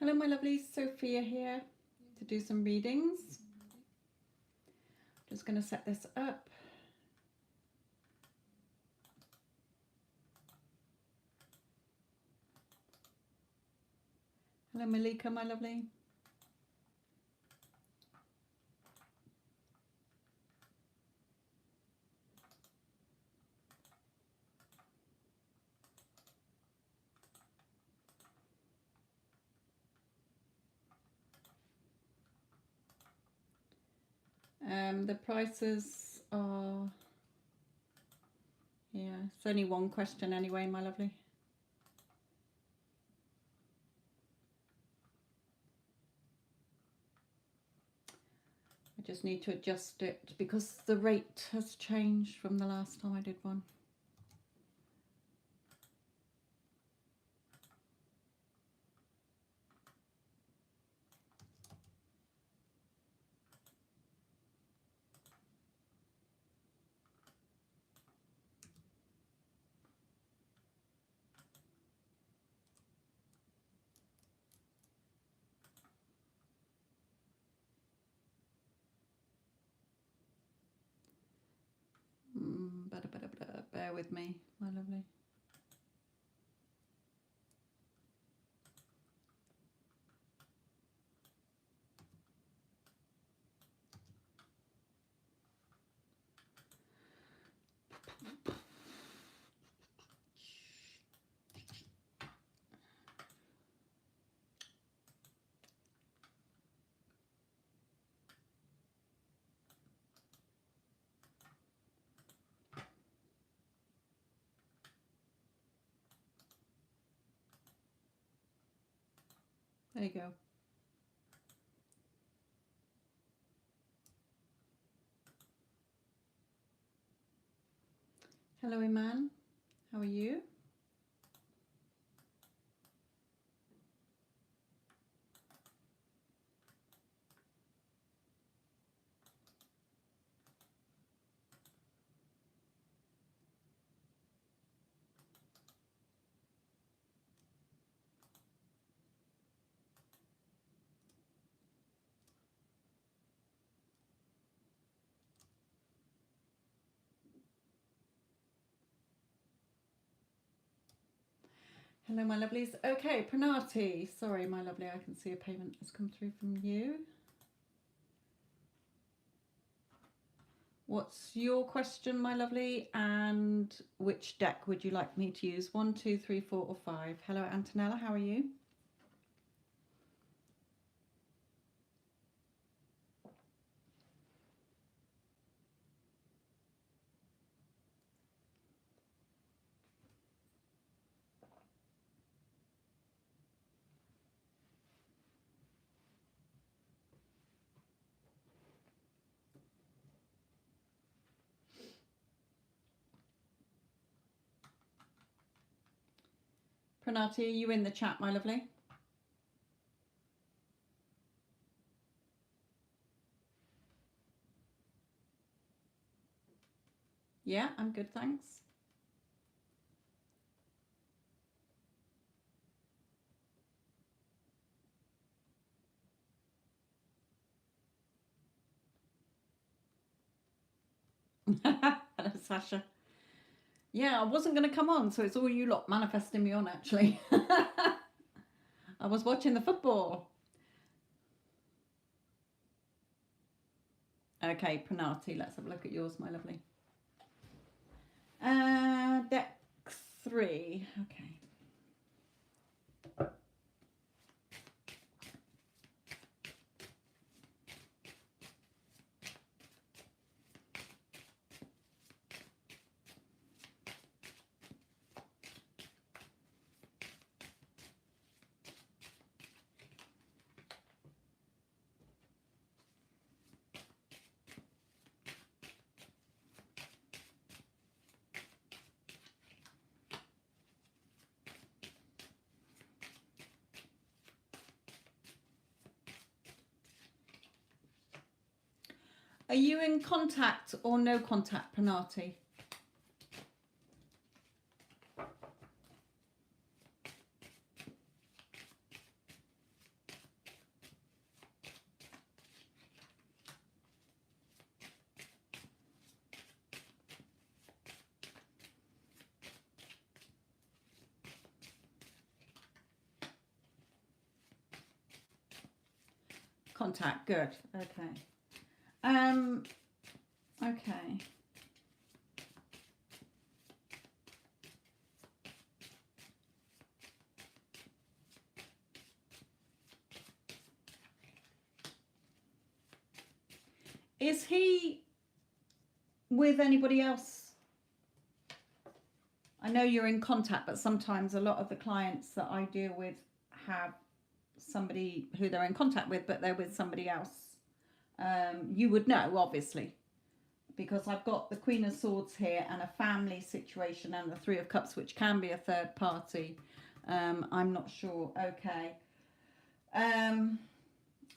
Hello my lovely, Sophia here to do some readings. Just going to set this up. Hello Malika my lovely. The prices are, yeah, it's only one question anyway, my lovely. I just need to adjust it because the rate has changed from the last time I did one. Bear with me, my lovely. There you go. Hello Iman, how are you? Hello, my lovelies. Okay, Pranati. Sorry, my lovely, I can see a payment has come through from you. What's your question, my lovely? And which deck would you like me to use? 1, 2, 3, 4, or 5? Hello, Antonella. How are you? Pranati, are you in the chat, my lovely? Yeah, I'm good, thanks. Hello, Sasha. Yeah, I wasn't going to come on, so it's all you lot manifesting me on, actually. I was watching the football. Okay, Pranati, let's have a look at yours, my lovely. Deck 3. Okay. Are you in contact or no contact, Pranati? contact. Good. Okay. Okay. Is he with anybody else? I know you're in contact, but sometimes a lot of the clients that I deal with have somebody who they're in contact with, but they're with somebody else. You would know, obviously, because I've got the Queen of Swords here and a family situation and the Three of Cups, which can be a third party. I'm not sure. Okay.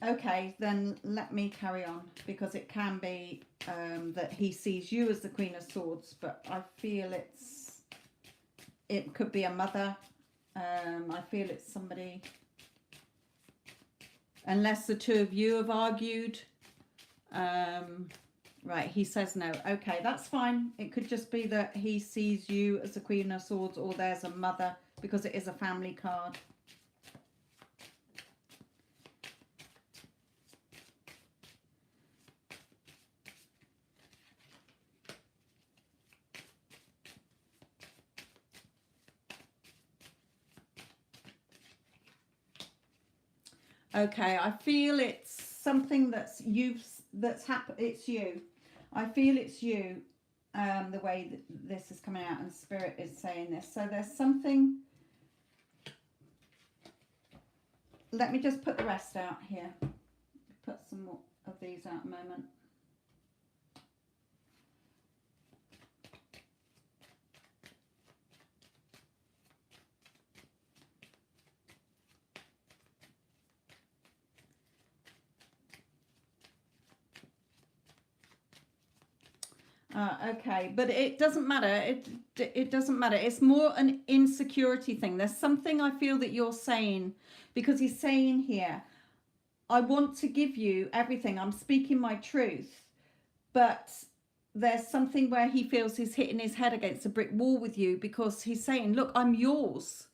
Okay, then let me carry on, because it can be that he sees you as the Queen of Swords, but I feel it could be a mother. I feel it's somebody, unless the two of you have argued. Right, he says no. Okay, that's fine. It could just be that he sees you as the Queen of Swords, or there's a mother, because it is a family card. Okay, I feel it's something that's happened. It's you. I feel it's you. The way that this is coming out, and Spirit is saying this. So there's something. Let me just put the rest out here. Put some more of these out a moment. Okay, but it doesn't matter. It doesn't matter. It's more an insecurity thing. There's something I feel that you're saying, because he's saying here, I want to give you everything. I'm speaking my truth, but there's something where he feels he's hitting his head against a brick wall with you, because he's saying, look, I'm yours.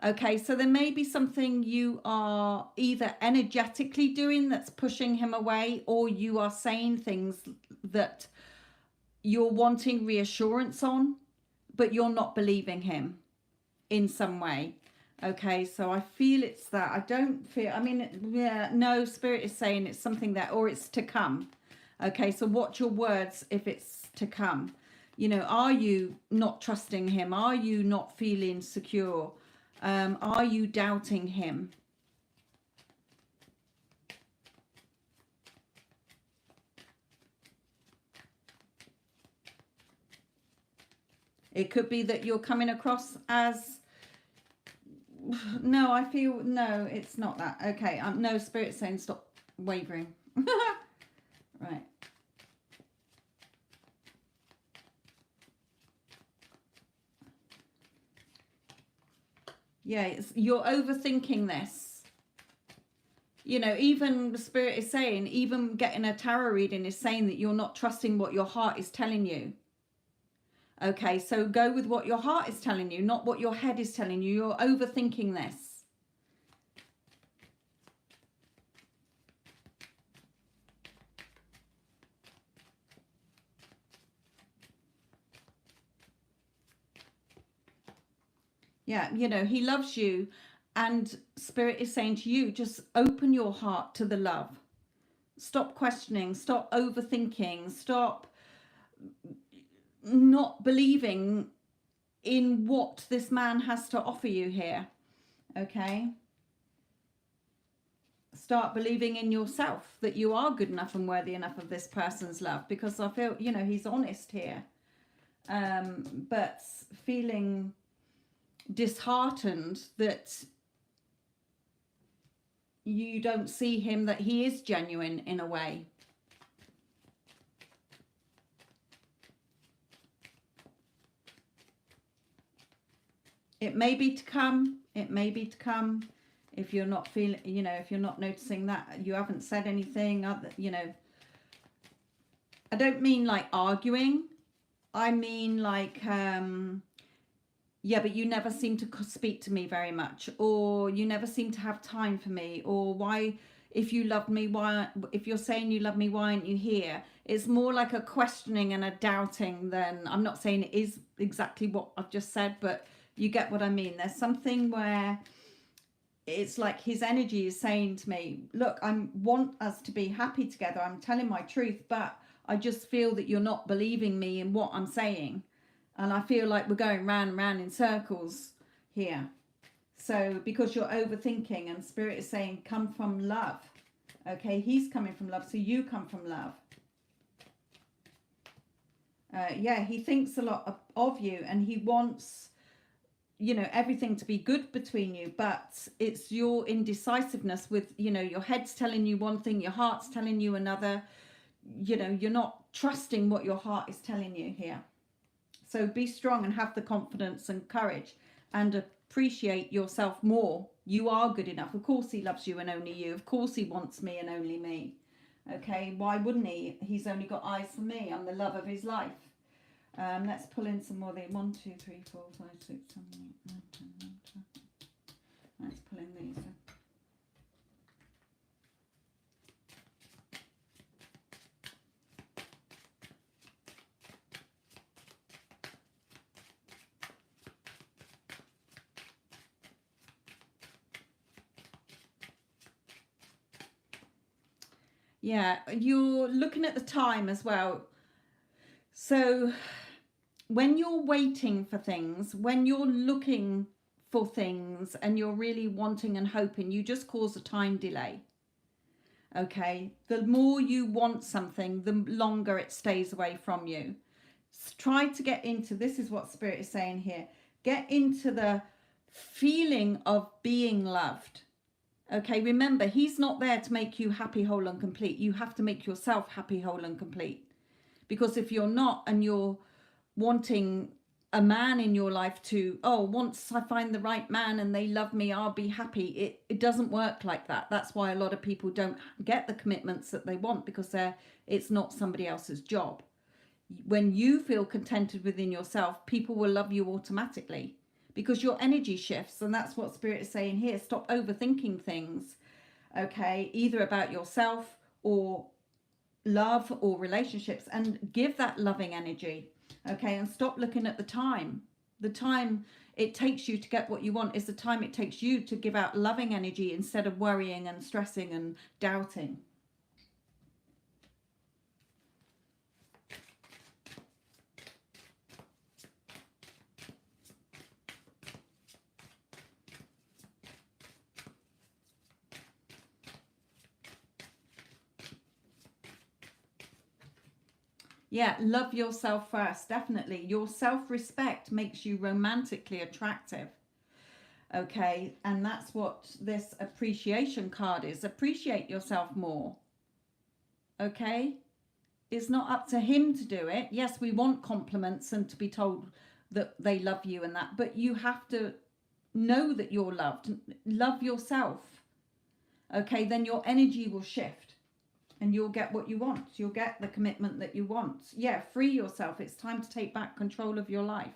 Okay, so there may be something you are either energetically doing that's pushing him away, or you are saying things that you're wanting reassurance on, but you're not believing him in some way. Okay, so I feel it's that. I don't feel, I mean, yeah, no, Spirit is saying it's something that, or it's to come. Okay, so watch your words if it's to come. You know, are you not trusting him? Are you not feeling secure? Are you doubting him? It could be that you're coming across as, no, I feel, no, it's not that. Okay, no, Spirit's saying stop wavering. Right. Yeah, you're overthinking this. You know, even the Spirit is saying, even getting a tarot reading is saying that you're not trusting what your heart is telling you. Okay, so go with what your heart is telling you, not what your head is telling you. You're overthinking this. Yeah, you know, he loves you, and Spirit is saying to you, just open your heart to the love. Stop questioning, stop overthinking, stop not believing in what this man has to offer you here. Okay? Start believing in yourself, that you are good enough and worthy enough of this person's love, because I feel, you know, he's honest here. But feeling disheartened that you don't see him, that he is genuine in a way. It may be to come. It may be to come. If you're not feeling, you know, if you're not noticing that, you haven't said anything other, you know. I don't mean like arguing. I mean like, yeah, but you never seem to speak to me very much, or you never seem to have time for me, or why, if you love me, why, if you're saying you love me, why aren't you here? It's more like a questioning and a doubting than, I'm not saying it is exactly what I've just said, but you get what I mean. There's something where it's like his energy is saying to me, look, I want us to be happy together. I'm telling my truth, but I just feel that you're not believing me in what I'm saying. And I feel like we're going round and round in circles here. So because you're overthinking, and Spirit is saying, come from love. Okay, he's coming from love, so you come from love. Yeah, he thinks a lot of you, and he wants, you know, everything to be good between you, but it's your indecisiveness with, you know, your head's telling you one thing, your heart's telling you another. You know, you're not trusting what your heart is telling you here. So be strong and have the confidence and courage and appreciate yourself more. You are good enough. Of course he loves you and only you. Of course he wants me and only me. Okay, why wouldn't he? He's only got eyes for me. I'm the love of his life. Let's pull in some more. 1, 2, 3, 4, 5, 6, 7, 8, 9, 10, 11, 12. Let's pull in these. Yeah, you're looking at the time as well. So when you're waiting for things, when you're looking for things and you're really wanting and hoping, you just cause a time delay. Okay, the more you want something, the longer it stays away from you. Try to get into, this is what Spirit is saying here, get into the feeling of being loved. Okay, remember, he's not there to make you happy, whole and complete. You have to make yourself happy, whole and complete. Because if you're not, and you're wanting a man in your life to, oh, once I find the right man and they love me, I'll be happy. It doesn't work like that. That's why a lot of people don't get the commitments that they want, because it's not somebody else's job. When you feel contented within yourself, people will love you automatically, because your energy shifts. And that's what Spirit is saying here. Stop overthinking things, okay, either about yourself or love or relationships, and give that loving energy, okay, and stop looking at the time. The time it takes you to get what you want is the time it takes you to give out loving energy instead of worrying and stressing and doubting. Yeah, love yourself first, definitely. Your self-respect makes you romantically attractive. Okay, and that's what this appreciation card is. Appreciate yourself more. Okay, it's not up to him to do it. Yes, we want compliments and to be told that they love you and that, but you have to know that you're loved. Love yourself. Okay, then your energy will shift and you'll get what you want. You'll get the commitment that you want. Yeah, free yourself. It's time to take back control of your life.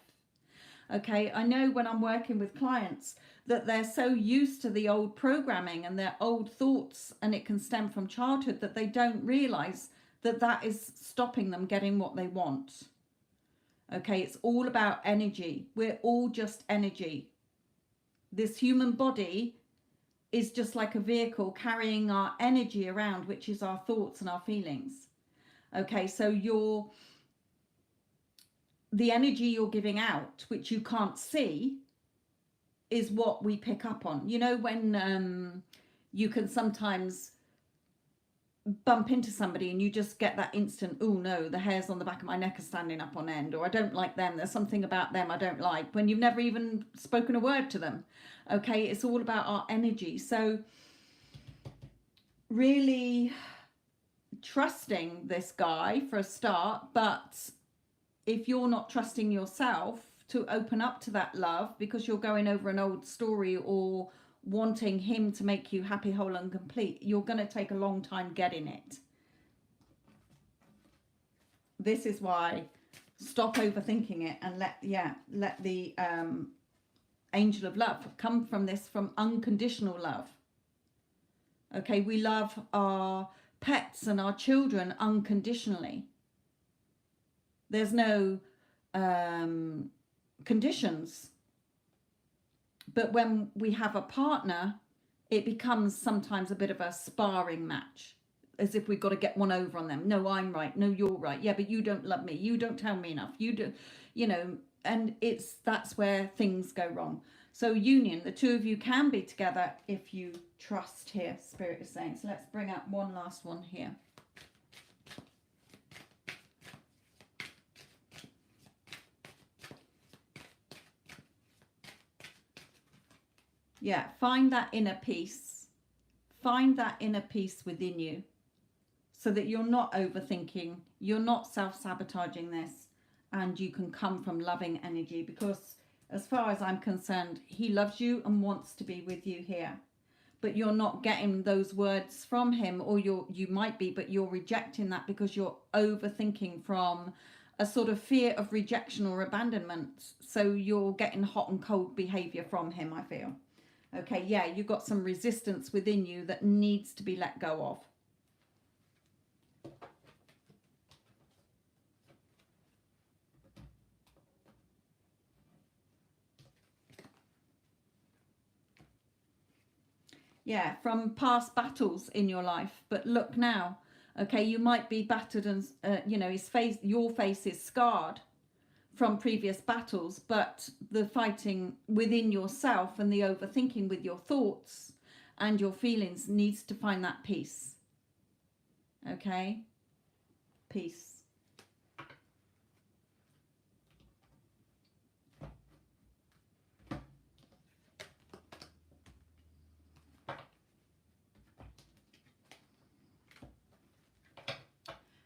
Okay, I know when I'm working with clients that they're so used to the old programming and their old thoughts, and it can stem from childhood, that they don't realize that that is stopping them getting what they want. Okay, it's all about energy. We're all just energy. This human body is just like a vehicle carrying our energy around, which is our thoughts and our feelings. Okay, so the energy you're giving out, which you can't see, is what we pick up on. You know, when you can sometimes bump into somebody and you just get that instant, oh no, the hairs on the back of my neck are standing up on end, or I don't like them, there's something about them I don't like, when you've never even spoken a word to them. Okay, it's all about our energy. So really trusting this guy for a start, but if you're not trusting yourself to open up to that love because you're going over an old story or wanting him to make you happy, whole and complete, you're going to take a long time getting it. This is why stop overthinking it and let the angel of love come from this, from unconditional love. Okay, we love our pets and our children unconditionally. There's no conditions. But when we have a partner, it becomes sometimes a bit of a sparring match, as if we've got to get one over on them. No, I'm right. No, you're right. Yeah, but you don't love me. You don't tell me enough. You do, you know, and that's where things go wrong. So union, the two of you can be together if you trust here, Spirit is saying. So let's bring up one last one here. Yeah, find that inner peace. Find that inner peace within you so that you're not overthinking, you're not self-sabotaging this, and you can come from loving energy, because as far as I'm concerned, he loves you and wants to be with you here. But you're not getting those words from him, or you might be, but you're rejecting that because you're overthinking from a sort of fear of rejection or abandonment. So you're getting hot and cold behavior from him, I feel. Okay, yeah, you've got some resistance within you that needs to be let go of. Yeah, from past battles in your life. But look now, okay, you might be battered and, your face is scarred from previous battles, but the fighting within yourself and the overthinking with your thoughts and your feelings needs to find that peace. Okay? Peace.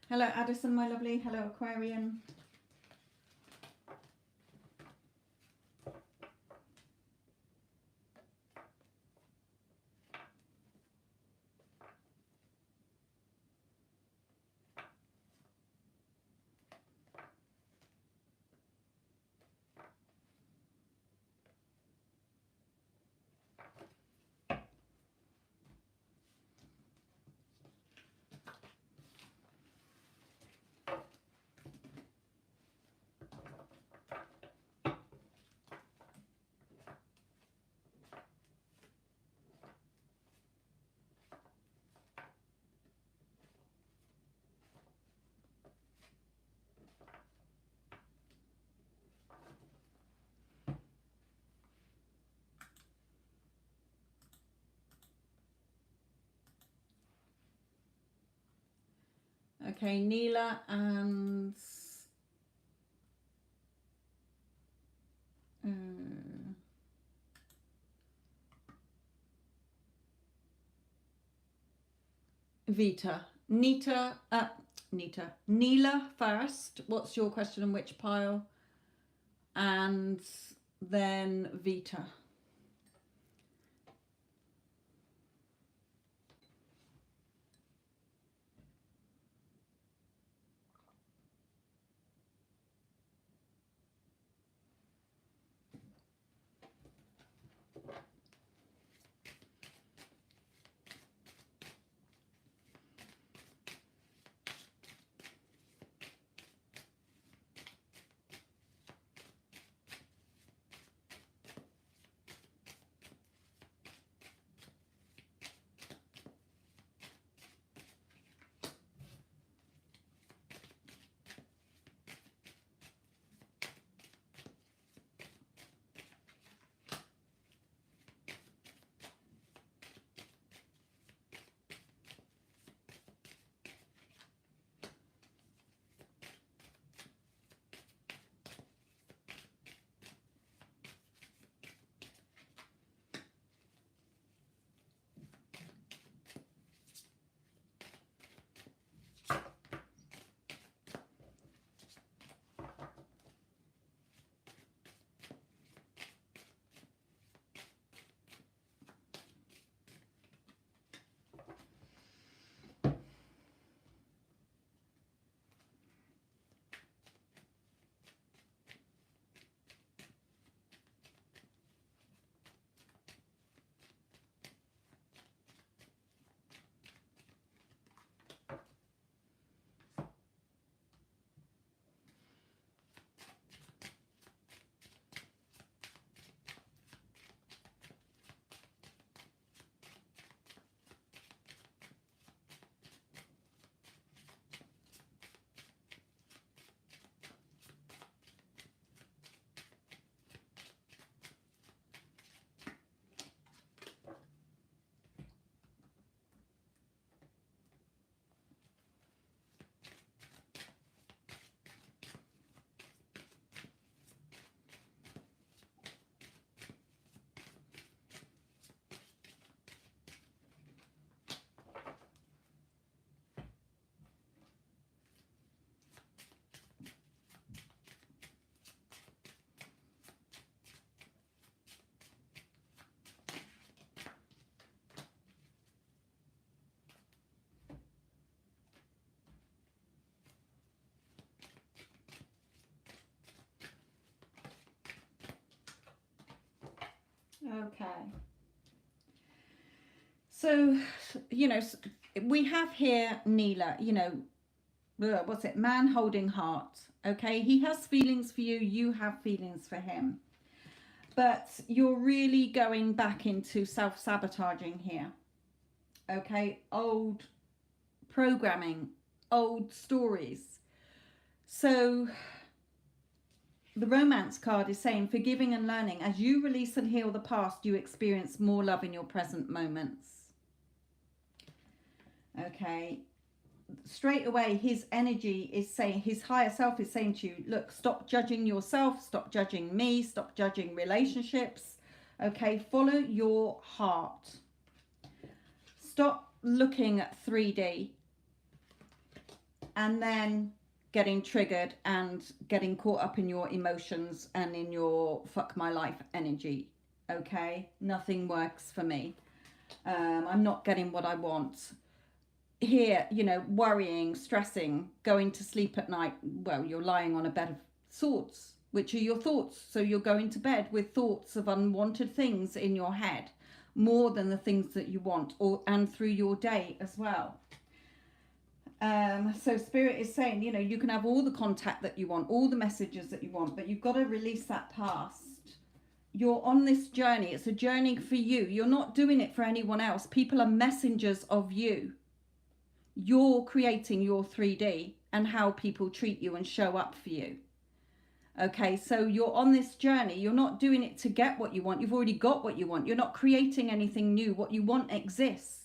Hello, Addison, my lovely. Hello, Aquarian. Okay, Neela and Vita. Neela first. What's your question and which pile? And then Vita. Okay. So, you know, we have here Neela, you know, what's it? Man holding heart. Okay. He has feelings for you. You have feelings for him. But you're really going back into self-sabotaging here. Okay. Old programming, old stories. So the romance card is saying forgiving and learning. As you release and heal the past, you experience more love in your present moments. Okay. Straight away, his energy is saying, his higher self is saying to you, look, stop judging yourself, stop judging me, stop judging relationships. Okay. Follow your heart. Stop looking at 3D and then getting triggered and getting caught up in your emotions and in your fuck my life energy. Okay. Nothing works for me. I'm not getting what I want. Here, you know, worrying, stressing, going to sleep at night. Well, you're lying on a bed of thoughts, which are your thoughts. So you're going to bed with thoughts of unwanted things in your head, more than the things that you want, and through your day as well. So Spirit is saying, you know, you can have all the contact that you want, all the messages that you want, but you've got to release that past. You're on this journey. It's a journey for you. You're not doing it for anyone else. People are messengers of you. You're creating your 3D and how people treat you and show up for you. Okay, so you're on this journey. You're not doing it to get what you want. You've already got what you want. You're not creating anything new. What you want exists.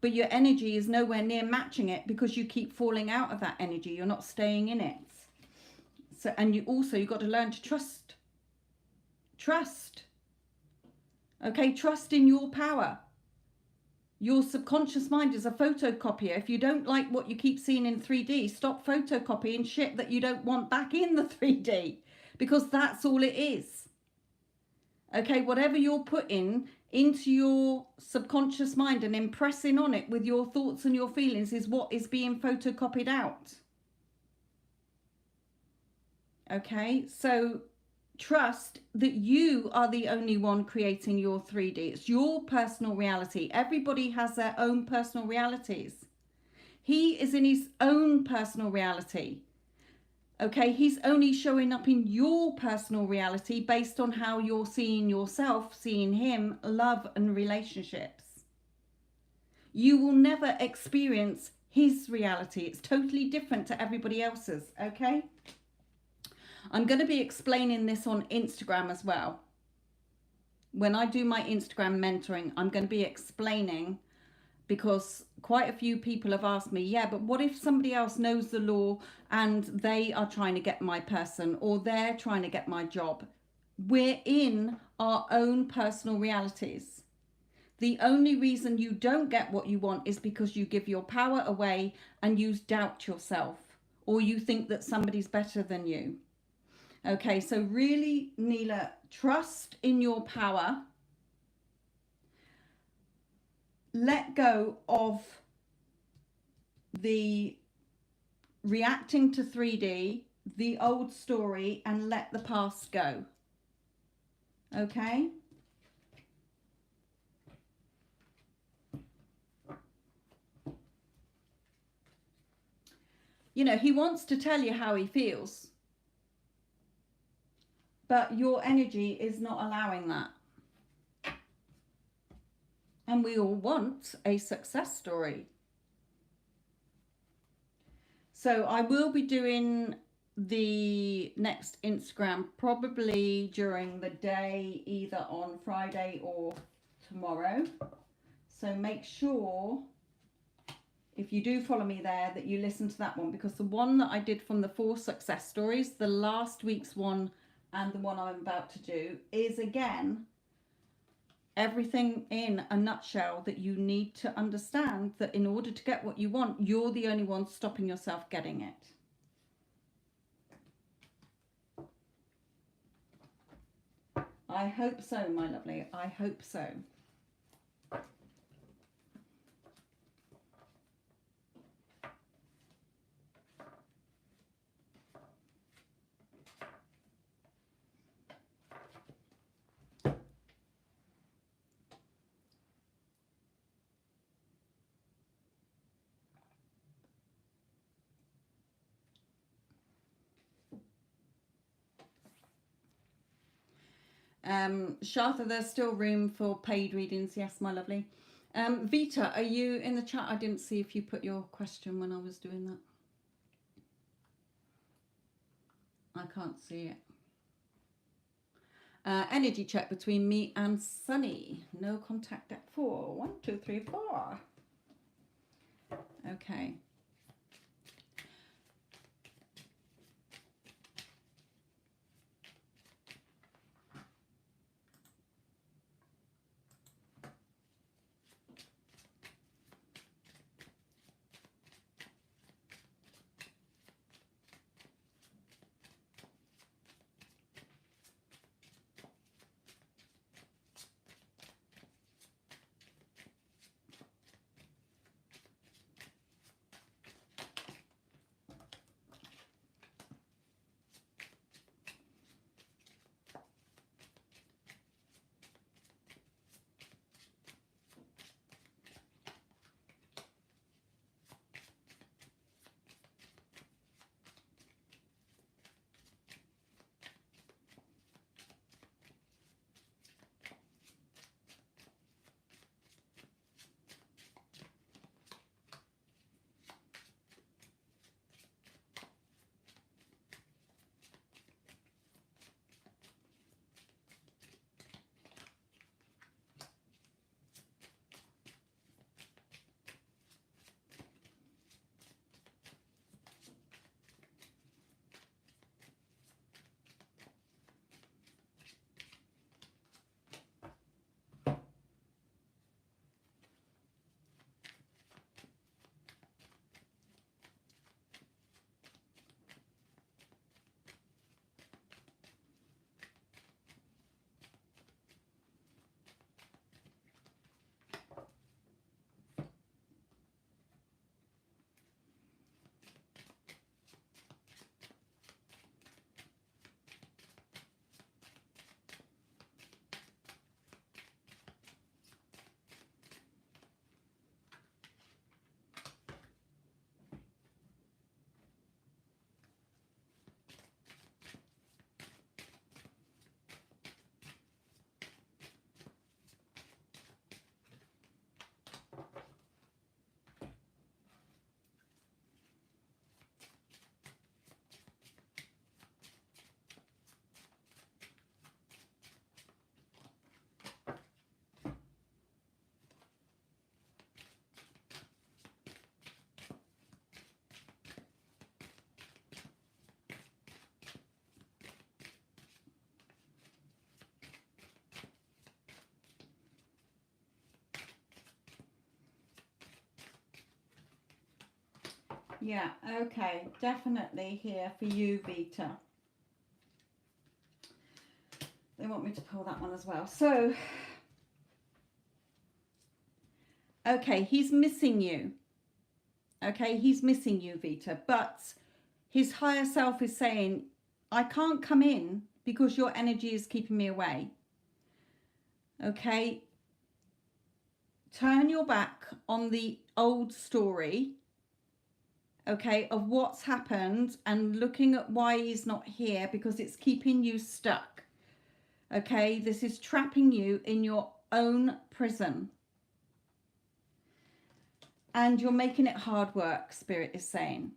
But your energy is nowhere near matching it because you keep falling out of that energy. You're not staying in it. So, and you've got to learn to trust. Trust. Okay, trust in your power. Your subconscious mind is a photocopier. If you don't like what you keep seeing in 3D, stop photocopying shit that you don't want back in the 3D, because that's all it is. Okay, whatever you're putting into your subconscious mind and impressing on it with your thoughts and your feelings is what is being photocopied out. Okay, so trust that you are the only one creating your 3D. It's your personal reality. Everybody has their own personal realities. He is in his own personal reality. Okay, he's only showing up in your personal reality based on how you're seeing yourself, seeing him, love and relationships. You will never experience his reality. It's totally different to everybody else's, okay? I'm going to be explaining this on Instagram as well. When I do my Instagram mentoring, I'm going to be explaining, because quite a few people have asked me, yeah, but what if somebody else knows the law and they are trying to get my person, or they're trying to get my job? We're in our own personal realities. The only reason you don't get what you want is because you give your power away and you doubt yourself, or you think that somebody's better than you. Okay, so really, Neela, trust in your power. Let go of the reacting to 3D, the old story, and let the past go. Okay? You know, he wants to tell you how he feels, but your energy is not allowing that. And we all want a success story. So I will be doing the next Instagram probably during the day, either on Friday or tomorrow. So make sure, if you do follow me there, that you listen to that one, because the one that I did from the 4 success stories, the last week's one and the one I'm about to do, is again everything in a nutshell that you need to understand, that in order to get what you want, you're the only one stopping yourself getting it. I hope so, my lovely. I hope so. Shartha, there's still room for paid readings. Yes, my lovely. Vita, are you in the chat? I didn't see if you put your question when I was doing that. I can't see it. Energy check between me and Sunny. No contact at 4. 1, 2, 3, 4. Okay. Yeah, okay. Definitely here for you, Vita. They want me to pull that one as well. So, okay, he's missing you. Okay, he's missing you, Vita. But his higher self is saying, I can't come in because your energy is keeping me away. Okay, turn your back on the old story, okay, of what's happened and looking at why he's not here because it's keeping you stuck. Okay, this is trapping you in your own prison. And you're making it hard work, Spirit is saying.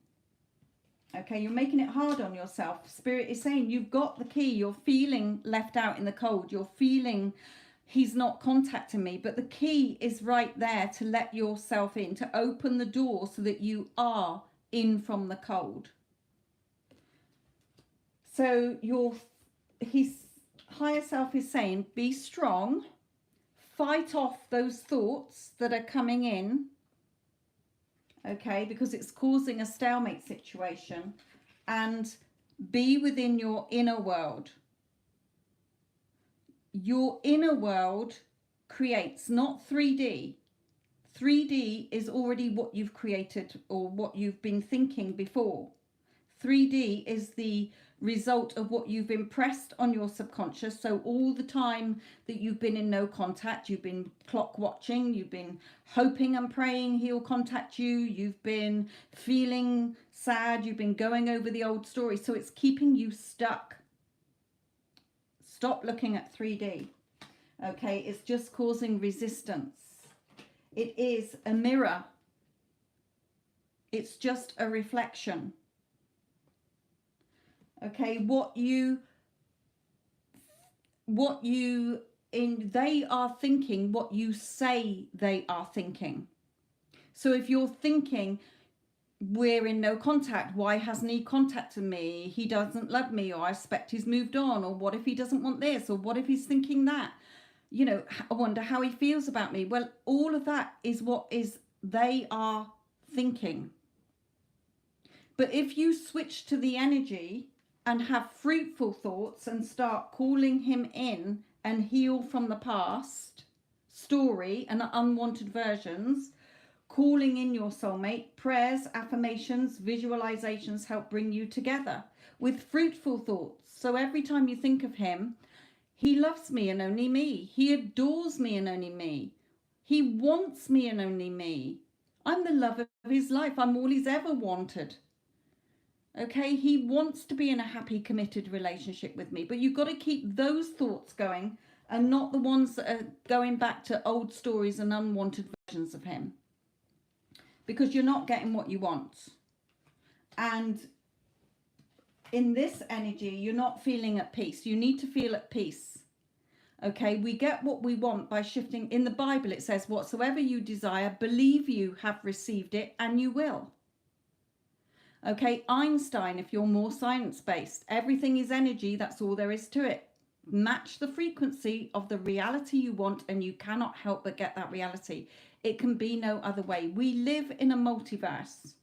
Okay, you're making it hard on yourself. Spirit is saying you've got the key. You're feeling left out in the cold. You're feeling he's not contacting me. But the key is right there to let yourself in, to open the door so that you are in from the cold. So his higher self is saying, be strong. Fight off those thoughts that are coming in. Okay, because it's causing a stalemate situation, and be within your inner world. Your inner world creates, not 3D. 3D is already what you've created or what you've been thinking before. 3D is the result of what you've impressed on your subconscious. So all the time that you've been in no contact, you've been clock watching, you've been hoping and praying he'll contact you, you've been feeling sad, you've been going over the old story. So it's keeping you stuck Stop looking at 3D. Okay, it's just causing resistance. It is a mirror. It's just a reflection. Okay, they are thinking what you say they are thinking. So if you're thinking, we're in no contact, why hasn't he contacted me, he doesn't love me, or I suspect he's moved on, or what if he doesn't want this, or what if he's thinking that, you know, I wonder how he feels about me. Well, all of that is what is they are thinking. But if you switch to the energy and have fruitful thoughts and start calling him in and heal from the past story and unwanted versions, calling in your soulmate, prayers, affirmations, visualizations help bring you together with fruitful thoughts. So every time you think of him, he loves me and only me. He adores me and only me. He wants me and only me. I'm the love of his life. I'm all he's ever wanted. Okay, he wants to be in a happy, committed relationship with me. But you've got to keep those thoughts going and not the ones that are going back to old stories and unwanted versions of him. Because you're not getting what you want. And in this energy, you're not feeling at peace. You need to feel at peace. Okay, we get what we want by shifting. In the Bible, it says, whatsoever you desire, believe you have received it and you will. Okay, Einstein, if you're more science-based, everything is energy, that's all there is to it. Match the frequency of the reality you want and you cannot help but get that reality. It can be no other way. We live in a multiverse.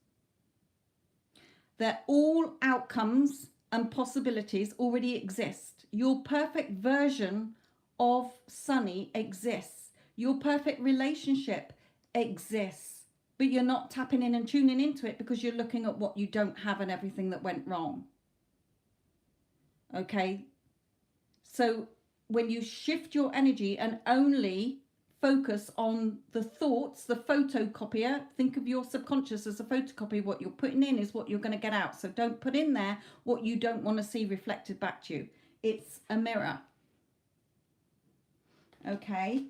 That all outcomes and possibilities already exist. Your perfect version of Sunny exists. Your perfect relationship exists. But you're not tapping in and tuning into it because you're looking at what you don't have and everything that went wrong. Okay? So when you shift your energy and only focus on the thoughts, the photocopier, think of your subconscious as a photocopy. What you're putting in is what you're going to get out. So don't put in there what you don't want to see reflected back to you. It's a mirror. Okay?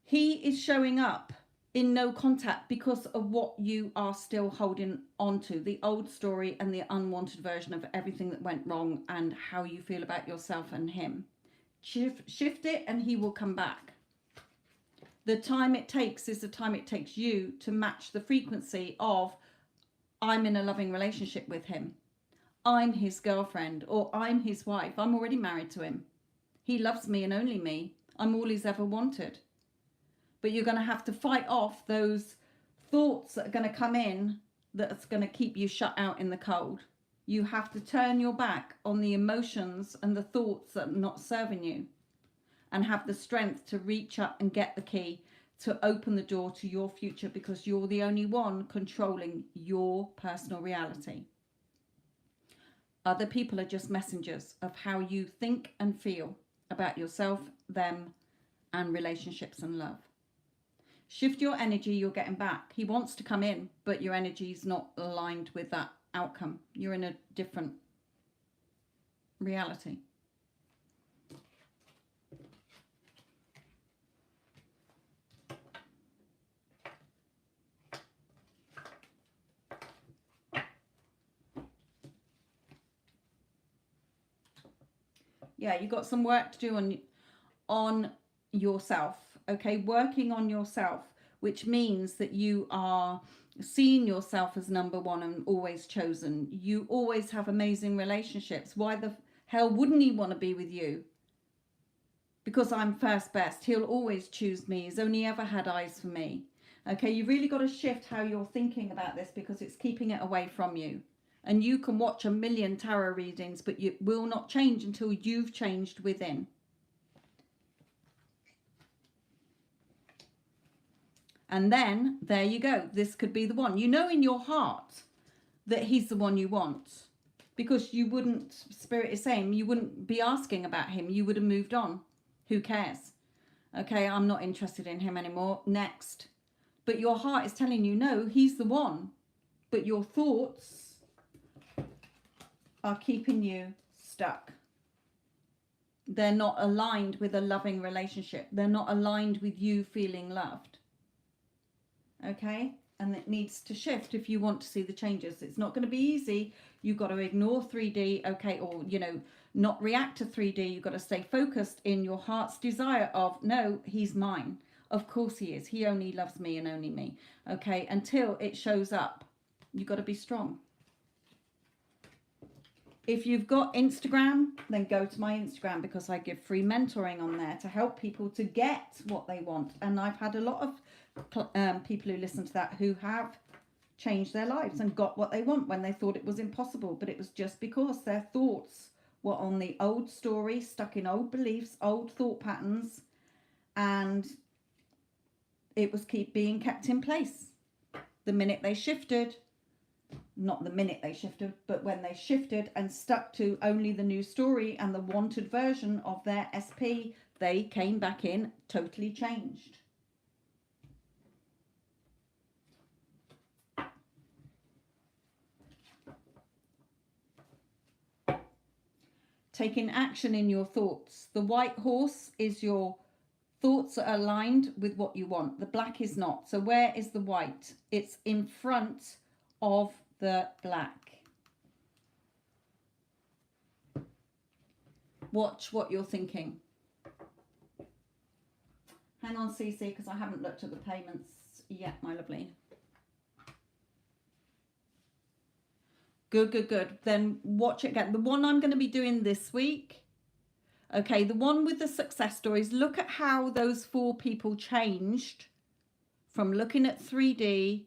He is showing up in no contact because of what you are still holding on to, the old story and the unwanted version of everything that went wrong and how you feel about yourself and him. Shift it and he will come back. The time it takes is the time it takes you to match the frequency of, I'm in a loving relationship with him. I'm his girlfriend, or I'm his wife. I'm already married to him. He loves me and only me. I'm all he's ever wanted. But you're going to have to fight off those thoughts that are going to come in that's going to keep you shut out in the cold. You have to turn your back on the emotions and the thoughts that are not serving you and have the strength to reach up and get the key to open the door to your future, because you're the only one controlling your personal reality. Other people are just messengers of how you think and feel about yourself, them, and relationships and love. Shift your energy, you're getting back. He wants to come in, but your energy is not aligned with that outcome. You're in a different reality. Yeah, you've got some work to do on yourself. Okay, working on yourself, which means that you are seeing yourself as number one and always chosen. You always have amazing relationships. Why the hell wouldn't he want to be with you? Because I'm first best. He'll always choose me. He's only ever had eyes for me. Okay, you've really got to shift how you're thinking about this, because it's keeping it away from you. And you can watch a million tarot readings, but it will not change until you've changed within. And then, there you go. This could be the one. You know in your heart that he's the one you want. Because you wouldn't, Spirit is saying, you wouldn't be asking about him. You would have moved on. Who cares? Okay, I'm not interested in him anymore. Next. But your heart is telling you, no, he's the one. But your thoughts are keeping you stuck. They're not aligned with a loving relationship. They're not aligned with you feeling loved. Okay? And it needs to shift if you want to see the changes. It's not going to be easy. You've got to ignore 3D, okay, or, you know, not react to 3D. You've got to stay focused in your heart's desire of, no, he's mine. Of course he is. He only loves me and only me. Okay? Until it shows up. You've got to be strong. If you've got Instagram, then go to my Instagram, because I give free mentoring on there to help people to get what they want. And I've had a lot of people who listen to that who have changed their lives and got what they want when they thought it was impossible. But it was just because their thoughts were on the old story, stuck in old beliefs, old thought patterns, and it was being kept in place. The minute they shifted, not the minute they shifted, but when they shifted and stuck to only the new story and the wanted version of their SP, they came back in totally changed. Taking action in your thoughts. The white horse is your thoughts are aligned with what you want. The black is not. So where is the white? It's in front of the black. Watch what you're thinking. Hang on, Cece, because I haven't looked at the payments yet, my lovely. Good, good, good. Then watch it again. The one I'm going to be doing this week, okay, the one with the success stories, look at how those 4 people changed from looking at 3D,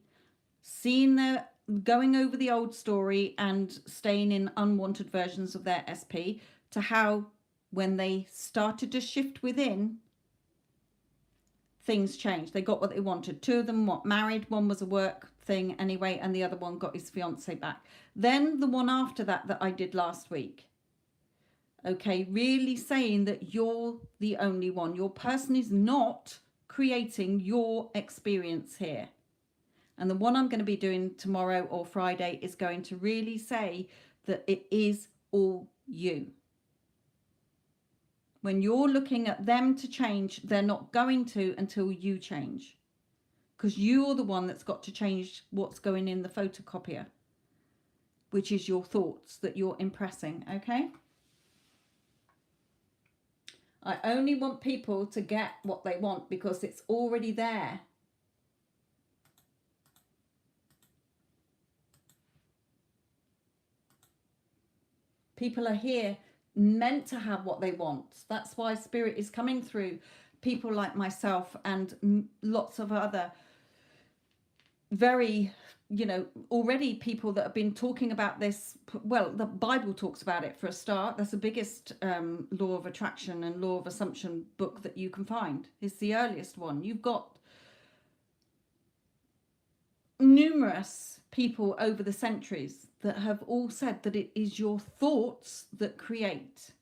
seeing their, going over the old story and staying in unwanted versions of their SP, to how when they started to shift within, things changed. They got what they wanted. 2 of them married. One was a work thing anyway, and the other one got his fiance back. Then the one after that I did last week, okay, really saying that you're the only one. Your person is not creating your experience here. And the one I'm going to be doing tomorrow or Friday is going to really say that it is all you. When you're looking at them to change, they're not going to until you change. Because you're the one that's got to change what's going in the photocopier, which is your thoughts that you're impressing, okay? I only want people to get what they want because it's already there. People are here meant to have what they want. That's why Spirit is coming through people like myself and lots of other very, you know, already people that have been talking about this. Well, the Bible talks about it for a start. That's the biggest law of attraction and law of assumption book that you can find. It's the earliest one. You've got numerous people over the centuries that have all said that it is your thoughts that create.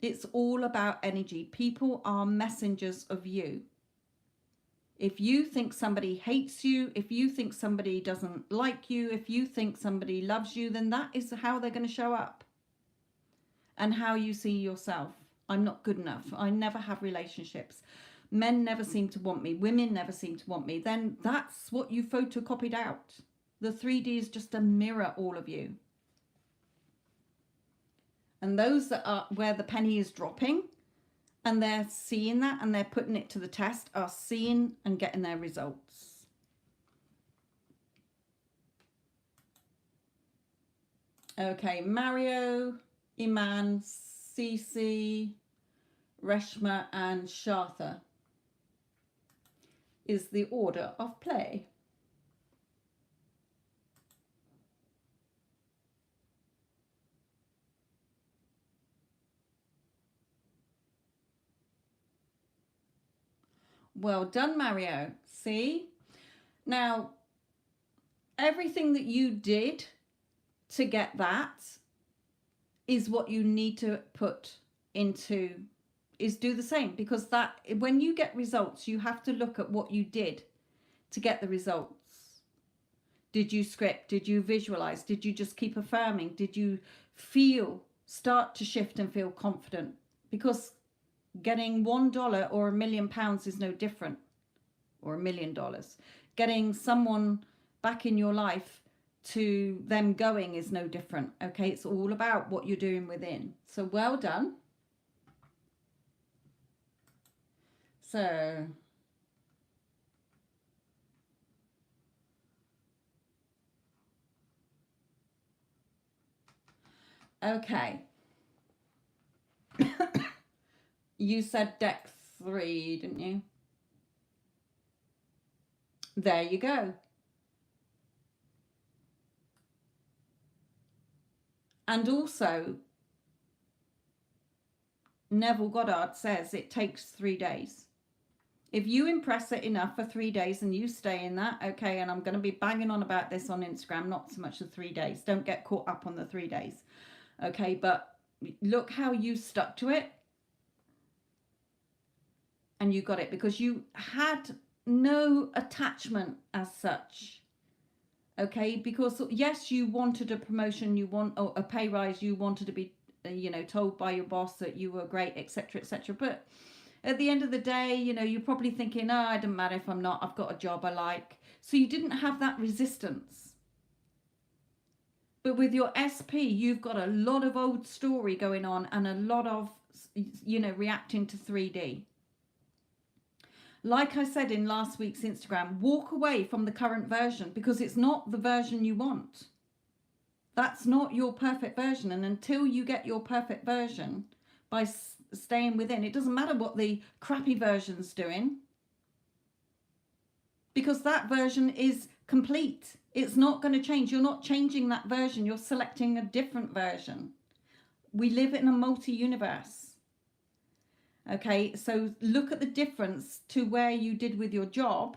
It's all about energy. People are messengers of you. If you think somebody hates you, if you think somebody doesn't like you, if you think somebody loves you, then that is how they're going to show up. And how you see yourself. I'm not good enough. I never have relationships. Men never seem to want me. Women never seem to want me. Then that's what you photocopied out. The 3D is just a mirror, all of you. And those that are where the penny is dropping, and they're seeing that and they're putting it to the test, are seeing and getting their results. Okay, Mario, Iman, Cece, Reshma and Shartha is the order of play. Well done, Mario. See? Now, everything that you did to get that is what you need to put into, is do the same. Because that, when you get results, you have to look at what you did to get the results. Did you script? Did you visualize? Did you just keep affirming? Did you start to shift and feel confident? because getting $1 or £1 million is no different, or $1 million. Getting someone back in your life to them going is no different. Okay, it's all about what you're doing within. So well done. So okay. You said deck 3, didn't you? There you go. And also, Neville Goddard says it takes 3 days. If you impress it enough for 3 days and you stay in that, okay, and I'm going to be banging on about this on Instagram, not so much the 3 days. Don't get caught up on the 3 days. Okay, but look how you stuck to it. And you got it because you had no attachment as such. Okay, because yes, you wanted a promotion, you want a pay rise, you wanted to be, told by your boss that you were great, etc., etc. But at the end of the day, you're probably thinking, oh, it doesn't matter if I'm not, I've got a job I like. So you didn't have that resistance. But with your SP, you've got a lot of old story going on and a lot of, reacting to 3D. Like I said in last week's Instagram, walk away from the current version because it's not the version you want. That's not your perfect version. And until you get your perfect version by staying within, it doesn't matter what the crappy version's doing because that version is complete. It's not going to change. You're not changing that version. You're selecting a different version. We live in a multi-universe. Okay, so look at the difference to where you did with your job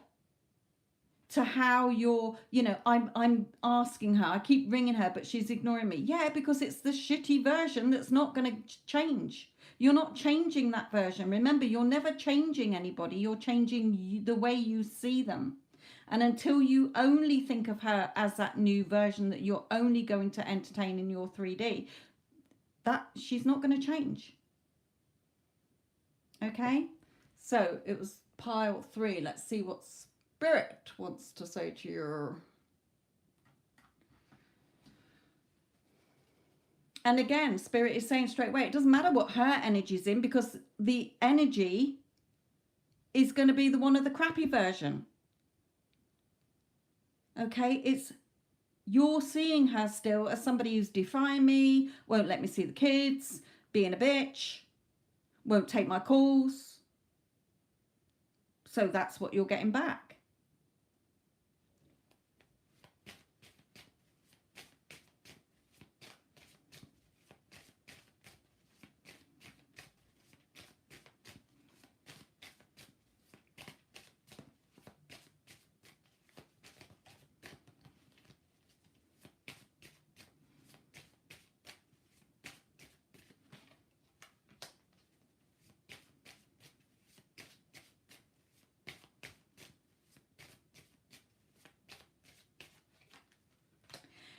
to how you're, I'm asking her, I keep ringing her, but she's ignoring me. Yeah, because it's the shitty version that's not going to change. You're not changing that version. Remember, you're never changing anybody. You're changing the way you see them. And until you only think of her as that new version that you're only going to entertain in your 3D, that she's not going to change. Okay, so it was pile 3. Let's see what Spirit wants to say to you. And again, Spirit is saying straight away, it doesn't matter what her energy's in because the energy is going to be the one of the crappy version. Okay, you're seeing her still as somebody who's defying me, won't let me see the kids, being a bitch, won't take my calls. So that's what you're getting back.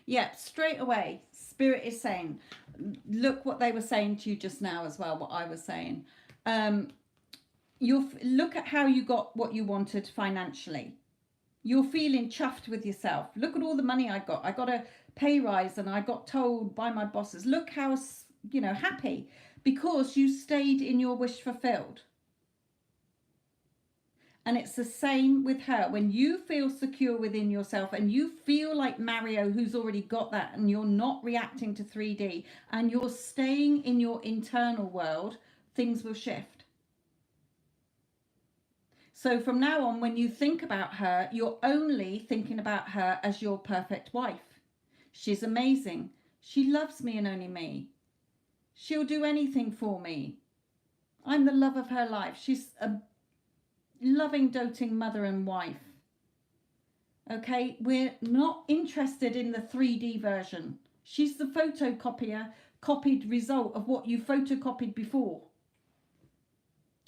Yep, straight away, Spirit is saying, look what they were saying to you just now as well, what I was saying. You'll look at how you got what you wanted financially. You're feeling chuffed with yourself. Look at all the money I got. I got a pay rise and I got told by my bosses, look how, happy because you stayed in your wish fulfilled. And it's the same with her. When you feel secure within yourself and you feel like Mario, who's already got that, and you're not reacting to 3D and you're staying in your internal world, things will shift. So from now on, when you think about her, you're only thinking about her as your perfect wife. She's amazing. She loves me and only me. She'll do anything for me. I'm the love of her life. She's a loving, doting mother and wife. Okay, we're not interested in the 3D version. She's the copied result of what you photocopied before.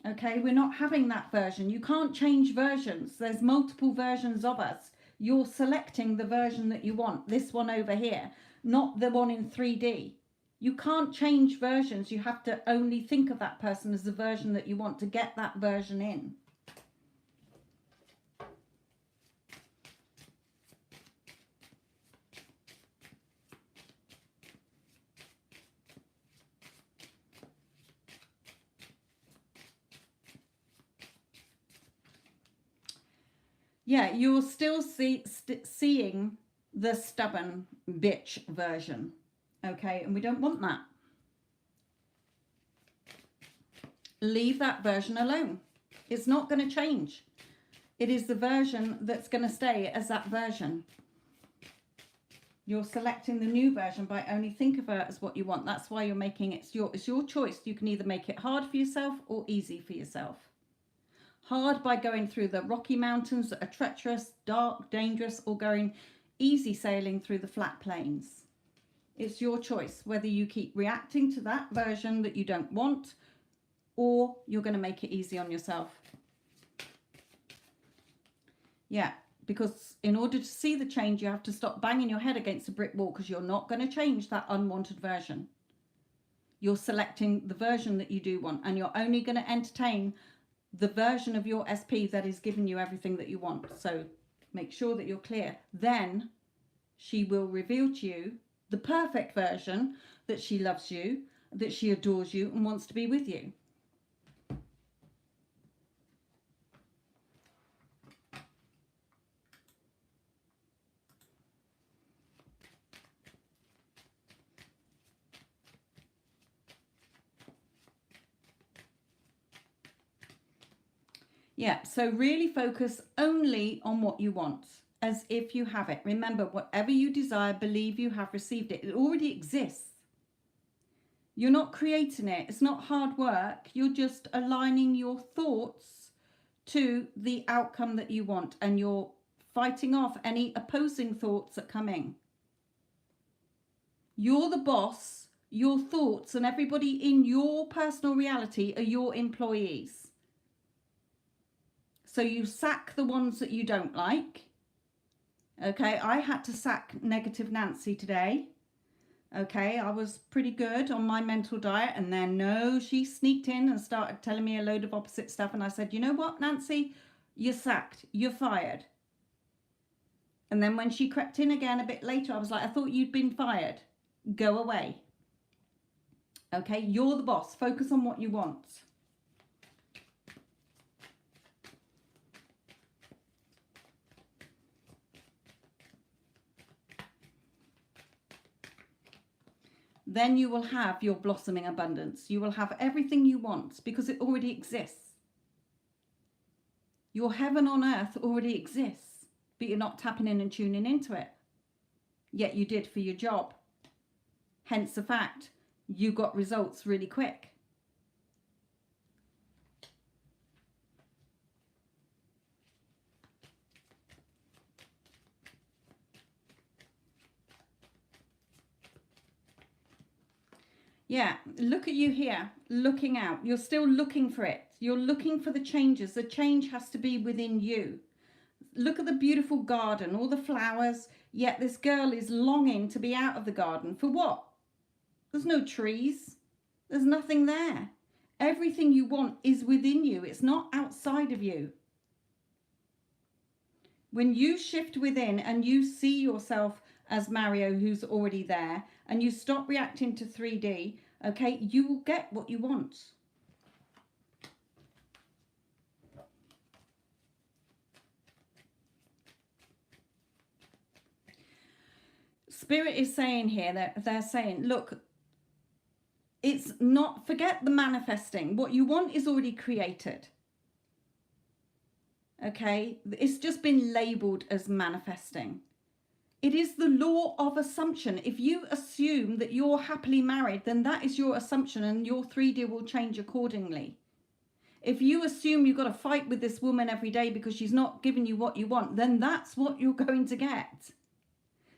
Okay, we're not having that version. You can't change versions. There's multiple versions of us. You're selecting the version that you want. This one over here, not the one in 3D. You can't change versions. You have to only think of that person as the version that you want to get that version in. Yeah, you're still seeing the stubborn bitch version. Okay, and we don't want that. Leave that version alone. It's not going to change. It is the version that's going to stay as that version. You're selecting the new version by only think of her as what you want. That's why you're making it. It's your choice. You can either make it hard for yourself or easy for yourself. Hard by going through the rocky mountains that are treacherous, dark, dangerous, or going easy sailing through the flat plains. It's your choice whether you keep reacting to that version that you don't want, or you're going to make it easy on yourself. Yeah, because in order to see the change, you have to stop banging your head against a brick wall, because you're not going to change that unwanted version. You're selecting the version that you do want, and you're only going to entertain the version of your SP that is giving you everything that you want. So make sure that you're clear. Then she will reveal to you the perfect version, that she loves you, that she adores you and wants to be with you. Yeah, so really focus only on what you want, as if you have it. Remember, whatever you desire, believe you have received it. It already exists. You're not creating it. It's not hard work. You're just aligning your thoughts to the outcome that you want, and you're fighting off any opposing thoughts that come in. You're the boss. Your thoughts and everybody in your personal reality are your employees. So you sack the ones that you don't like. Okay, I had to sack negative Nancy today. Okay, I was pretty good on my mental diet, and then no, she sneaked in and started telling me a load of opposite stuff, and I said, you know what, Nancy, you're sacked, you're fired. And then when she crept in again a bit later, I was like, I thought you'd been fired. Go away. Okay, you're the boss. Focus on what you want. Then you will have your blossoming abundance. You will have everything you want, because it already exists. Your heaven on earth already exists, but you're not tapping in and tuning into it. Yet you did for your job. Hence the fact you got results really quick. Yeah, look at you here, looking out. You're still looking for it. You're looking for the changes. The change has to be within you. Look at the beautiful garden, all the flowers, yet this girl is longing to be out of the garden. For what? There's no trees. There's nothing there. Everything you want is within you. It's not outside of you. When you shift within and you see yourself as Mario, who's already there, and you stop reacting to 3D, okay, you will get what you want. Spirit is saying here that they're saying, look, it's not, forget the manifesting. What you want is already created. Okay, it's just been labeled as manifesting. It is the law of assumption. If you assume that you're happily married, then that is your assumption, and your 3D will change accordingly. If you assume you've got to fight with this woman every day because she's not giving you what you want, then that's what you're going to get.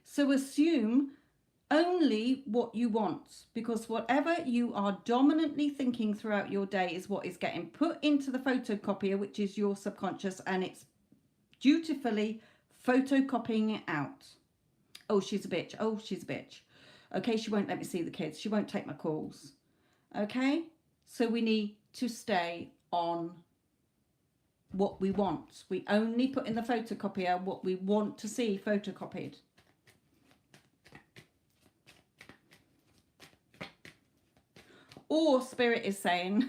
So assume only what you want, because whatever you are dominantly thinking throughout your day is what is getting put into the photocopier, which is your subconscious, and it's dutifully photocopying it out. Oh, she's a bitch. Oh, she's a bitch. Okay, she won't let me see the kids. She won't take my calls. Okay, so we need to stay on what we want. We only put in the photocopier what we want to see photocopied. Or Spirit is saying,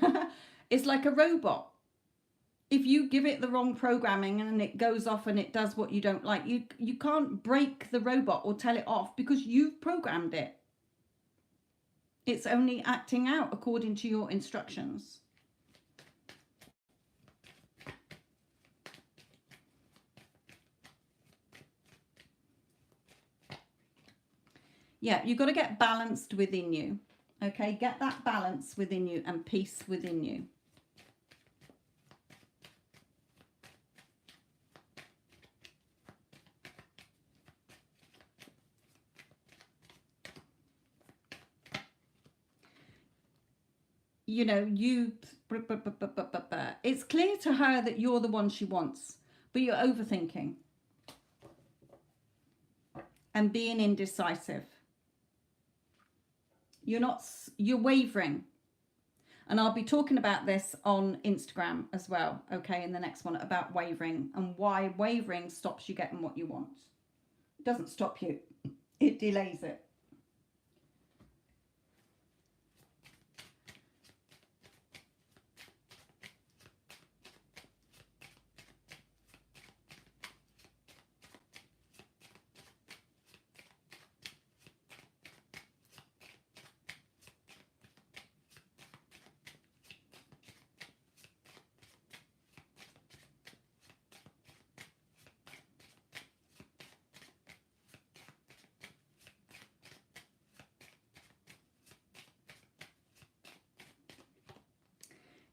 it's like a robot. If you give it the wrong programming and it goes off and it does what you don't like, you can't break the robot or tell it off because you've programmed it. It's only acting out according to your instructions. Yeah, you've got to get balanced within you. Okay, get that balance within you and peace within you. You know, it's clear to her that you're the one she wants, but you're overthinking and being indecisive. You're wavering. And I'll be talking about this on Instagram as well, okay, in the next one, about wavering and why wavering stops you getting what you want. It doesn't stop you, it delays it.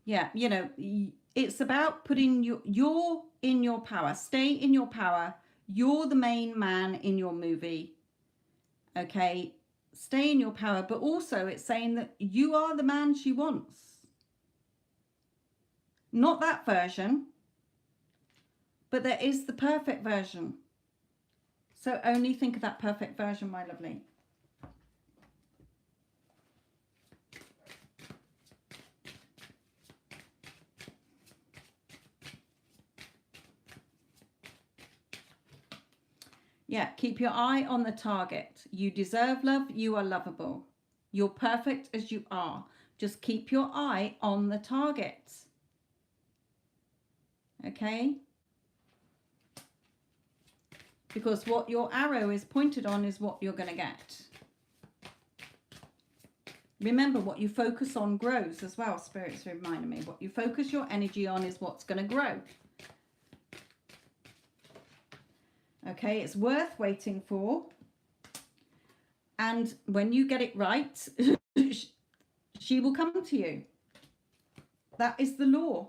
Yeah, you know, it's about putting you're in your power. Stay in your power. You're the main man in your movie. Okay, stay in your power. But also it's saying that you are the man she wants. Not that version, but there is the perfect version. So only think of that perfect version, my lovely. Yeah, keep your eye on the target. You deserve love. You are lovable. You're perfect as you are. Just keep your eye on the target. Okay? Because what your arrow is pointed on is what you're going to get. Remember, what you focus on grows as well. Spirit's reminding me. What you focus your energy on is what's going to grow. Okay, it's worth waiting for. And when you get it right, she will come to you. That is the law.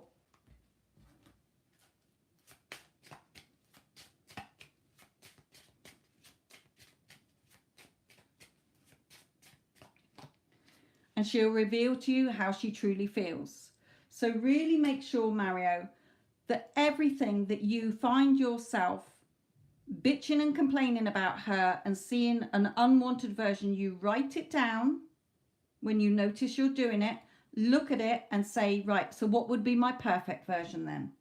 And she'll reveal to you how she truly feels. So really make sure, Mario, that everything that you find yourself bitching and complaining about her and seeing an unwanted version, you write it down when you notice you're doing it, look at it and say, right, so what would be my perfect version then?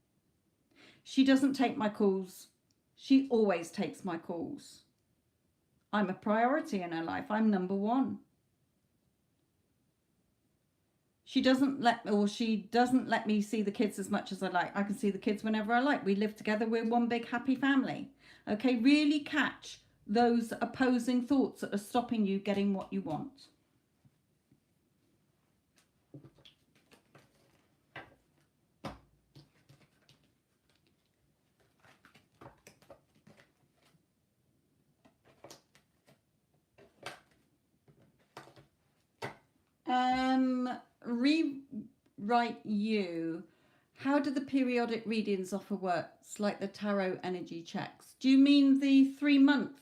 She doesn't take my calls. She always takes my calls. I'm a priority in her life. I'm number one. She doesn't let me see the kids as much as I like. I can see the kids whenever I like. We live together. We're one big happy family. Okay, really catch those opposing thoughts that are stopping you getting what you want. Rewrite you. How do the periodic readings offer works like the tarot energy checks? Do you mean the 3-month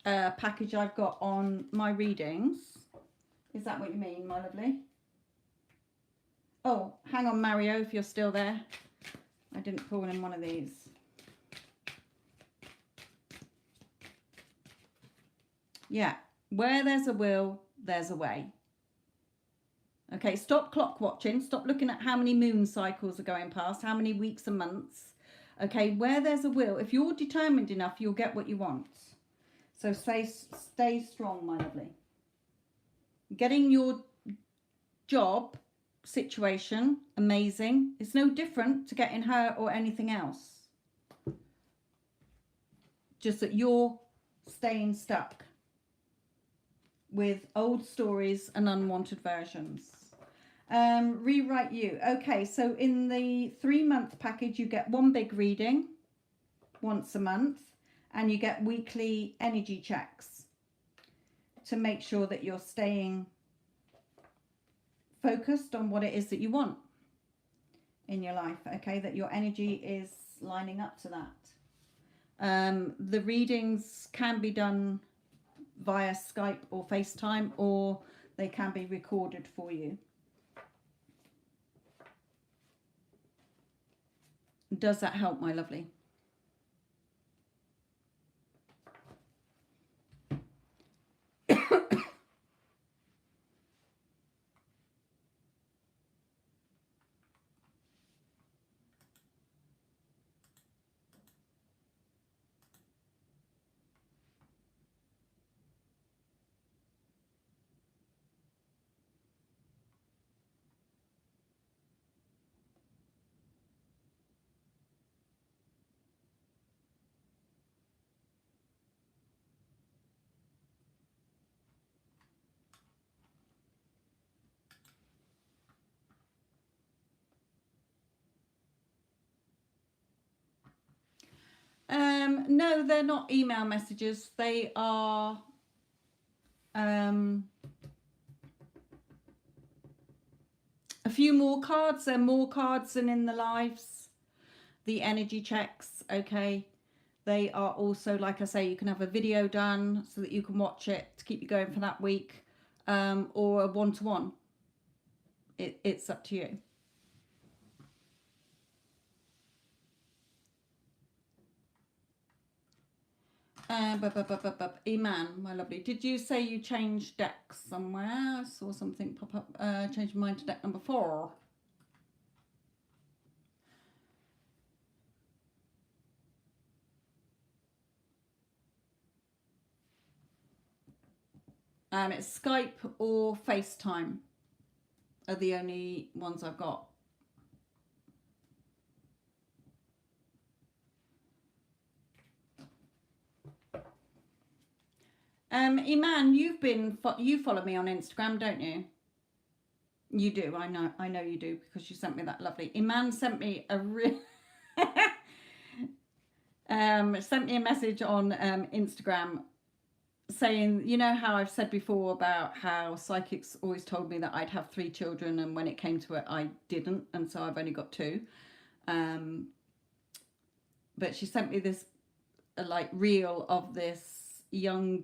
package I've got on my readings? Is that what you mean, my lovely? Oh, hang on, Mario, if you're still there. I didn't pull in one of these. Yeah, Where there's a will, there's a way. Okay, stop clock watching. Stop looking at how many moon cycles are going past, how many weeks and months. Okay, where there's a will, if you're determined enough, you'll get what you want. So stay strong, my lovely. Getting your job situation, amazing. It's no different to getting her or anything else. Just that you're staying stuck with old stories and unwanted versions. Rewrite you. Okay, so in the 3-month package, you get one big reading once a month, and you get weekly energy checks to make sure that you're staying focused on what it is that you want in your life. Okay, that your energy is lining up to that. The readings can be done via Skype or FaceTime, or they can be recorded for you. Does that help, my lovely? No, they're not email messages. They are a few more cards. There are more cards than in the lives. The energy checks, okay. They are also, like I say, you can have a video done so that you can watch it to keep you going for that week, or a one-to-one. It's up to you. Iman, my lovely, did you say you changed decks somewhere? I saw something pop up. Changed mine to deck number 4. It's Skype or FaceTime are the only ones I've got. Iman, you follow me on Instagram, don't you? You do. I know you do, because you sent me that lovely. Iman sent me a sent me a message on Instagram saying, you know how I've said before about how psychics always told me that I'd have 3 children, and when it came to it, I didn't, and so I've only got 2. But she sent me this like reel of this little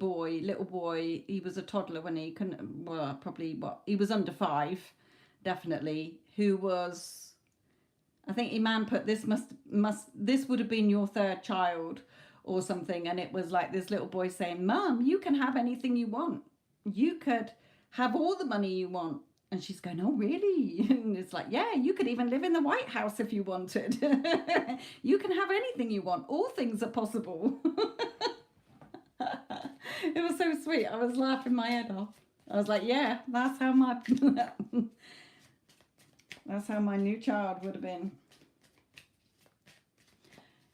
boy. He was a toddler when he couldn't, well, probably he was under 5, definitely. Who was, I think Iman put this this would have been your 3rd child or something, and it was like this little boy saying, "Mum, you can have anything you want. You could have all the money you want." And she's going, "Oh, really?" And it's like, "Yeah, you could even live in the White House if you wanted. You can have anything you want. All things are possible." It was so sweet. I was laughing my head off. I was like, "Yeah, that's how my that's how my new child would have been."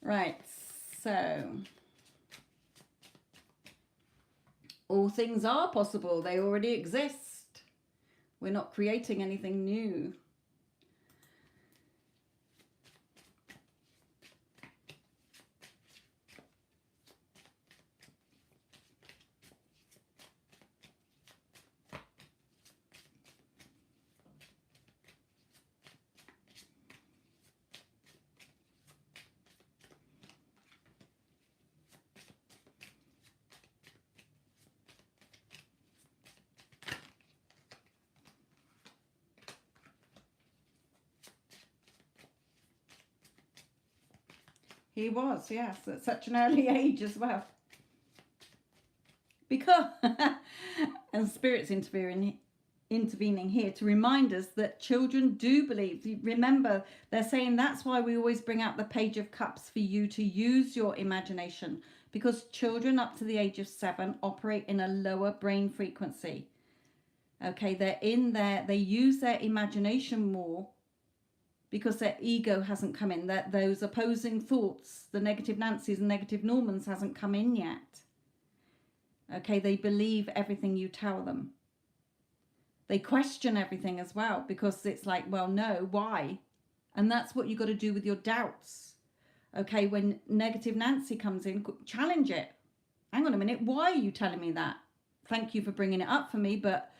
Right. So, all things are possible. They already exist. We're not creating anything new. He was, yes, at such an early age as well. Because And Spirit's intervening here to remind us that children do believe. Remember, they're saying that's why we always bring out the Page of Cups for you to use your imagination, because children up to the age of 7 operate in a lower brain frequency. Okay, they're in there, they use their imagination more because their ego hasn't come in, that those opposing thoughts, the negative Nancys and negative Normans, hasn't come in yet. Okay, they believe everything you tell them. They question everything as well, because it's like, well, no, why? And that's what you got to do with your doubts. Okay, when negative Nancy comes in, challenge it. Hang on a minute, why are you telling me that? Thank you for bringing it up for me, but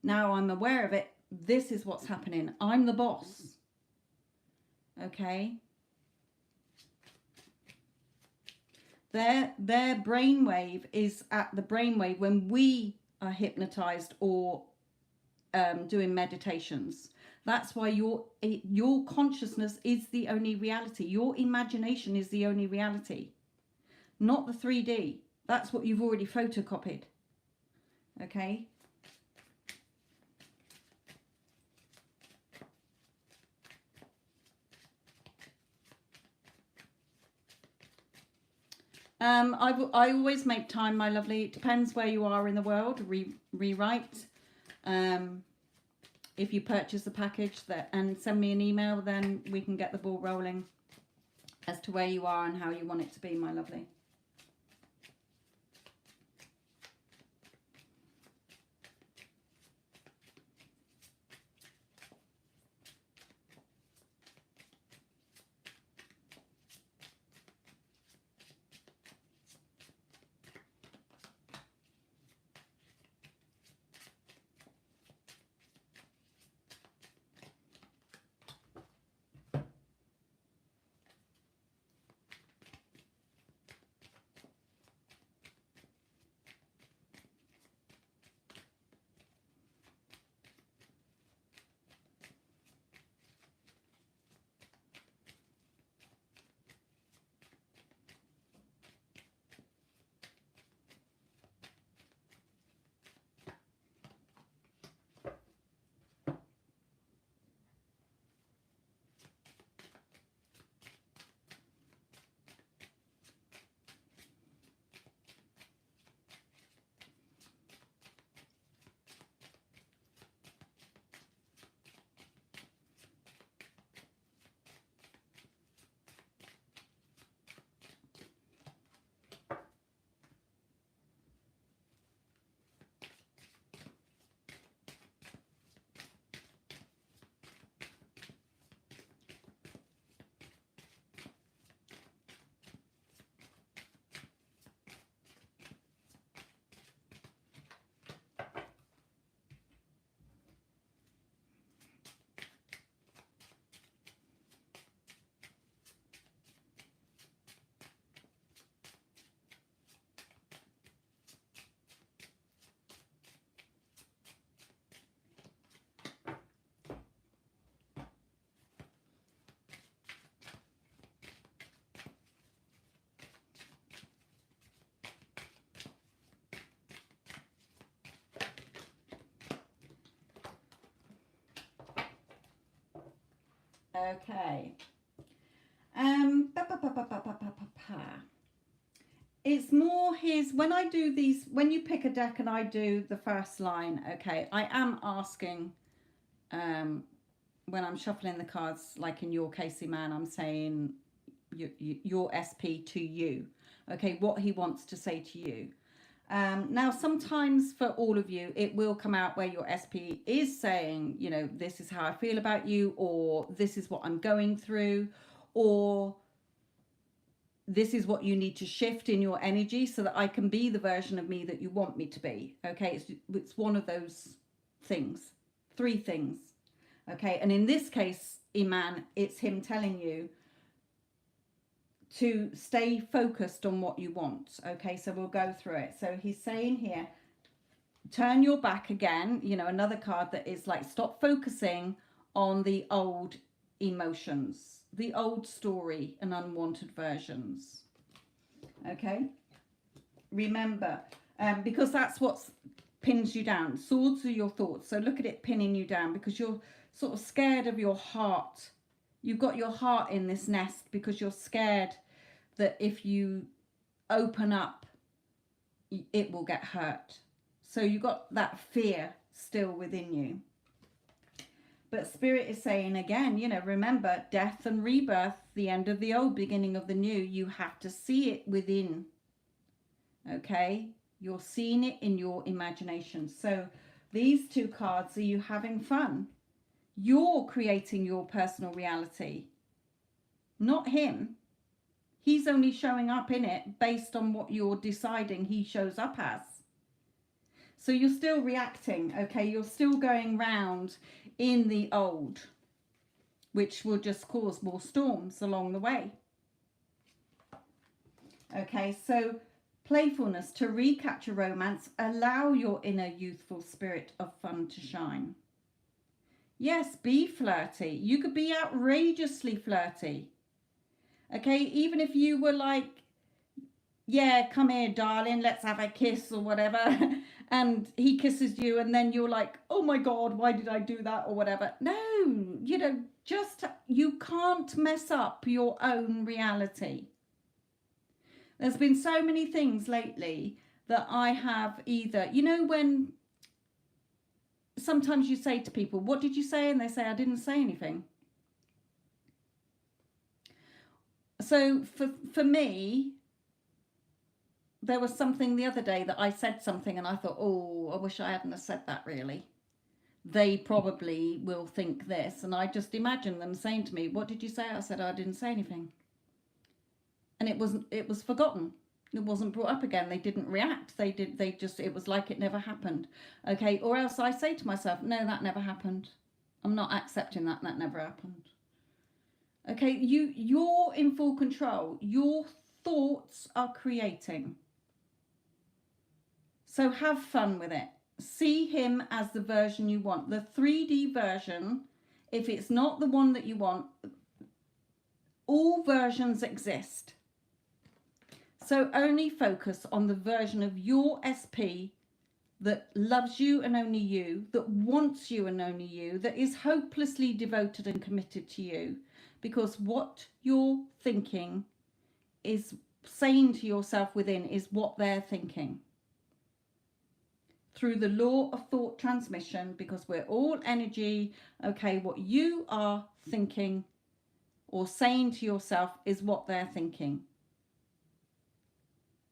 now I'm aware of it. This is what's happening. I'm the boss. Okay. Their brainwave is at the brainwave when we are hypnotized or doing meditations. That's why your consciousness is the only reality. Your imagination is the only reality, not the 3D. That's what you've already photocopied. Okay. I always make time, my lovely. It depends where you are in the world. Rewrite. If you purchase the package and send me an email, then we can get the ball rolling as to where you are and how you want it to be, my lovely. Okay. It's more his, when I do these, when you pick a deck and I do the first line, okay, I am asking, when I'm shuffling the cards, like in your Casey man, I'm saying your SP to you, okay, what he wants to say to you. Now, sometimes for all of you, it will come out where your SP is saying, you know, this is how I feel about you, or this is what I'm going through, or this is what you need to shift in your energy so that I can be the version of me that you want me to be. Okay, it's one of those things, 3 things. Okay, and in this case, Iman, it's him telling you to stay focused on what you want. Okay, so we'll go through it. So he's saying here, turn your back again, you know, another card that is like, stop focusing on the old emotions, the old story and unwanted versions. Okay, remember, because that's what's pins you down. Swords are your thoughts. So look at it pinning you down because you're sort of scared of your heart. You've got your heart in this nest because you're scared that if you open up, it will get hurt. So you've got that fear still within you. But Spirit is saying again, you know, remember, death and rebirth, the end of the old, beginning of the new. You have to see it within. Okay? You're seeing it in your imagination. So these two cards are you having fun. You're creating your personal reality, not him. He's only showing up in it based on what you're deciding he shows up as. So you're still reacting, okay? You're still going round in the old, which will just cause more storms along the way. Okay, so playfulness, to recapture romance, allow your inner youthful spirit of fun to shine. Yes, be flirty. You could be outrageously flirty. Okay, even if you were like, yeah, come here, darling, let's have a kiss or whatever. And he kisses you and then you're like, oh my God, why did I do that or whatever? No, you know, just, you can't mess up your own reality. There's been so many things lately that I have either, you know, when sometimes you say to people, what did you say? And they say, I didn't say anything. So for me, there was something the other day that I said something and I thought, oh, I wish I hadn't have said that really. They probably will think this. And I just imagine them saying to me, what did you say? I said, I didn't say anything. And it was forgotten. It wasn't brought up again. They didn't react. It was like it never happened. Okay. Or else I say to myself, no, that never happened. I'm not accepting that. That never happened. Okay. You're in full control. Your thoughts are creating. So have fun with it. See him as the version you want. The 3D version, if it's not the one that you want, all versions exist. So only focus on the version of your SP that loves you and only you, that wants you and only you, that is hopelessly devoted and committed to you. Because what you're thinking is saying to yourself within is what they're thinking. Through the law of thought transmission, because we're all energy, okay, what you are thinking or saying to yourself is what they're thinking.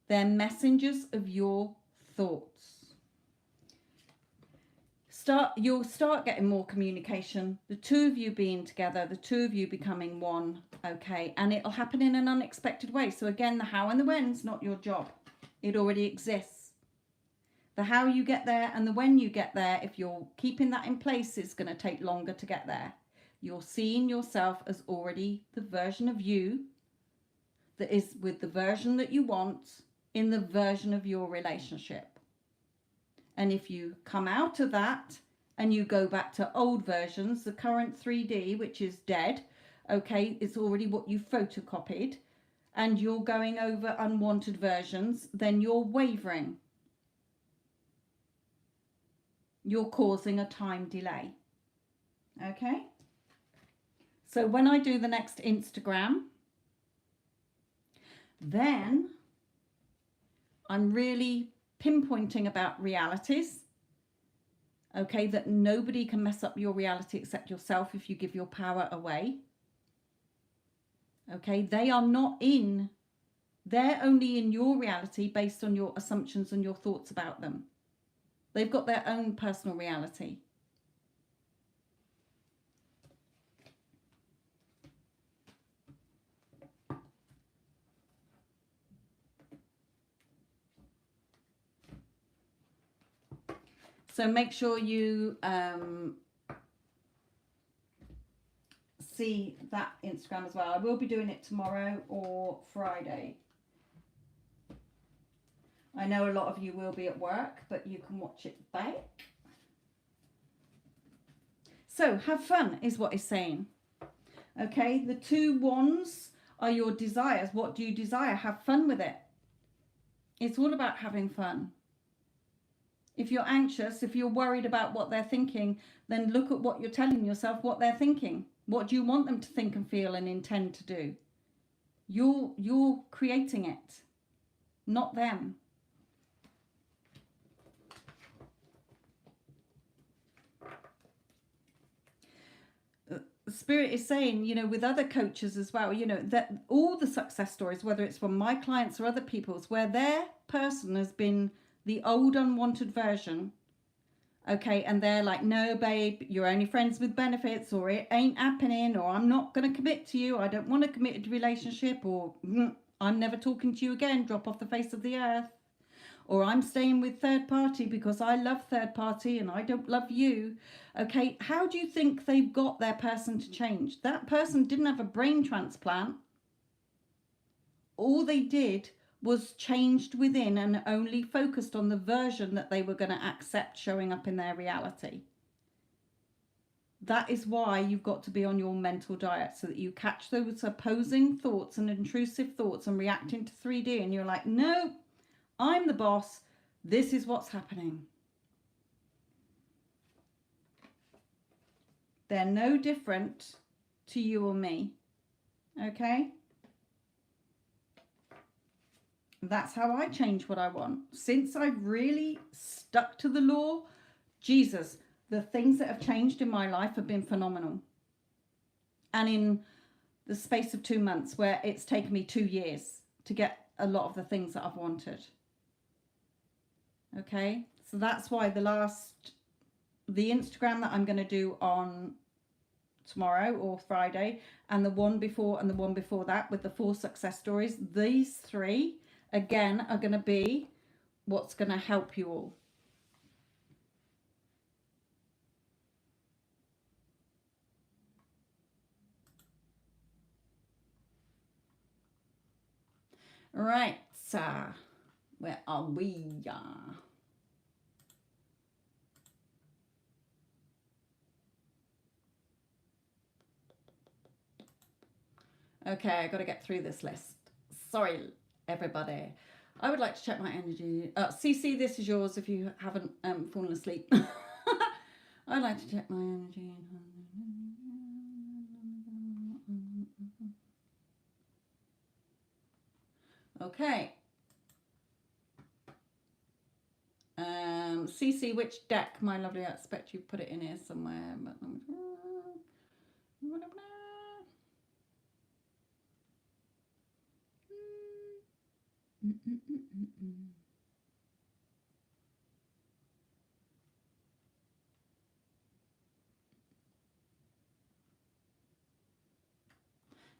They're messengers of your thoughts. You'll start getting more communication, the two of you being together, the two of you becoming one, okay, and it'll happen in an unexpected way. So again, the how and the when's not your job. It already exists. The how you get there and the when you get there, if you're keeping that in place, it's going to take longer to get there. You're seeing yourself as already the version of you that is with the version that you want in the version of your relationship. And if you come out of that and you go back to old versions, the current 3D, which is dead, okay, it's already what you photocopied, and you're going over unwanted versions, then you're wavering. You're causing a time delay. Okay? So when I do the next Instagram, then I'm really pinpointing about realities. Okay, that nobody can mess up your reality except yourself if you give your power away. Okay, they're only in your reality based on your assumptions and your thoughts about them. They've got their own personal reality. So make sure you see that Instagram as well. I will be doing it tomorrow or Friday. I know a lot of you will be at work, but you can watch it back. So have fun is what it's saying. Okay, the 2 wands are your desires. What do you desire? Have fun with it. It's all about having fun. If you're anxious, if you're worried about what they're thinking, then look at what you're telling yourself, what they're thinking. What do you want them to think and feel and intend to do? You're creating it, not them. Spirit is saying, you know, with other coaches as well, you know, that all the success stories, whether it's from my clients or other people's, where their person has been the old unwanted version, okay, and they're like, no, babe, you're only friends with benefits, or it ain't happening, or I'm not going to commit to you, I don't want a committed relationship, or I'm never talking to you again, drop off the face of the earth, or I'm staying with third party because I love third party and I don't love you. Okay, how do you think they've got their person to change? That person didn't have a brain transplant. All they did was changed within and only focused on the version that they were going to accept showing up in their reality. That is why you've got to be on your mental diet, so that you catch those opposing thoughts and intrusive thoughts and reacting to 3D, and you're like, no, I'm the boss. This is what's happening. They're no different to you or me. Okay? That's how I change what I want. Since I've really stuck to the law, Jesus, the things that have changed in my life have been phenomenal. And in the space of 2 months, where it's taken me 2 years to get a lot of the things that I've wanted. Okay, so that's why the Instagram that I'm going to do on tomorrow or Friday, and the one before and the one before that with the 4 success stories, these 3 again are going to be what's going to help you all. Right, so where are we? Okay, I got to get through this list. Sorry, everybody. I would like to check my energy. CC, this is yours if you haven't fallen asleep. I'd like to check my energy. Okay. CC, which deck, my lovely? I expect you put it in here somewhere. But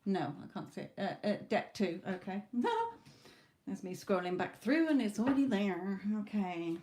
no, I can't see it. Deck 2, okay. There's me scrolling back through and it's already there. Okay.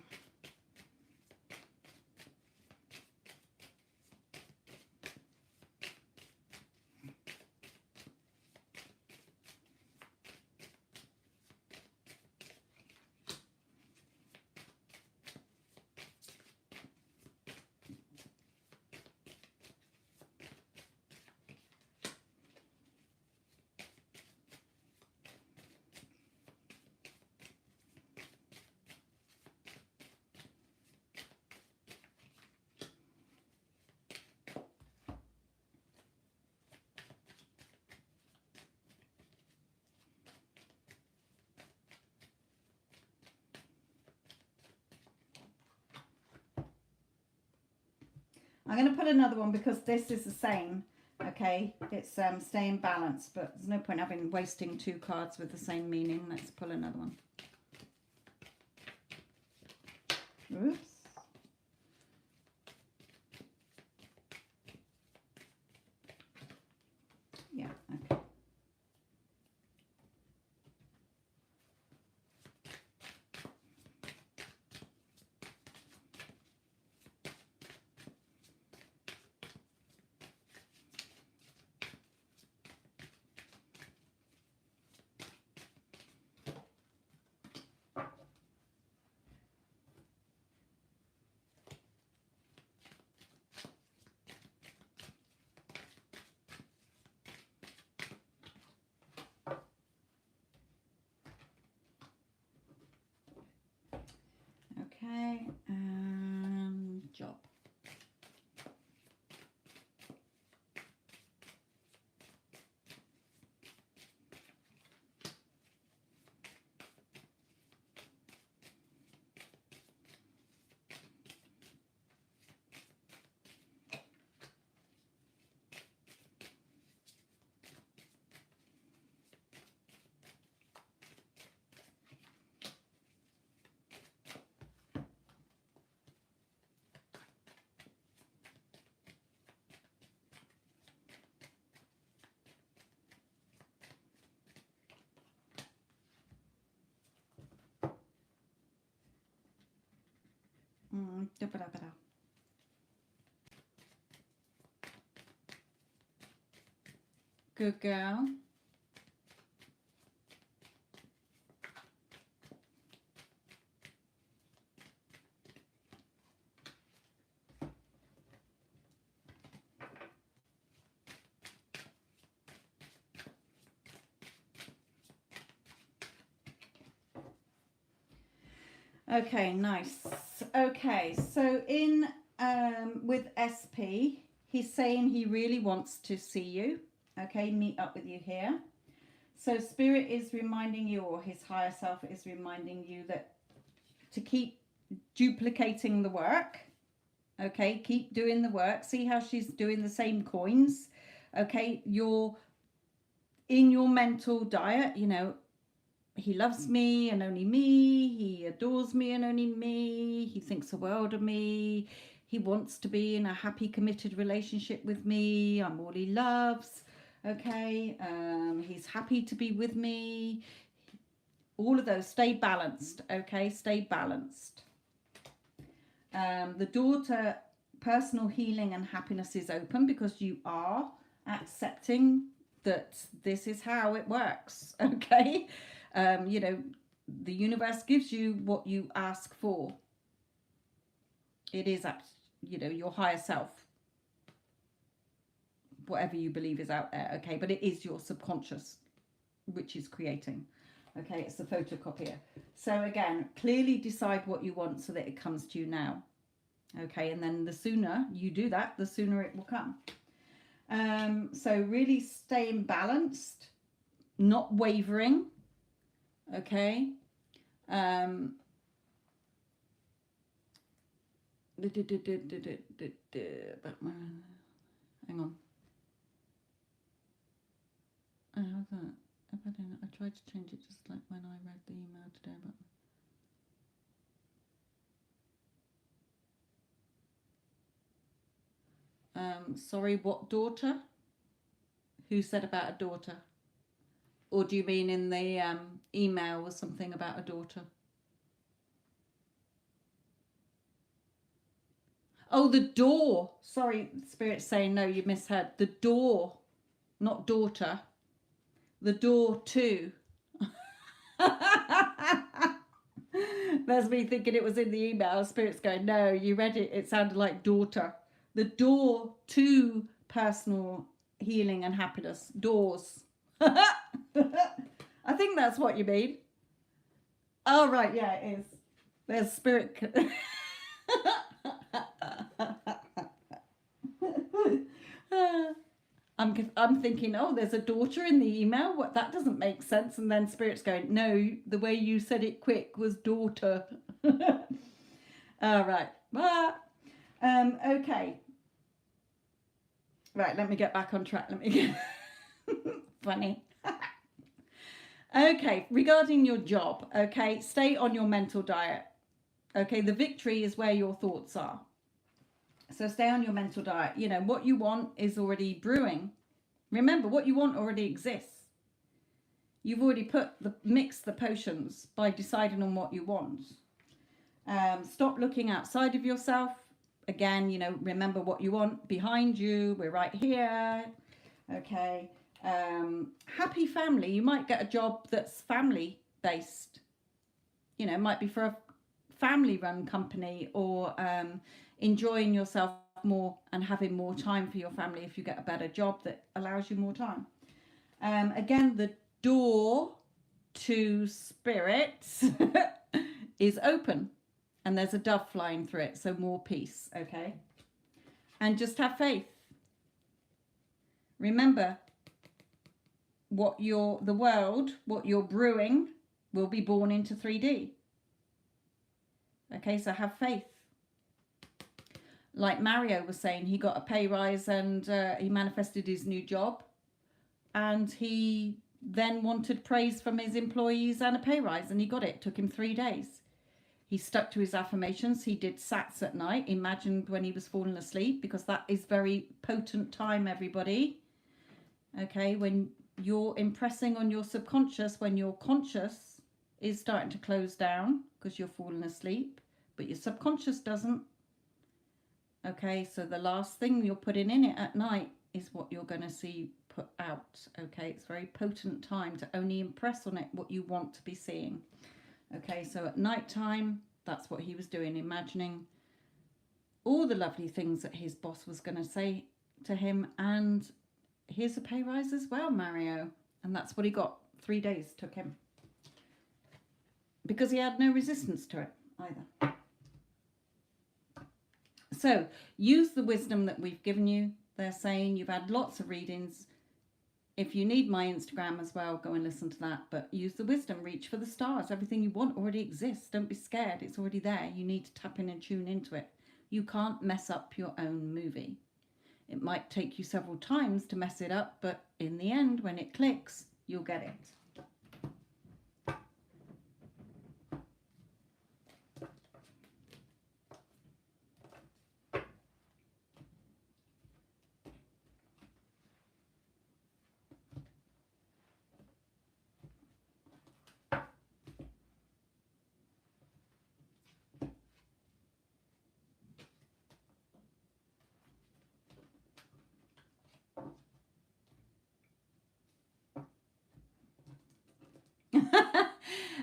I'm going to put another one because this is the same. Okay, it's staying balanced, but there's no point having wasting 2 cards with the same meaning. Let's pull another one. Oops. Yeah, okay. Okay, Da-ba-da-ba-da. Good girl. Okay, nice. Okay, so in with SP, he's saying he really wants to see you. Okay, meet up with you here. So spirit is reminding you, or his higher self is reminding you, that to keep duplicating the work. Okay, keep doing the work. See how she's doing the same coins. Okay, you're in your mental diet, you know, he loves me and only me. He adores me and only me. He thinks the world of me. He wants to be in a happy, committed relationship with me. I'm all he loves. Okay. He's happy to be with me. All of those. Stay balanced. Okay. Stay balanced. The door to personal healing and happiness is open because you are accepting that this is how it works. Okay. You know, the universe gives you what you ask for. It is, you know, your higher self, whatever you believe is out there. Okay, but it is your subconscious which is creating. Okay, it's the photocopier. So again, clearly decide what you want so that it comes to you now. Okay, and then the sooner you do that, the sooner it will come. So really staying balanced, not wavering. Okay. Hang on. I tried to change it just like when I read the email today, but sorry, what daughter? Who said about a daughter? Or do you mean in the email was something about a daughter? Oh, the door. Sorry, Spirit's saying no, you misheard. The door, not daughter. The door to. There's me thinking it was in the email. Spirit's going, no, you read it. It sounded like daughter. The door to personal healing and happiness. Doors. I think that's what you mean. Oh, right. Yeah, it is. There's spirit. I'm thinking, oh, there's a daughter in the email. What, that doesn't make sense. And then Spirit's going, no, the way you said it quick was daughter. All right. Okay. Right, let me get back on track. Let me get funny. Okay, regarding your job, okay, stay on your mental diet. Okay, the victory is where your thoughts are. So stay on your mental diet. You know, what you want is already brewing. Remember, what you want already exists. You've already mixed the potions by deciding on what you want. Stop looking outside of yourself. Again, you know, remember what you want behind you. We're right here. Okay. Happy family. You might get a job that's family based. You know, it might be for a family run company, or enjoying yourself more and having more time for your family if you get a better job that allows you more time. Again, the door to spirit is open, and there's a dove flying through it, so more peace. Okay, and just have faith. Remember, what you're brewing will be born into 3D. Okay, so have faith. Like Mario was saying, he got a pay rise and he manifested his new job, and he then wanted praise from his employees and a pay rise, and he got it. It took him 3 days. He stuck to his affirmations. He did sats at night, imagined when he was falling asleep, because that is very potent time, everybody. Okay, when you're impressing on your subconscious, when your conscious is starting to close down because you're falling asleep, but your subconscious doesn't. Okay, so the last thing you're putting in it at night is what you're going to see put out. Okay, it's a very potent time to only impress on it what you want to be seeing. Okay, so at night time, that's what he was doing, imagining all the lovely things that his boss was going to say to him. And here's a pay rise as well, Mario. And that's what he got. 3 days took him. Because he had no resistance to it either. So use the wisdom that we've given you. They're saying you've had lots of readings. If you need my Instagram as well, go and listen to that. But use the wisdom. Reach for the stars. Everything you want already exists. Don't be scared. It's already there. You need to tap in and tune into it. You can't mess up your own movie. It might take you several times to mess it up, but in the end, when it clicks, you'll get it.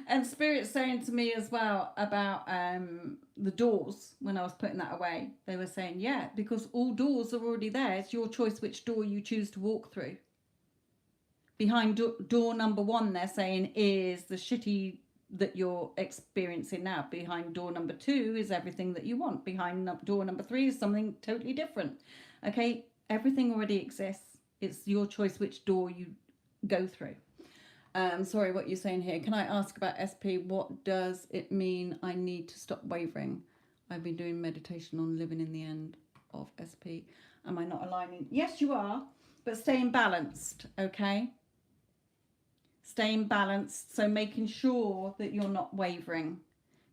And Spirit's saying to me as well about the doors, when I was putting that away, they were saying, yeah, because all doors are already there. It's your choice which door you choose to walk through. Behind door number 1, they're saying, is the shitty that you're experiencing now. Behind door number 2 is everything that you want. Behind door number 3 is something totally different. Okay, everything already exists. It's your choice which door you go through. Sorry, what you're saying here. Can I ask about SP? What does it mean I need to stop wavering? I've been doing meditation on living in the end of SP. Am I not aligning? Yes, you are, but staying balanced, okay? Staying balanced, so making sure that you're not wavering.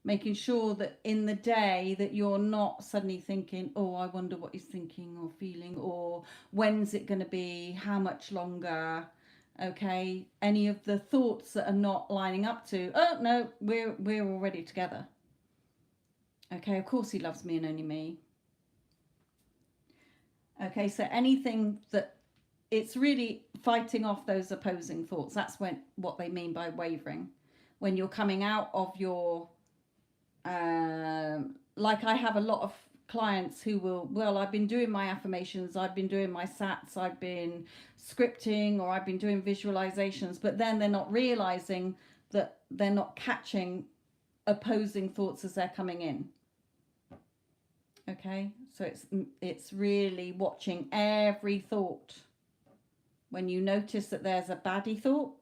Making sure that in the day that you're not suddenly thinking, oh, I wonder what he's thinking or feeling, or when's it going to be, how much longer, okay? Any of the thoughts that are not lining up to, oh, no, we're already together. Okay, of course he loves me and only me. Okay, so anything that, it's really fighting off those opposing thoughts. That's what they mean by wavering. When you're coming out of your, like I have a lot of clients who will, well, I've been doing my affirmations, I've been doing my sats, I've been scripting, or I've been doing visualizations, but then they're not realizing that they're not catching opposing thoughts as they're coming in. Okay, so it's really watching every thought. When you notice that there's a baddie thought,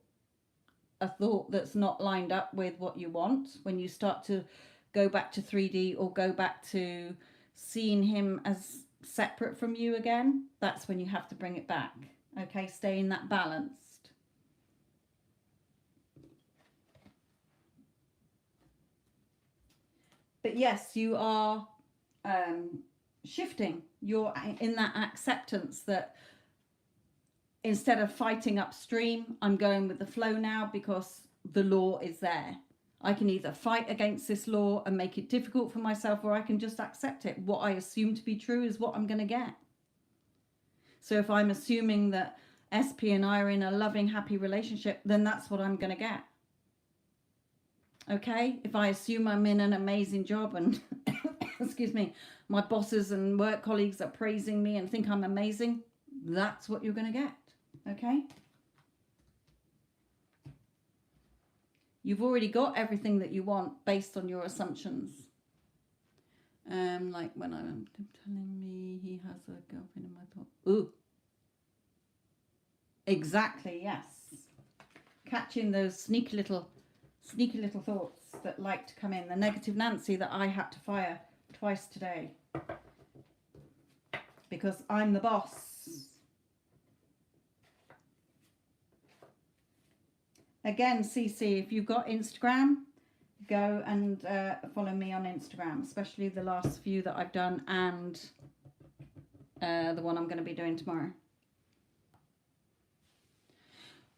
a thought that's not lined up with what you want, when you start to go back to 3D or go back to seeing him as separate from you again, that's when you have to bring it back. Okay, stay in that balanced. But yes, you are shifting. You're in that acceptance that instead of fighting upstream, I'm going with the flow now because the law is there. I can either fight against this law and make it difficult for myself, or I can just accept it. What I assume to be true is what I'm going to get. So if I'm assuming that SP and I are in a loving, happy relationship, then that's what I'm going to get. Okay? If I assume I'm in an amazing job and, excuse me, my bosses and work colleagues are praising me and think I'm amazing, that's what you're going to get. Okay? You've already got everything that you want based on your assumptions. Like when I'm telling me he has a girlfriend in my thought. Ooh. Exactly, yes. Catching those sneaky little thoughts that like to come in. The negative Nancy that I had to fire twice today. Because I'm the boss. Again, CC, if you've got Instagram, go and follow me on Instagram, especially the last few that I've done and the one I'm going to be doing tomorrow.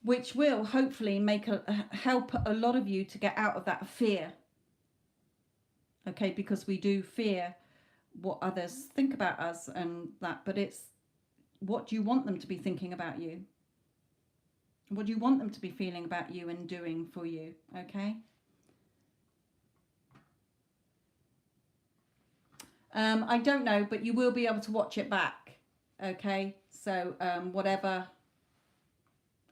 Which will hopefully make help a lot of you to get out of that fear. okay, because we do fear what others think about us and that, but it's what do you want them to be thinking about you? What do you want them to be feeling about you and doing for you? Okay. I don't know, but you will be able to watch it back. Okay. So whatever.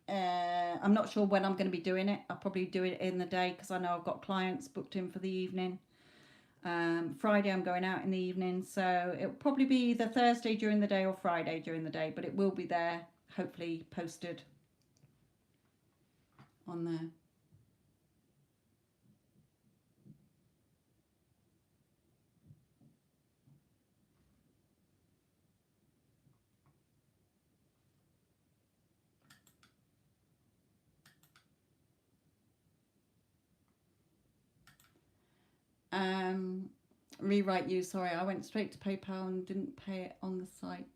I'm not sure when I'm going to be doing it. I'll probably do it in the day because I know I've got clients booked in for the evening. Friday I'm going out in the evening, so it'll probably be either Thursday during the day or Friday during the day, but it will be there, hopefully posted on there. Rewrite you, sorry, I went straight to PayPal and didn't pay it on the site.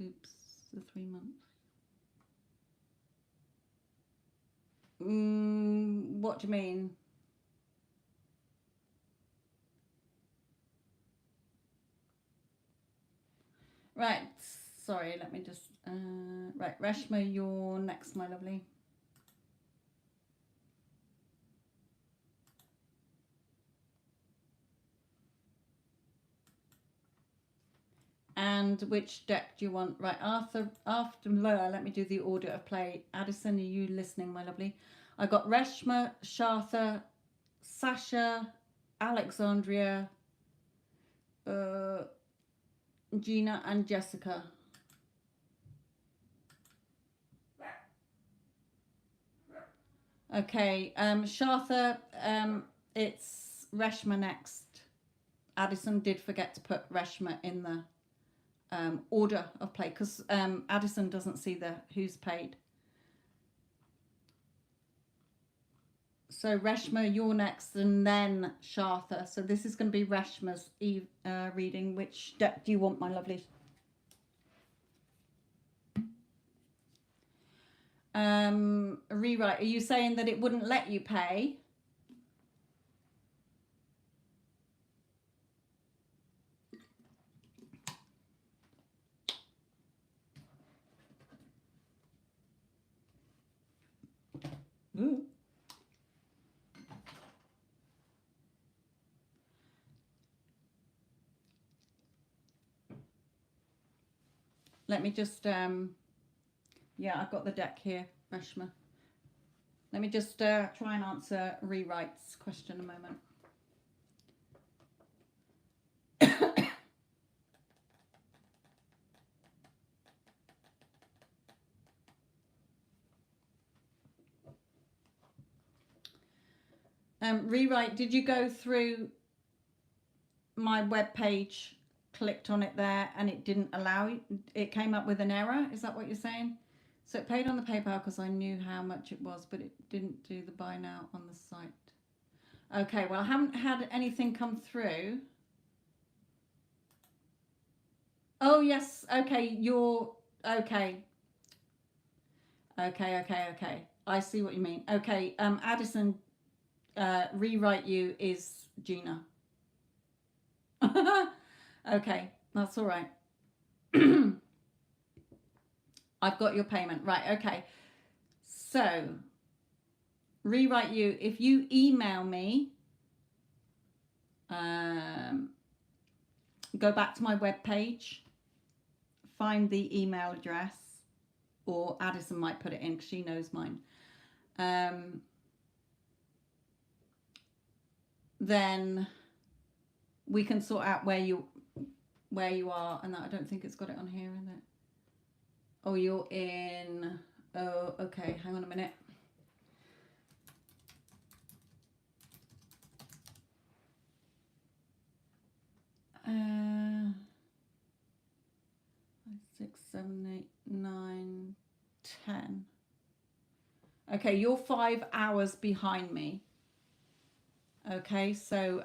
Oops, the 3 months. What do you mean? Right, sorry, let me just, right, Reshma, you're next, my lovely. And which deck do you want? Right, after let me do the order of play. Addison, are you listening, my lovely? I got Reshma, Shartha, Sasha, Alexandria, Gina, and Jessica. Okay, Shartha, it's Reshma next. Addison did forget to put Reshma in the order of play because Addison doesn't see the who's paid. So Reshma, you're next, and then Shartha. So this is going to be Reshma's reading. Which deck do you want, my lovely? Rewrite. Are you saying that it wouldn't let you pay? Ooh. Let me just yeah, I've got the deck here, Reshma. Let me just try and answer Rewrite's question a moment. Rewrite, did you go through my web page, clicked on it there, and it didn't allow you? It came up with an error? Is that what you're saying? So it paid on the PayPal because I knew how much it was, but it didn't do the buy now on the site. Okay, well, I haven't had anything come through. Oh, yes. Okay, you're... Okay. Okay. I see what you mean. Okay, Addison, Rewrite you is Gina. Okay, that's all right. I've got your payment. Right, okay. So, Rewrite you, if you email me, go back to my web page, find the email address, or Addison might put it in because she knows mine. Then we can sort out where you are, and that I don't think it's got it on here, is it? Oh, you're in. Oh, okay. Hang on a minute. Uh, 5, 6, 7, 8, 9, 10. Okay, you're 5 hours behind me. Okay, so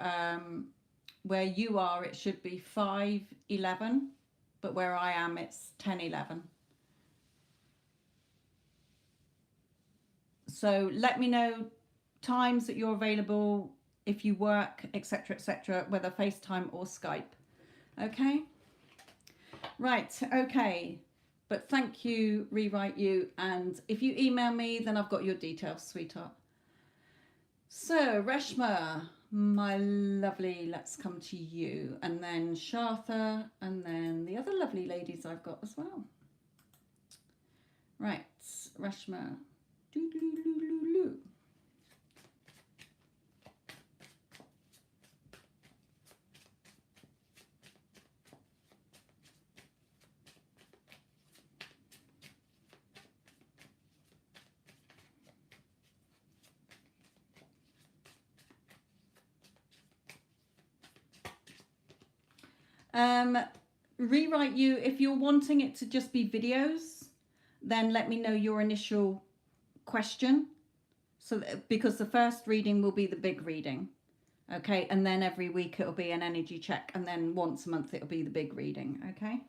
where you are, it should be 5:11, but where I am, it's 10:11. So let me know times that you're available if you work, etc., whether FaceTime or Skype. Okay? Right, okay. But thank you, Rewrite You. And if you email me, then I've got your details, sweetheart. So, Reshma, my lovely, let's come to you. And then Shartha, and then the other lovely ladies I've got as well. Right, Reshma. Doo-doo-doo-doo-doo. Rewrite You, if you're wanting it to just be videos, then let me know your initial question. So because the first reading will be the big reading. Okay, and then every week it'll be an energy check, and then once a month it'll be the big reading. Okay.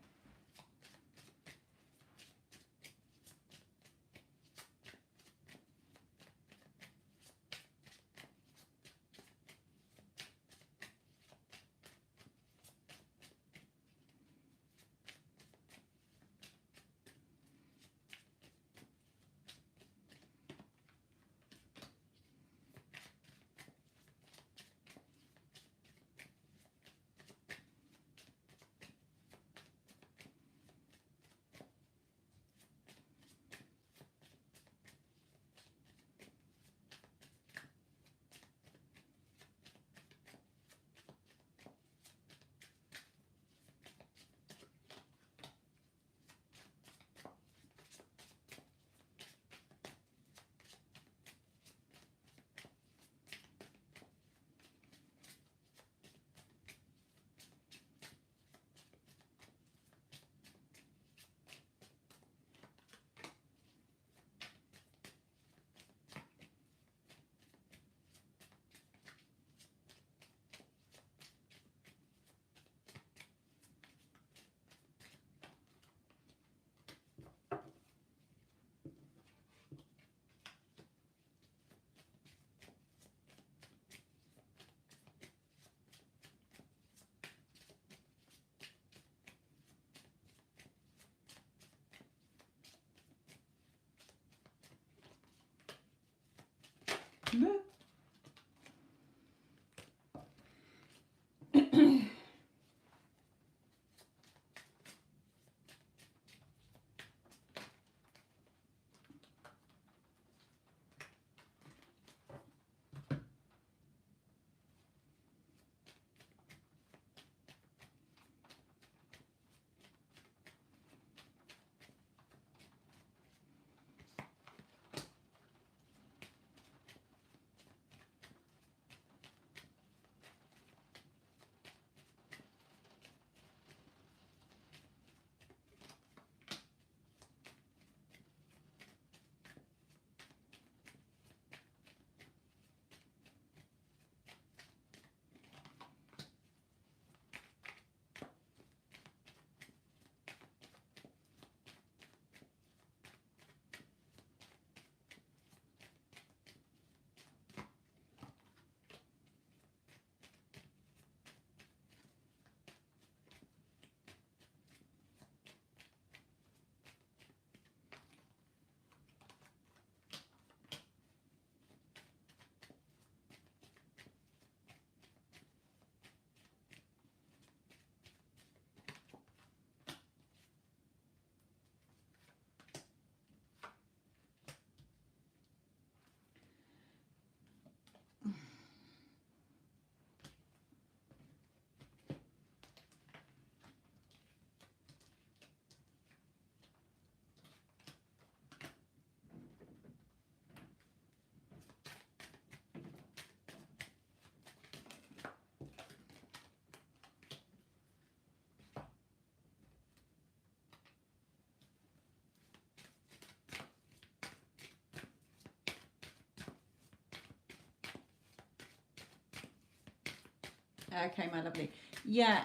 Okay, my lovely. Yeah,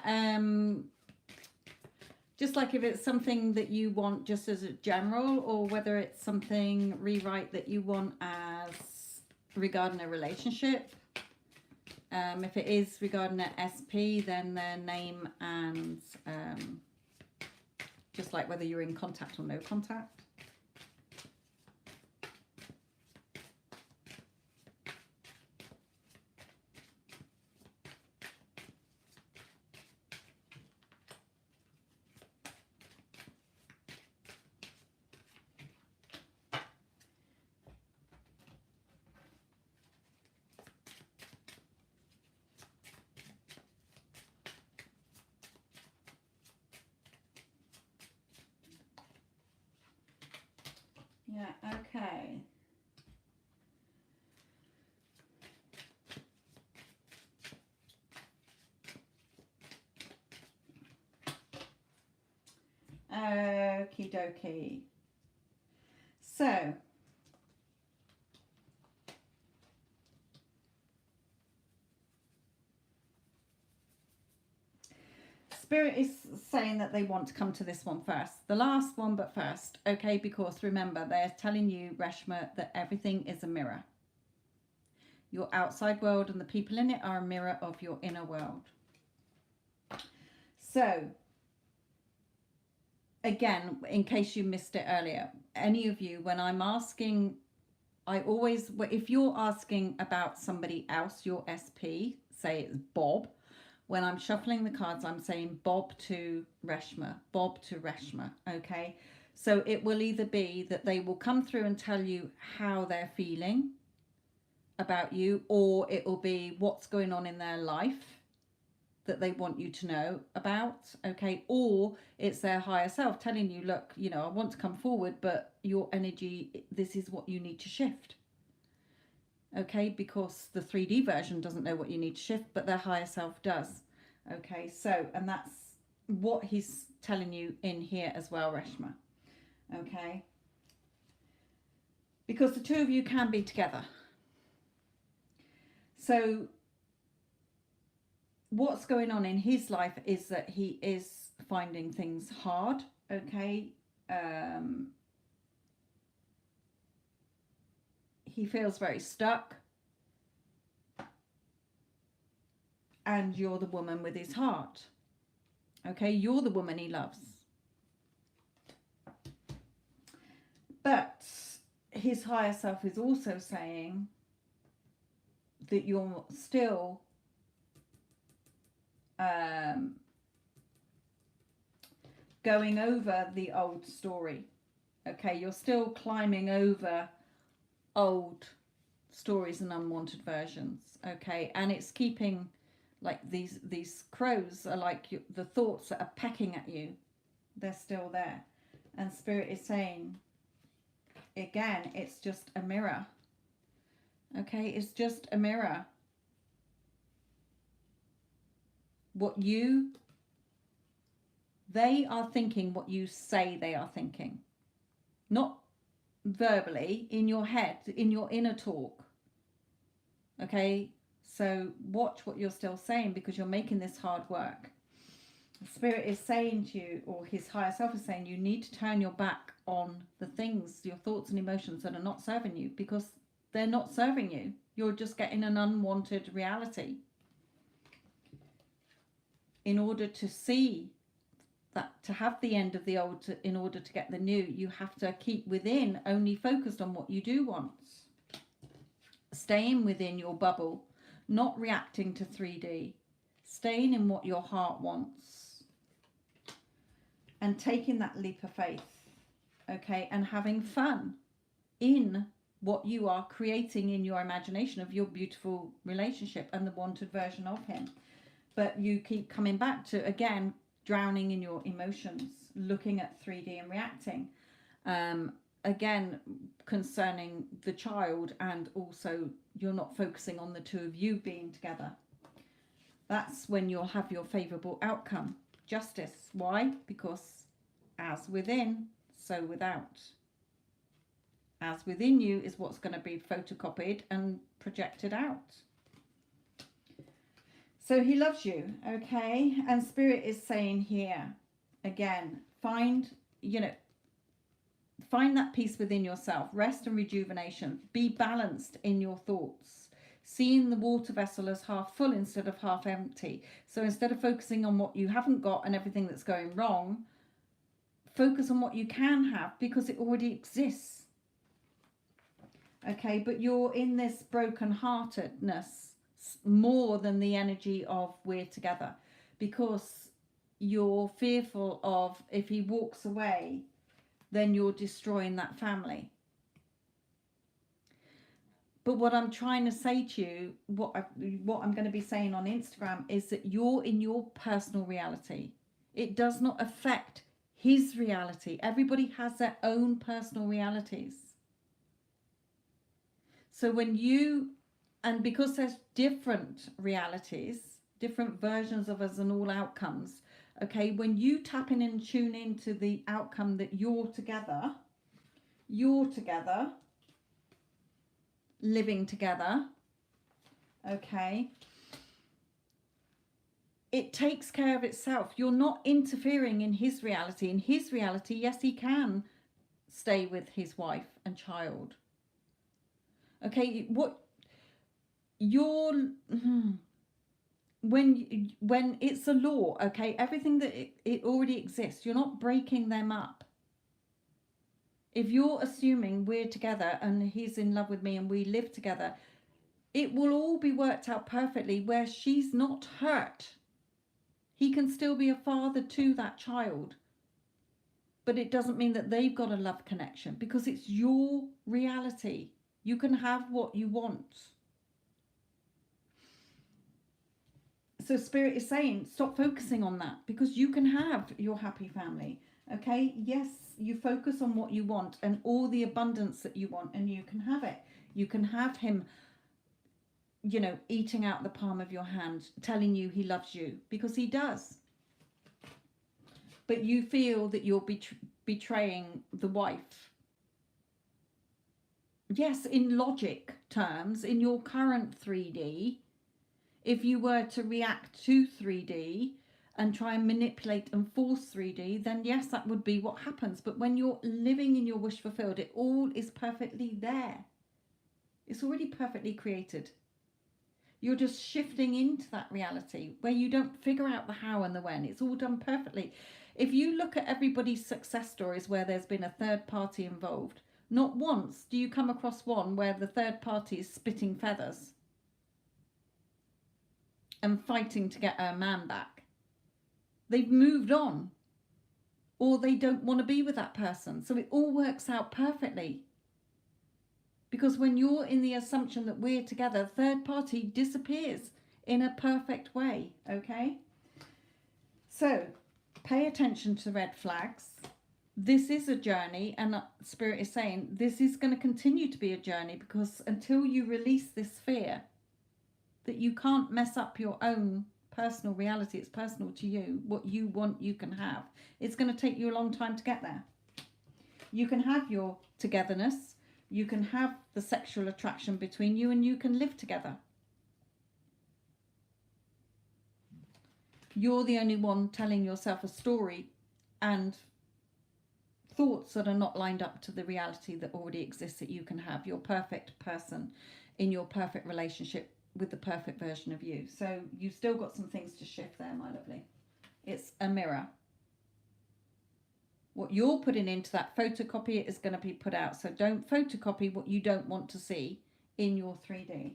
just like if it's something that you want just as a general, or whether it's something rewrite that you want as regarding a relationship, If it is regarding an SP, then their name and just like whether you're in contact or no contact. Yeah, okay. Okie dokie. So, Spirit is saying that they want to come to this one first. The last one, but first. Okay, because remember, they're telling you, Reshma, that everything is a mirror. Your outside world and the people in it are a mirror of your inner world. So, again, in case you missed it earlier, any of you, when I'm asking, I always, if you're asking about somebody else, your SP, say it's Bob, when I'm shuffling the cards, I'm saying Bob to Reshma, Bob to Reshma, okay? So it will either be that they will come through and tell you how they're feeling about you, or it will be what's going on in their life that they want you to know about, okay? Or it's their higher self telling you, look, you know, I want to come forward, but your energy, this is what you need to shift. Okay, because the 3D version doesn't know what you need to shift, but their higher self does. Okay, so, and that's what he's telling you in here as well, Reshma. Okay, because the two of you can be together. So what's going on in his life is that he is finding things hard. Okay, he feels very stuck, and you're the woman with his heart. Okay, you're the woman he loves. But his higher self is also saying that you're still going over the old story. Okay, you're still climbing over old stories and unwanted versions. Okay, and it's keeping, like, these crows are like the thoughts that are pecking at you. They're still there. And Spirit is saying, again, it's just a mirror. Okay, it's just a mirror. They are thinking what you say they are thinking. Not verbally, in your head, in your inner talk. Okay, so watch what you're still saying, because you're making this hard work. Spirit is saying to you, or his higher self is saying, you need to turn your back on the things, your thoughts and emotions that are not serving you, because they're not serving you. You're just getting an unwanted reality. In order to see that, to have the end of the old, in order to get the new, you have to keep within, only focused on what you do want. Staying within your bubble, not reacting to 3D. Staying in what your heart wants. And taking that leap of faith. Okay, and having fun in what you are creating in your imagination of your beautiful relationship and the wanted version of him. But you keep coming back to, again, drowning in your emotions, looking at 3D and reacting. Again, concerning the child, and also you're not focusing on the two of you being together. That's when you'll have your favourable outcome. Justice. Why? Because as within, so without. As within you is what's going to be photocopied and projected out. So he loves you, okay? And Spirit is saying here, again, find that peace within yourself. Rest and rejuvenation. Be balanced in your thoughts. seeing the water vessel as half full instead of half empty. So instead of focusing on what you haven't got and everything that's going wrong, focus on what you can have, because it already exists. Okay, but you're in this brokenheartedness more than the energy of we're together, because you're fearful of, if he walks away, then you're destroying that family. But what I'm trying to say to you, what I'm going to be saying on Instagram, is that you're in your personal reality. It does not affect his reality. Everybody has their own personal realities. So when you, and because there's different realities, different versions of us and all outcomes, okay, when you tap in and tune into the outcome that you're together, living together, okay, it takes care of itself. You're not interfering in his reality. In his reality, yes, he can stay with his wife and child. Okay, what you're when it's a law, okay, everything that it already exists, you're not breaking them up. If you're assuming we're together and he's in love with me and we live together, it will all be worked out perfectly where she's not hurt. He can still be a father to that child. But it doesn't mean that they've got a love connection, because it's your reality. You can have what you want. So Spirit is saying, stop focusing on that, because you can have your happy family. Okay, yes, you focus on what you want and all the abundance that you want, and you can have it. You can have him, you know, eating out the palm of your hand, telling you he loves you, because he does. But you feel that you're betraying the wife. Yes, in logic terms, in your current 3D, if you were to react to 3D and try and manipulate and force 3D, then yes, that would be what happens. But when you're living in your wish fulfilled, it all is perfectly there. It's already perfectly created. You're just shifting into that reality where you don't figure out the how and the when. It's all done perfectly. If you look at everybody's success stories where there's been a third party involved, not once do you come across one where the third party is spitting feathers and fighting to get her man back. They've moved on, or they don't want to be with that person. So it all works out perfectly. Because when you're in the assumption that we're together, third party disappears in a perfect way, okay? So pay attention to red flags. This is a journey, and Spirit is saying this is going to continue to be a journey, because until you release this fear that you can't mess up your own personal reality, it's personal to you, what you want you can have, it's going to take you a long time to get there. You can have your togetherness, you can have the sexual attraction between you, and you can live together. You're the only one telling yourself a story and thoughts that are not lined up to the reality that already exists, that you can have your perfect person in your perfect relationship with the perfect version of you. So you've still got some things to shift there, my lovely. It's a mirror. What you're putting into that photocopy is going to be put out. So don't photocopy what you don't want to see in your 3D.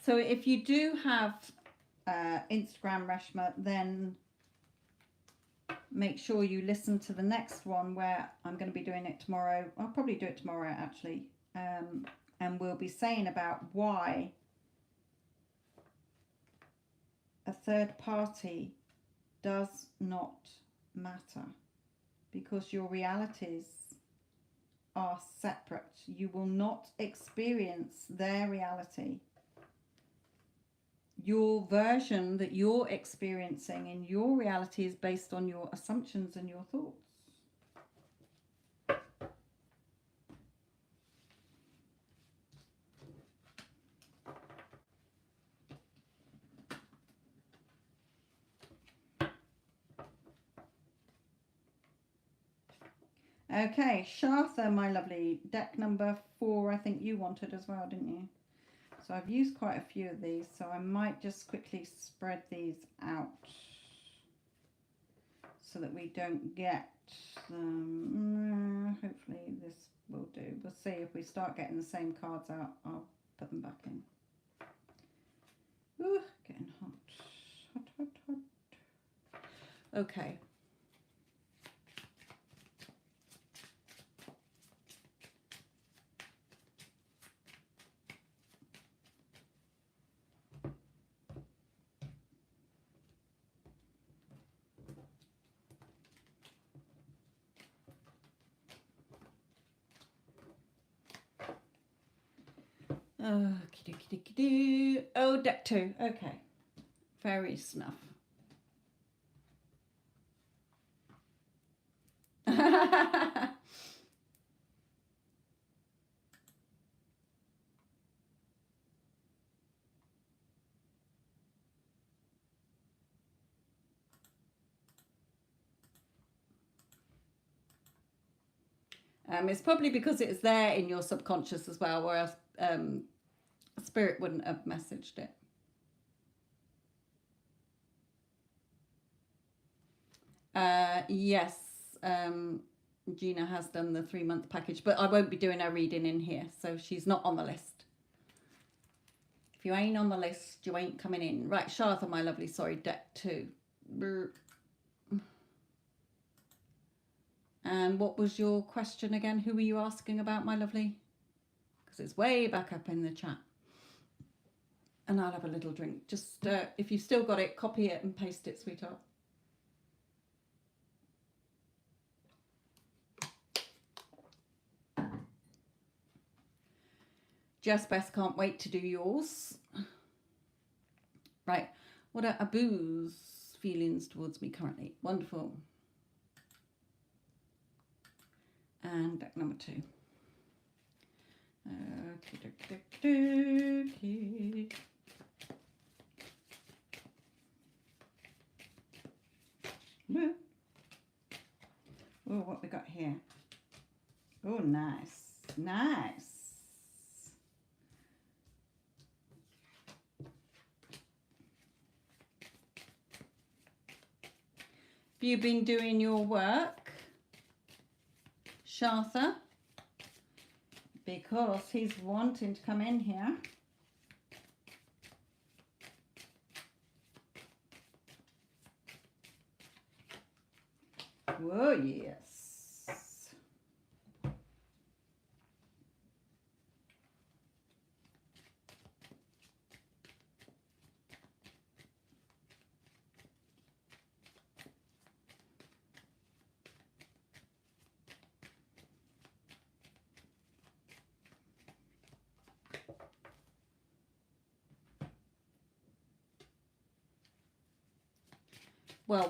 So if you do have Instagram, Reshma, then make sure you listen to the next one, where I'm going to be doing it tomorrow. I'll probably do it tomorrow, actually. And we'll be saying about why a third party does not matter, because your realities are separate. You will not experience their reality. Your version that you're experiencing in your reality is based on your assumptions and your thoughts. Okay, Shartha, my lovely, deck number 4, I think you wanted as well, didn't you? So I've used quite a few of these, so I might just quickly spread these out so that we don't get them. Hopefully this will do. We'll see if we start getting the same cards out, I'll put them back in. Ooh, getting hot. Hot, hot, hot. Okay. Oh, deck 2. Okay. Fairy snuff. It's probably because it's there in your subconscious as well, whereas Spirit wouldn't have messaged it. Yes, Gina has done the 3-month package, but I won't be doing her reading in here, so she's not on the list. If you ain't on the list, you ain't coming in. Right, Shartha, my lovely, sorry, deck 2. And what was your question again? Who were you asking about, my lovely? Because it's way back up in the chat. And I'll have a little drink. Just, if you've still got it, copy it and paste it, sweetheart. Jess Bess can't wait to do yours. Right. What are Abu's feelings towards me currently? Wonderful. And deck number 2. Oh, what we got here? Oh, nice. Nice. Have you been doing your work, Shartha? Because he's wanting to come in here. Oh, yes.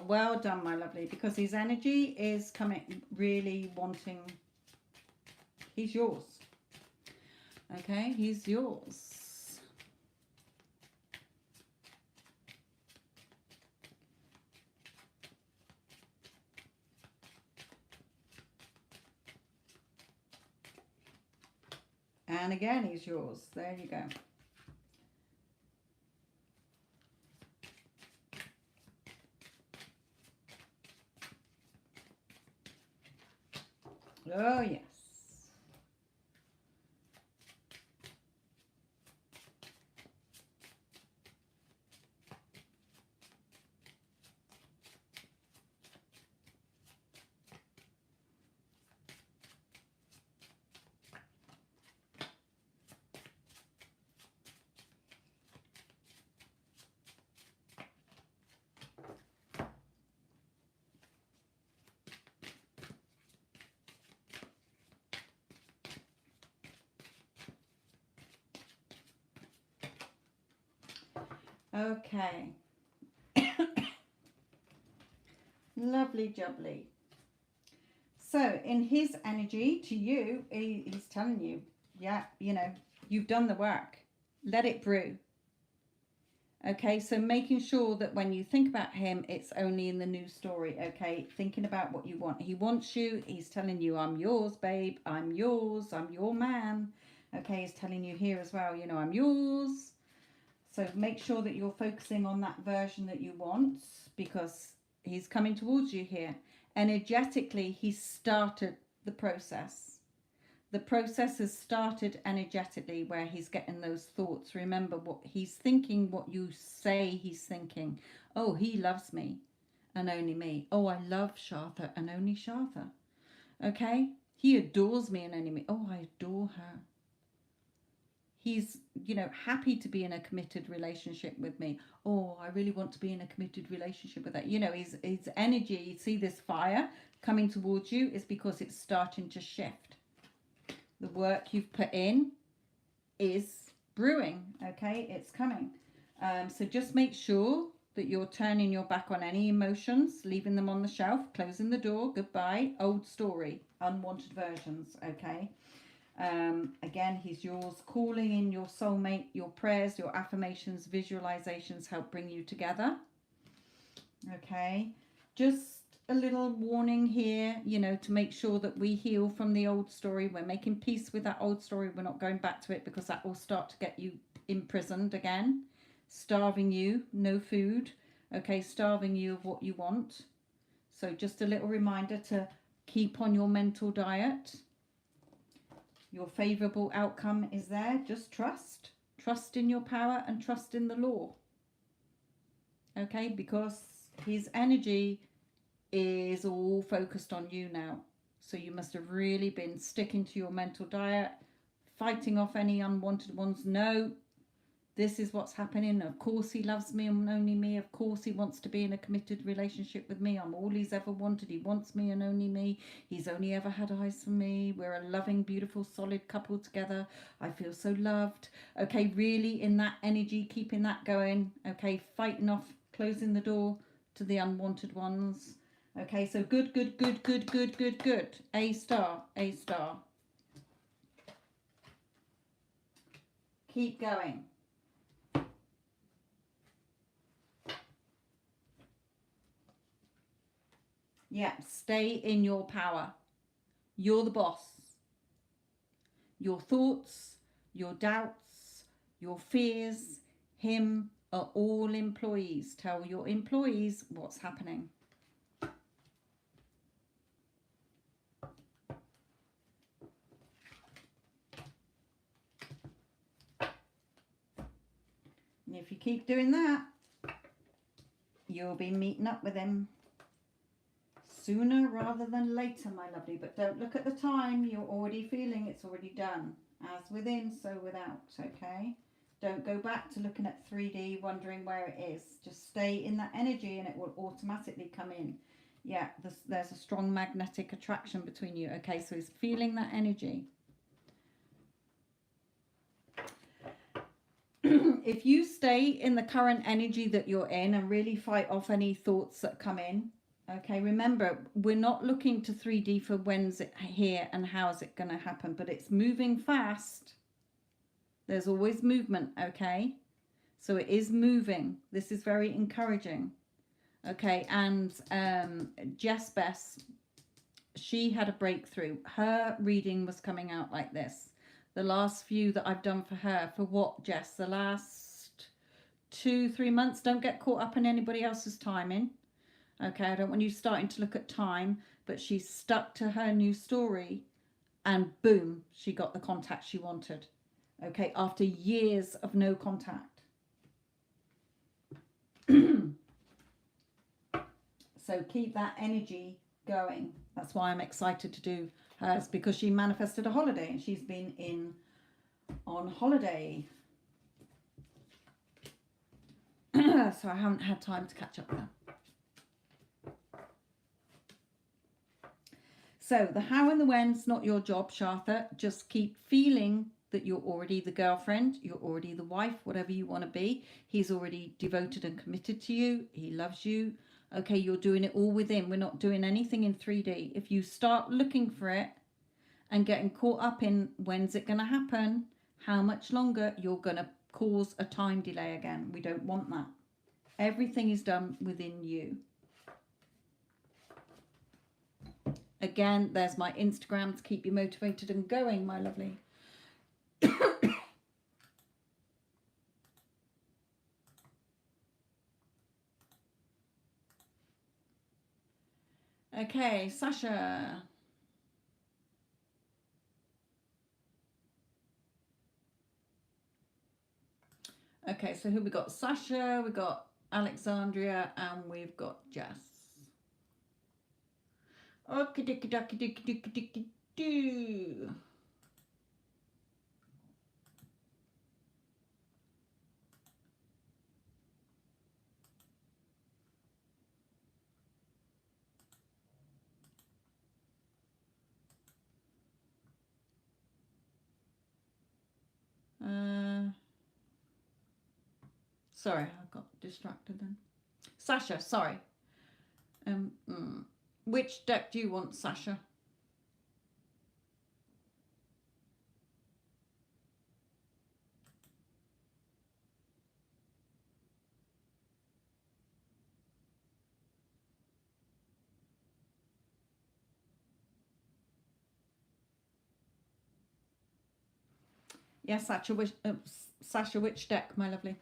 Well done, my lovely, because his energy is coming, really wanting, he's yours. Okay, he's yours. And again, he's yours. There you go. Oh, yes. Okay. Lovely jubbly. So in his energy to you, he's telling you, yeah, you know, you've done the work. Let it brew. Okay, so making sure that when you think about him, it's only in the new story. Okay, thinking about what you want. He wants you. He's telling you, I'm yours, babe. I'm yours. I'm your man. Okay, he's telling you here as well, you know, I'm yours. So make sure that you're focusing on that version that you want, because he's coming towards you here. Energetically, he started the process. The process has started energetically, where he's getting those thoughts. Remember what he's thinking, what you say he's thinking. Oh, he loves me and only me. Oh, I love Shartha and only Shartha. Okay? He adores me and only me. Oh, I adore her. He's, you know, happy to be in a committed relationship with me. Oh, I really want to be in a committed relationship with that. You know, his energy, see this fire coming towards you, is because it's starting to shift. The work you've put in is brewing. Okay, it's coming. So just make sure that you're turning your back on any emotions, leaving them on the shelf, closing the door, goodbye, old story, unwanted versions. Okay. Again, he's yours. Calling in your soulmate. Your prayers, your affirmations, visualizations help bring you together. Okay, just a little warning here, you know, to make sure that we heal from the old story. We're making peace with that old story. We're not going back to it, because that will start to get you imprisoned again, starving you, no food. Okay, starving you of what you want. So just a little reminder to keep on your mental diet. Your favorable outcome is there. Just trust. Trust in your power and trust in the law. Okay, because his energy is all focused on you now. So you must have really been sticking to your mental diet, fighting off any unwanted ones. No, this is what's happening. Of course he loves me and only me. Of course he wants to be in a committed relationship with me. I'm all he's ever wanted. He wants me and only me. He's only ever had eyes for me. We're a loving, beautiful, solid couple together. I feel so loved. Okay, really in that energy, keeping that going. Okay, fighting off, closing the door to the unwanted ones. Okay, so good, good, good, good, good, good, good. A star, A star. Keep going. Yeah, stay in your power. You're the boss. Your thoughts, your doubts, your fears, him are all employees. Tell your employees what's happening. And if you keep doing that, you'll be meeting up with him sooner rather than later, my lovely. But don't look at the time. You're already feeling it's already done. As within, so without. Okay, don't go back to looking at 3D wondering where it is. Just stay in that energy and it will automatically come in. Yeah, there's a strong magnetic attraction between you. Okay, so he's feeling that energy. If you stay in the current energy that you're in and really fight off any thoughts that come in, okay, remember, we're not looking to 3D for when's it here and how's it going to happen, but it's moving fast. There's always movement, okay? So it is moving. This is very encouraging. Okay, and Jess Bess, she had a breakthrough. Her reading was coming out like this. The last few that I've done for her, for what, Jess? The last 2-3 months. Don't get caught up in anybody else's timing. Okay, I don't want you starting to look at time, but she's stuck to her new story and boom, she got the contact she wanted. Okay, after years of no contact. So keep that energy going. That's why I'm excited to do hers, because she manifested a holiday and she's been on holiday. So I haven't had time to catch up with her. So the how and the when's not your job, Shartha. Just keep feeling that you're already the girlfriend, you're already the wife, whatever you want to be. He's already devoted and committed to you. He loves you. Okay, you're doing it all with him. We're not doing anything in 3D. If you start looking for it and getting caught up in when's it going to happen, how much longer, you're going to cause a time delay again. We don't want that. Everything is done within you. Again, there's my Instagram to keep you motivated and going, my lovely. Okay, Sasha. Okay, so who we got? Sasha, we got Alexandria, and we've got Jess. Okie dokie dokie dokie dokie dokie doo. Sorry, I got distracted then. Sasha, sorry. Which deck do you want, Sasha? Yes, Sasha, which deck, my lovely?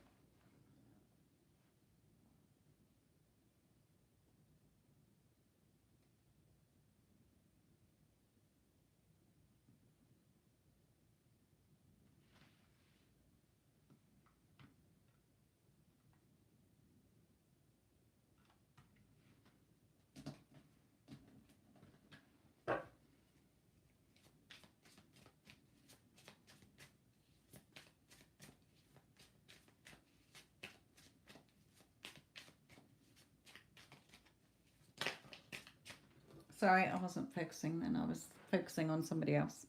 Sorry, I wasn't focusing then. I was focusing on somebody else.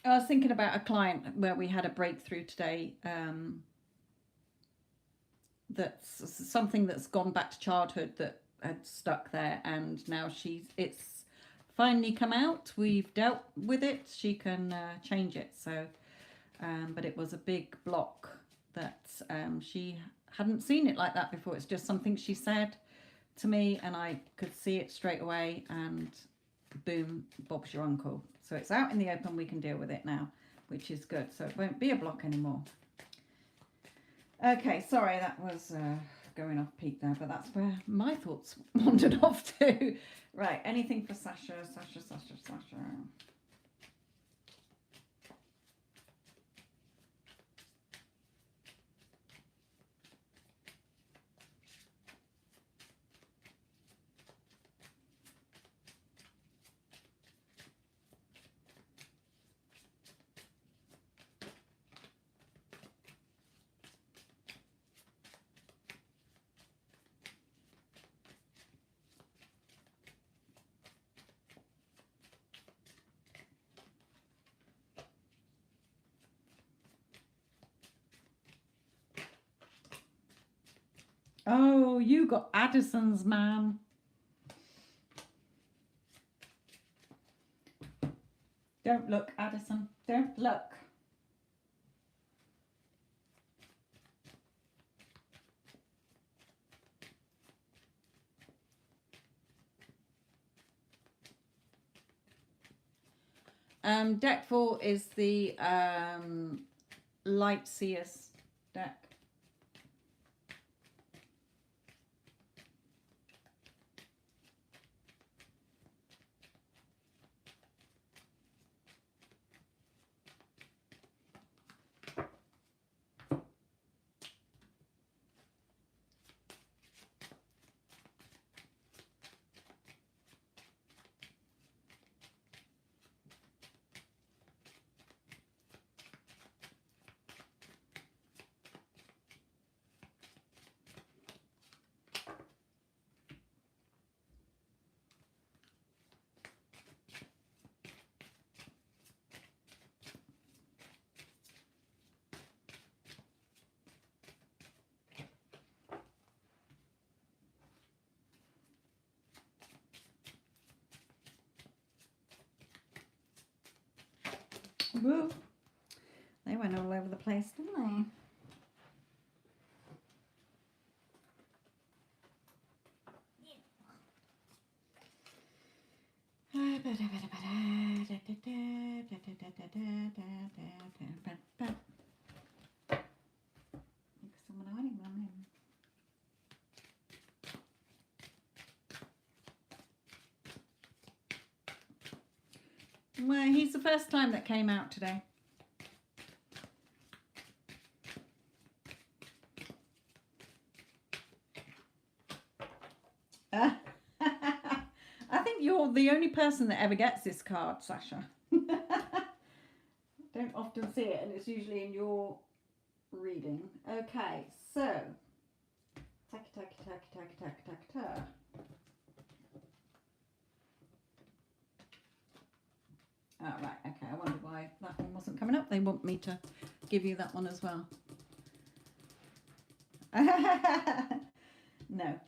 I was thinking about a client where we had a breakthrough today. That's something that's gone back to childhood that had stuck there, and now it's finally come out. We've dealt with it. She can change it. So, but it was a big block that she hadn't seen it like that before. It's just something she said to me, and I could see it straight away, and boom, Bob's your uncle. So it's out in the open. We can deal with it now, which is good. So it won't be a block anymore. Okay, sorry, that was going off peak there, but that's where my thoughts wandered off to. Right, anything for Sasha, Sasha, Sasha, Sasha. Oh, you got Addison's, man. Don't look, Addison. Don't look. Deck 4 is the Light Seers deck. Woo. They went all over the place, didn't they? Someone hiding on him. Well, he's the first time that came out today. I think you're the only person that ever gets this card, Sasha. Don't often see it, and it's usually in your reading. Okay, so taka. Oh, right, okay, I wonder why that one wasn't coming up. They want me to give you that one as well. No.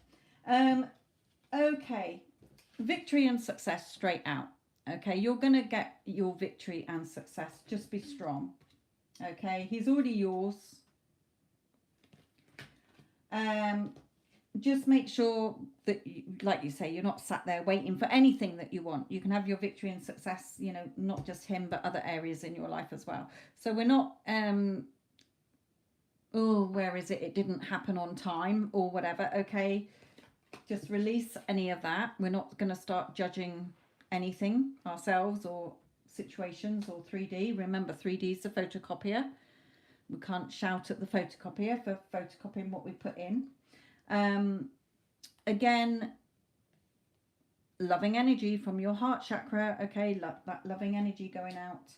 Okay, victory and success straight out. Okay, you're going to get your victory and success. Just be strong. Okay, he's already yours. Just make sure that, like you say, you're not sat there waiting for anything that you want. You can have your victory and success, you know, not just him, but other areas in your life as well. So we're not, oh, where is it? It didn't happen on time or whatever. Okay, just release any of that. We're not going to start judging anything, ourselves or situations or 3D. Remember, 3D is the photocopier. We can't shout at the photocopier for photocopying what we put in. Again, loving energy from your heart chakra. Okay, that loving energy going out.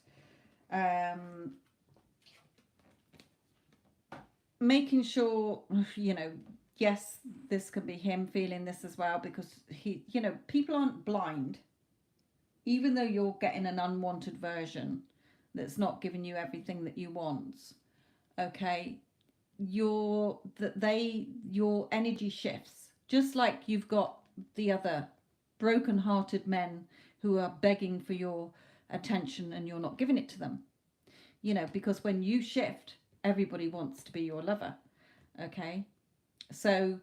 Making sure, you know, yes, this could be him feeling this as well, because he, you know, people aren't blind. Even though you're getting an unwanted version that's not giving you everything that you want, okay, your energy shifts. Just like you've got the other broken-hearted men who are begging for your attention and you're not giving it to them. You know, because when you shift, everybody wants to be your lover. Okay, so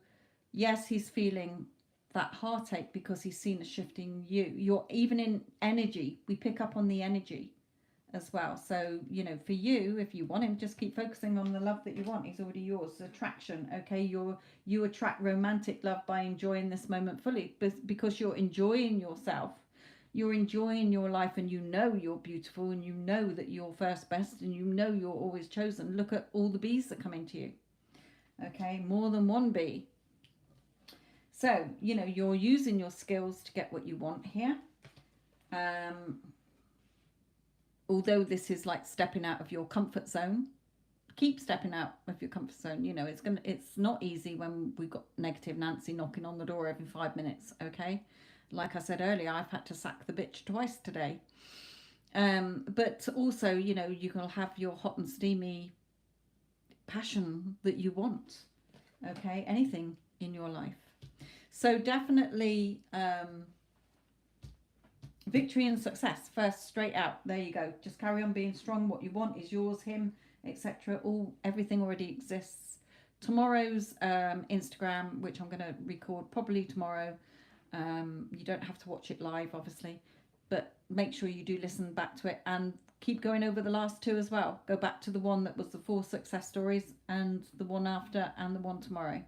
yes, he's feeling that heartache because he's seen a shift in you. You're even in energy. We pick up on the energy as well. So, you know, for you, if you want him, just keep focusing on the love that you want. He's already yours. Attraction. Okay, you attract romantic love by enjoying this moment fully, because you're enjoying yourself. You're enjoying your life, and you know you're beautiful, and you know that you're first best, and you know you're always chosen. Look at all the bees that come into you. Okay, more than one bee. So, you know, you're using your skills to get what you want here. Although this is like stepping out of your comfort zone, keep stepping out of your comfort zone. You know, it's not easy when we've got negative Nancy knocking on the door every 5 minutes. Okay, like I said earlier, I've had to sack the bitch twice today. But also, you know, you can have your hot and steamy passion that you want. Okay, anything in your life. So definitely victory and success first, straight out. There you go. Just carry on being strong. What you want is yours, him, etc. Everything already exists. Tomorrow's Instagram, which I'm going to record probably tomorrow. You don't have to watch it live, obviously, but make sure you do listen back to it and keep going over the last two as well. Go back to the one that was the 4 success stories, and the one after, and the one tomorrow.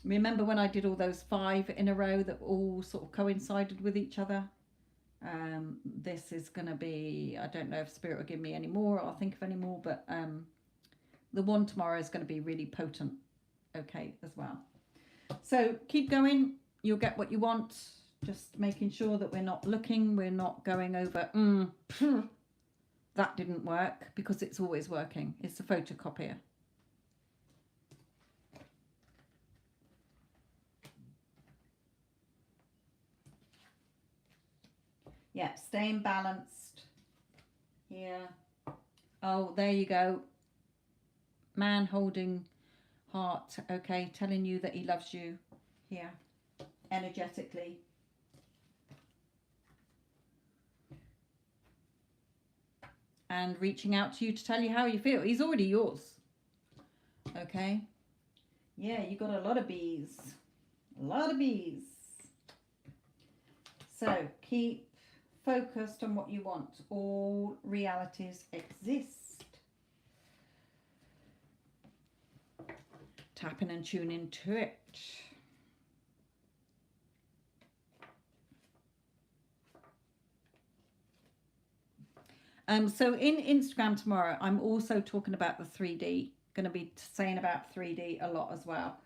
Remember when I did all those 5 in a row that all sort of coincided with each other? This is going to be, I don't know if Spirit will give me any more, or I'll think of any more, but the one tomorrow is going to be really potent, okay, as well. So keep going. You'll get what you want. Just making sure that we're not looking, we're not going over, that didn't work, because it's always working. It's a photocopier. Yeah, staying balanced here. Oh, there you go. Man holding heart, okay, telling you that he loves you here, energetically. and reaching out to you to tell you how you feel. He's already yours. Okay. Yeah, you got a lot of bees. A lot of bees. So keep focused on what you want. All realities exist. Tap in and tune into it. So in Instagram tomorrow, I'm also talking about the 3D. Going to be saying about 3D a lot as well,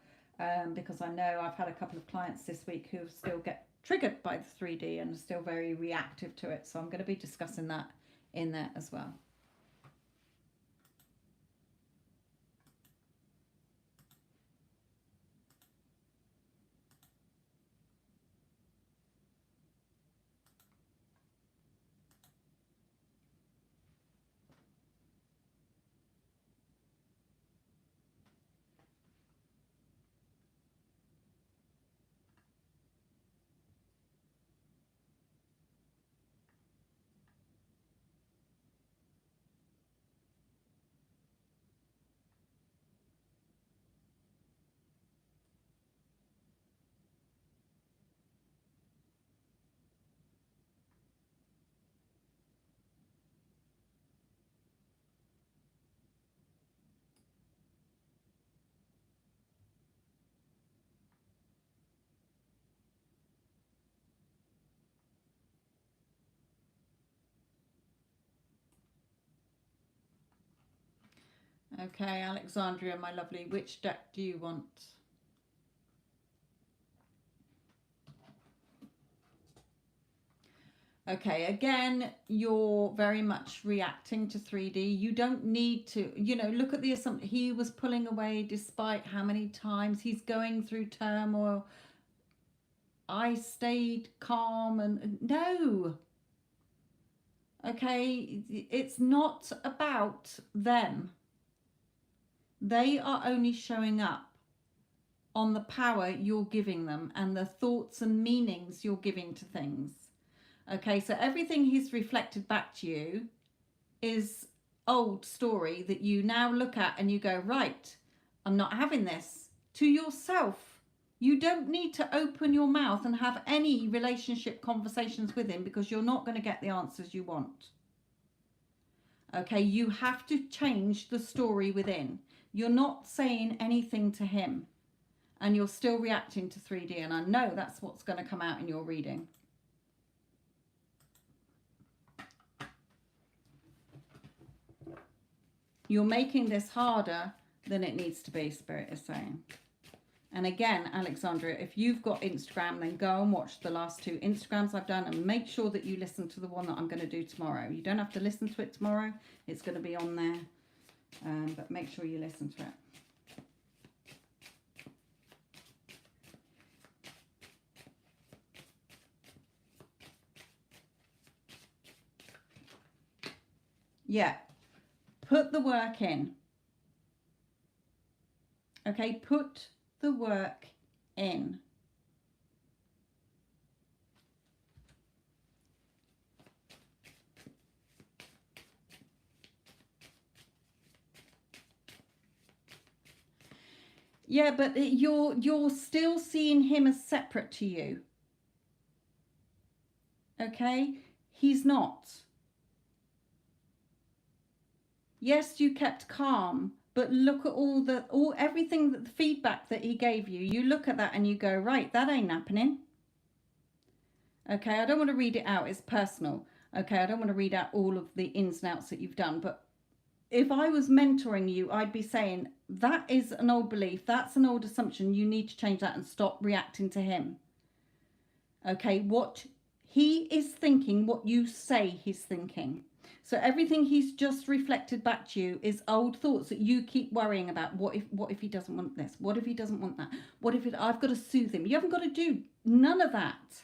because I know I've had a couple of clients this week who still get triggered by the 3D and are still very reactive to it. So I'm going to be discussing that in there as well. Okay, Alexandria, my lovely, which deck do you want? Okay, again, you're very much reacting to 3D. You don't need to, look at the assumption. He was pulling away despite how many times he's going through turmoil. I stayed calm and no. Okay, it's not about them. They are only showing up on the power you're giving them and the thoughts and meanings you're giving to things. Okay, so everything he's reflected back to you is old story that you now look at and you go, right, I'm not having this. To yourself. You don't need to open your mouth and have any relationship conversations with him because you're not going to get the answers you want. Okay, you have to change the story within. You're not saying anything to him and you're still reacting to 3D. And I know that's what's going to come out in your reading. You're making this harder than it needs to be, Spirit is saying. And again, Alexandria, if you've got Instagram, then go and watch the last 2 Instagrams I've done and make sure that you listen to the one that I'm going to do tomorrow. You don't have to listen to it tomorrow. It's going to be on there. But make sure you listen to it. Yeah. Put the work in. Okay, put the work in. Yeah, but you're still seeing him as separate to you. Okay? He's not. Yes, you kept calm, but look at everything that the feedback that he gave you. You look at that and you go, right, that ain't happening. Okay, I don't want to read it out. It's personal. Okay, I don't want to read out all of the ins and outs that you've done, but if I was mentoring you, I'd be saying, that is an old belief. That's an old assumption. You need to change that and stop reacting to him. Okay, what he is thinking, what you say he's thinking. So everything he's just reflected back to you is old thoughts that you keep worrying about. What if he doesn't want this? What if he doesn't want that? What if I've got to soothe him? You haven't got to do none of that.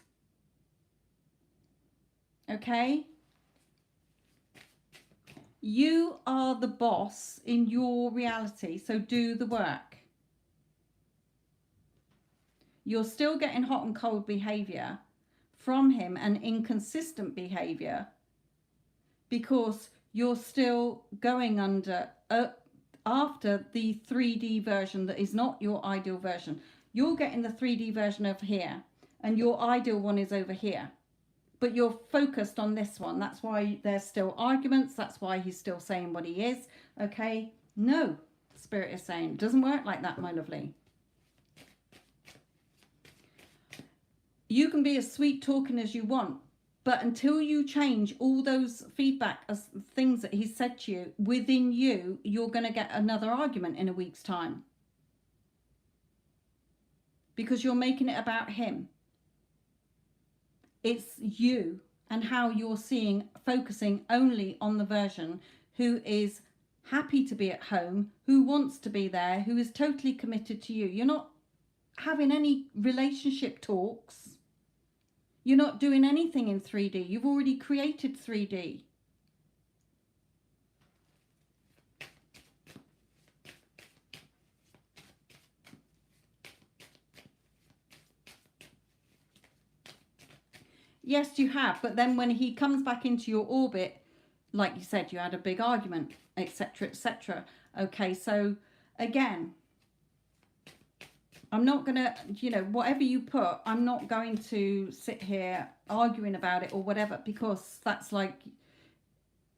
Okay? You are the boss in your reality, so do the work. You're still getting hot and cold behavior from him and inconsistent behavior because you're still going under after the 3D version that is not your ideal version. You're getting the 3D version over here, and your ideal one is over here. But you're focused on this one. That's why there's still arguments. That's why he's still saying what he is. Okay? No, Spirit is saying. It doesn't work like that, my lovely. You can be as sweet talking as you want, but until you change all those feedback as things that he said to you within you, you're going to get another argument in a week's time. Because you're making it about him. It's you and how you're focusing only on the version who is happy to be at home, who wants to be there, who is totally committed to you. You're not having any relationship talks. You're not doing anything in 3D. You've already created 3D. Yes, you have. But then when he comes back into your orbit, like you said, you had a big argument, etc., etc. Okay, so again, I'm not going to, you know, whatever you put, I'm not going to sit here arguing about it or whatever, because that's like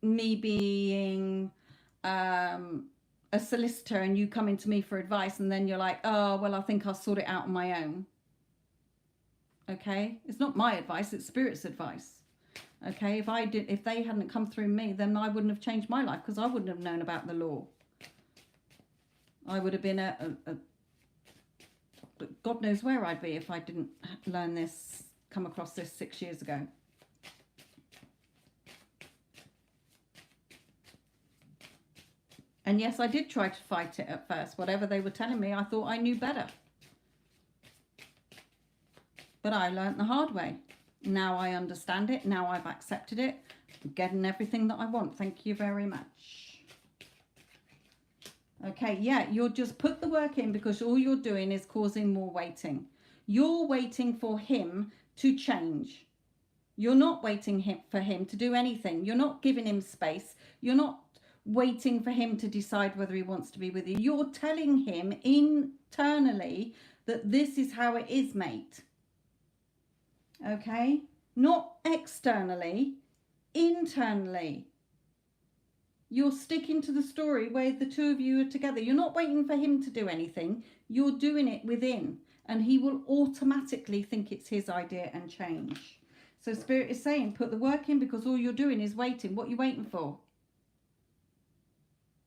me being a solicitor and you coming to me for advice and then you're like, oh, well, I think I'll sort it out on my own. Okay, it's not my advice, it's Spirit's advice. Okay, if they hadn't come through me, then I wouldn't have changed my life, because I wouldn't have known about the law. I would have been God knows where I'd be if I didn't learn this, come across this 6 years ago. And yes, I did try to fight it at first. Whatever they were telling me, I thought I knew better. But I learned the hard way. Now I understand it. Now I've accepted it. I'm getting everything that I want. Thank you very much. Okay, yeah, you'll just put the work in, because all you're doing is causing more waiting. You're waiting for him to change. You're not waiting for him to do anything. You're not giving him space. You're not waiting for him to decide whether he wants to be with you. You're telling him internally that this is how it is, mate. Okay? Not externally, internally. You're sticking to the story where the two of you are together. You're not waiting for him to do anything. You're doing it within. And he will automatically think it's his idea and change. So Spirit is saying, put the work in, because all you're doing is waiting. What are you waiting for?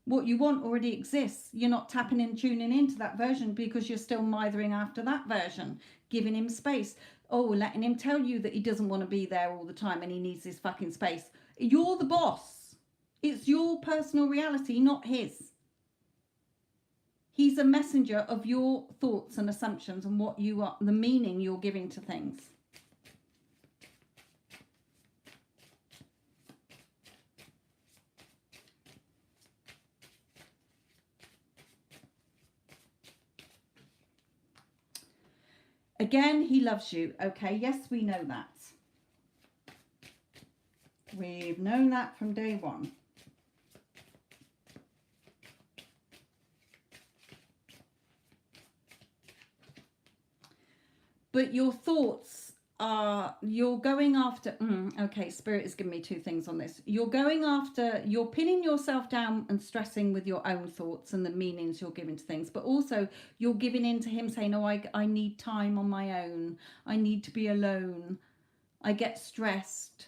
What you want already exists. You're not tapping and tuning into that version because you're still mithering after that version. Giving him space. Oh, letting him tell you that he doesn't want to be there all the time and he needs his fucking space. You're the boss. It's your personal reality, not his. He's a messenger of your thoughts and assumptions and what you are, the meaning you're giving to things. Again, he loves you. Okay, yes, we know that. We've known that from day one. But your thoughts are, you're going after, okay, Spirit has given me two things on this. You're going after, you're pinning yourself down and stressing with your own thoughts and the meanings you're giving to things. But also you're giving in to him saying, oh, I need time on my own. I need to be alone. I get stressed.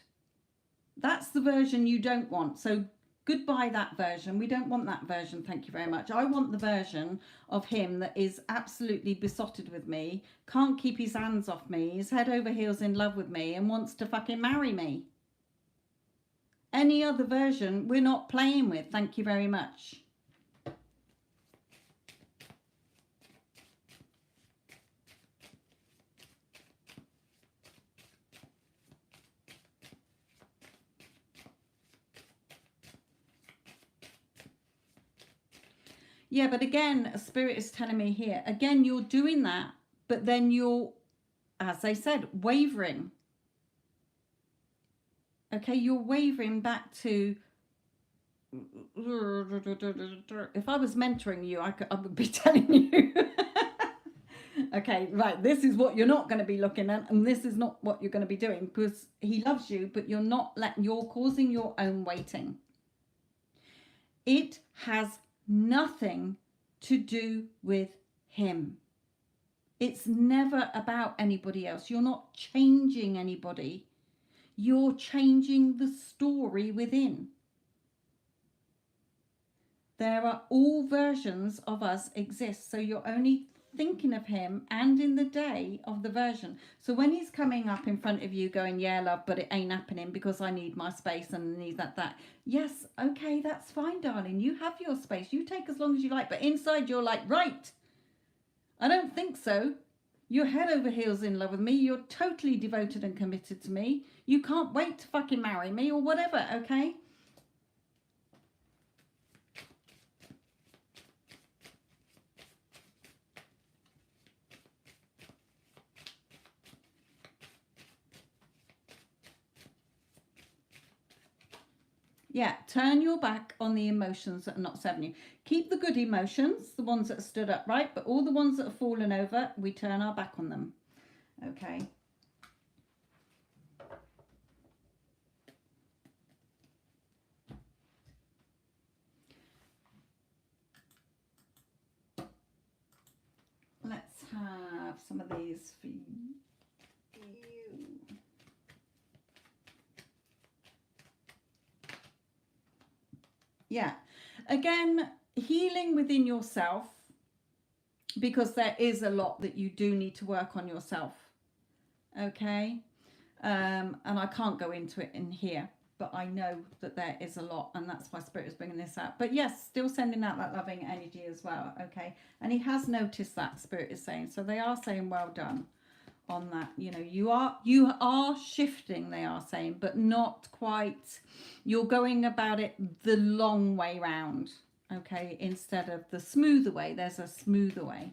That's the version you don't want. So goodbye that version. We don't want that version. Thank you very much. I want the version of him that is absolutely besotted with me, can't keep his hands off me, is head over heels in love with me and wants to fucking marry me. Any other version we're not playing with. Thank you very much. Yeah, but again, Spirit is telling me here, again, you're doing that, but then you're, as I said, wavering. Okay, you're wavering back to if I was mentoring you, I would be telling you, okay, right, this is what you're not going to be looking at, and this is not what you're going to be doing, because he loves you, but you're causing your own waiting. It has nothing to do with him. It's never about anybody else. You're not changing anybody. You're changing the story within. There are all versions of us exist. So you're only thinking of him and in the day of the version. So when he's coming up in front of you going, yeah, love, but it ain't happening because I need my space and need that. Yes, okay, that's fine, darling. You have your space. You take as long as you like. But inside you're like, right, I don't think so. You're head over heels in love with me. You're totally devoted and committed to me. You can't wait to fucking marry me or whatever, okay? Yeah, turn your back on the emotions that are not serving you. Keep the good emotions, the ones that are stood upright, but all the ones that have fallen over, we turn our back on them. Okay. Let's have some of these for you. Yeah. Again, healing within yourself, because there is a lot that you do need to work on yourself. Okay. And I can't go into it in here, but I know that there is a lot, and that's why Spirit is bringing this out. But yes, still sending out that loving energy as well. Okay. And he has noticed that, Spirit is saying. So they are saying well done on that. You know, you are shifting, they are saying, but not quite. You're going about it the long way round. Okay. Instead of the smoother way, there's a smoother way.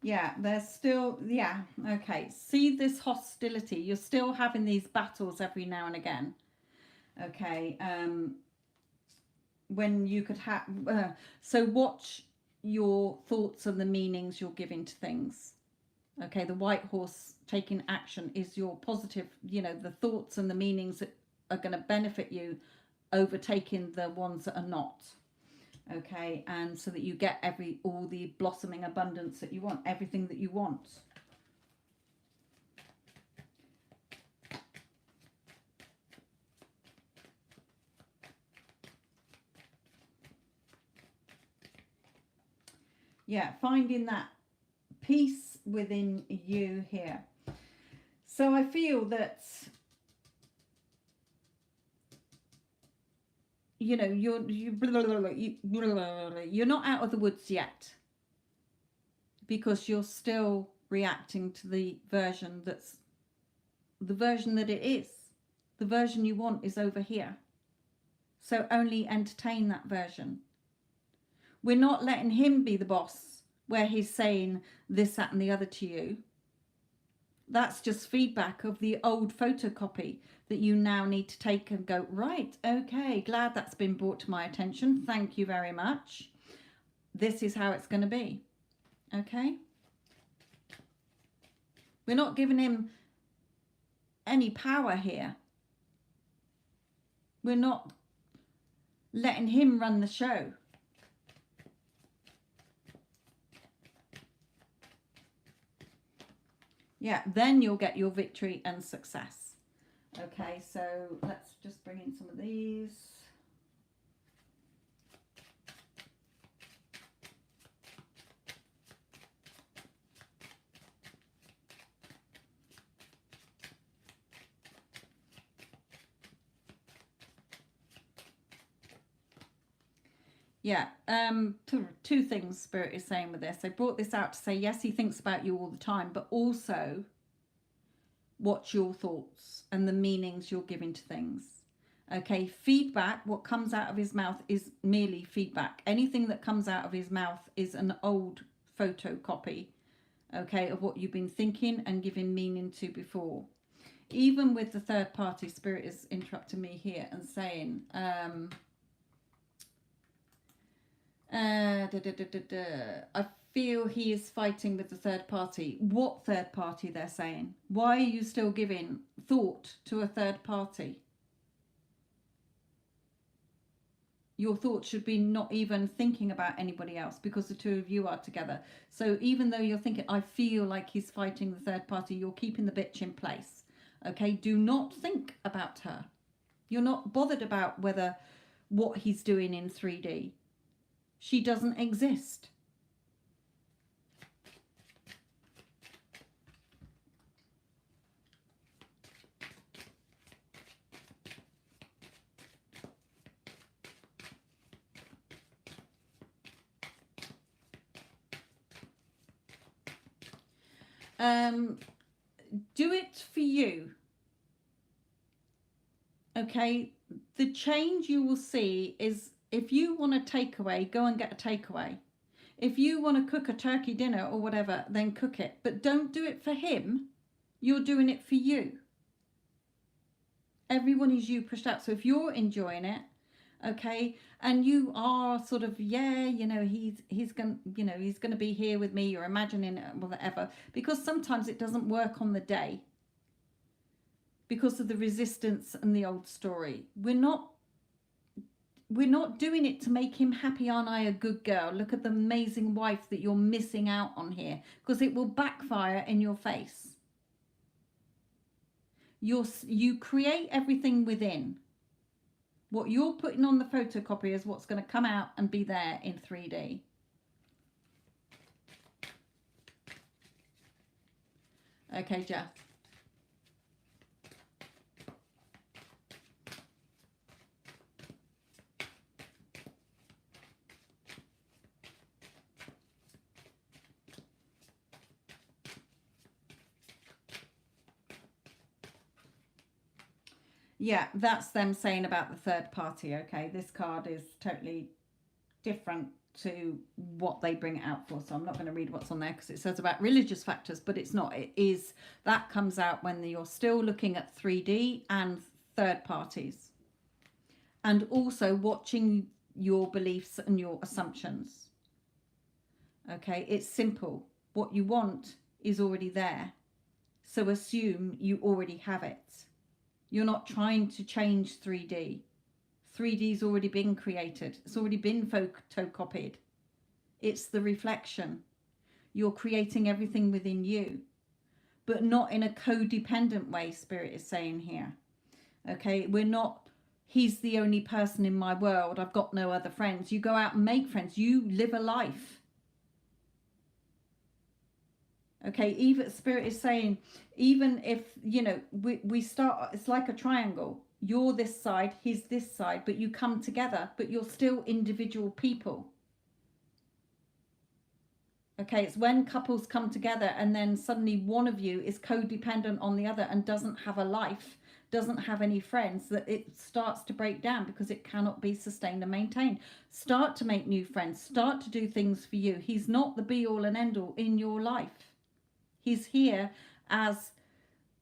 Yeah, there's still, yeah, okay. See this hostility. You're still having these battles every now and again. Okay. When you could have, so watch your thoughts and the meanings you're giving to things. Okay. The white horse taking action is your positive, you know, the thoughts and the meanings that are going to benefit you, overtaking the ones that are not. Okay, and so that you get all the blossoming abundance that you want, everything that you want. Yeah, finding that peace within you here. So I feel that, you know, you're not out of the woods yet, because you're still reacting to the version that it is. The version you want is over here. So only entertain that version. We're not letting him be the boss where he's saying this, that, and the other to you. That's just feedback of the old photocopy that you now need to take and go, right, okay, glad that's been brought to my attention. Thank you very much. This is how it's going to be. Okay? We're not giving him any power here. We're not letting him run the show. Yeah, then you'll get your victory and success. Okay, so let's just bring in some of these. Yeah, two things Spirit is saying with this. They brought this out to say, yes, he thinks about you all the time, but also watch your thoughts and the meanings you're giving to things. Okay, feedback, what comes out of his mouth is merely feedback. Anything that comes out of his mouth is an old photocopy, okay, of what you've been thinking and giving meaning to before. Even with the third party, Spirit is interrupting me here and saying, I feel he is fighting with the third party. What third party, they're saying? Why are you still giving thought to a third party? Your thoughts should be not even thinking about anybody else, because the two of you are together. So even though you're thinking, I feel like he's fighting the third party, you're keeping the bitch in place. Okay, do not think about her. You're not bothered about what he's doing in 3D. She doesn't exist. Do it for you. Okay, the change you will see is, if you want a takeaway, go and get a takeaway. If you want to cook a turkey dinner or whatever, then cook it. But don't do it for him. You're doing it for you. Everyone is you pushed out. So if you're enjoying it, okay, and you are sort of, yeah, you know, he's gonna be here with me, you're imagining it, whatever, because sometimes it doesn't work on the day because of the resistance and the old story. We're not doing it to make him happy. Aren't I a good girl? Look at the amazing wife that you're missing out on here, because it will backfire in your face. You create everything within. What you're putting on the photocopy is what's going to come out and be there in 3D. Okay, Jeff. Yeah, that's them saying about the third party. Okay, this card is totally different to what they bring it out for, so I'm not going to read what's on there because it says about religious factors, but it's not. It is, that comes out when you're still looking at 3D and third parties, and also watching your beliefs and your assumptions. Okay, it's simple. What you want is already there, so assume you already have it. You're not trying to change 3D. 3D's already been created. It's already been photocopied. It's the reflection. You're creating everything within you, but not in a codependent way, Spirit is saying here. Okay, we're not, he's the only person in my world, I've got no other friends. You go out and make friends. You live a life. Okay, even Spirit is saying, even if, you know, we start, it's like a triangle. You're this side, he's this side, but you come together, but you're still individual people. Okay, it's when couples come together and then suddenly one of you is codependent on the other and doesn't have a life, doesn't have any friends, that it starts to break down because it cannot be sustained and maintained. Start to make new friends, start to do things for you. He's not the be all and end all in your life. He's here as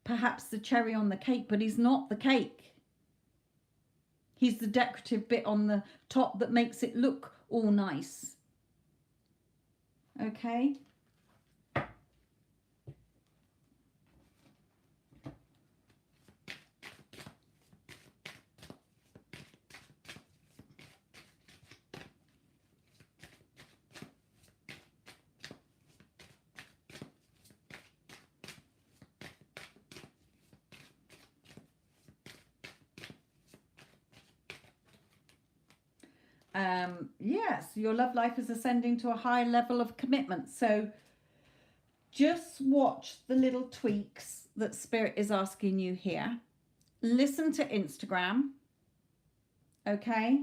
perhaps the cherry on the cake, but he's not the cake. He's the decorative bit on the top that makes it look all nice. Okay? Yes, your love life is ascending to a high level of commitment. So just watch the little tweaks that Spirit is asking you here. Listen to Instagram. Okay?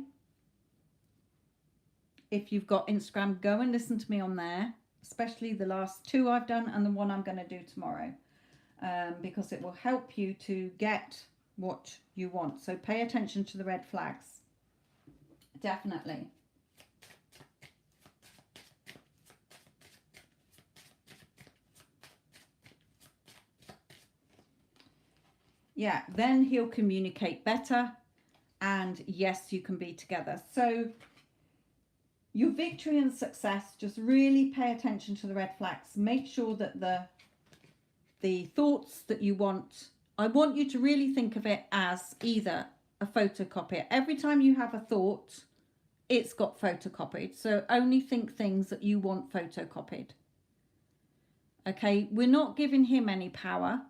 If you've got Instagram, go and listen to me on there, especially the last two I've done and the one I'm going to do tomorrow, because it will help you to get what you want. So pay attention to the red flags. Definitely. Yeah, then he'll communicate better. And yes, you can be together. So your victory and success, just really pay attention to the red flags. Make sure that the thoughts that you want, I want you to really think of it as either a photocopier. Every time you have a thought, it's got photocopied. So only think things that you want photocopied. Okay, we're not giving him any power.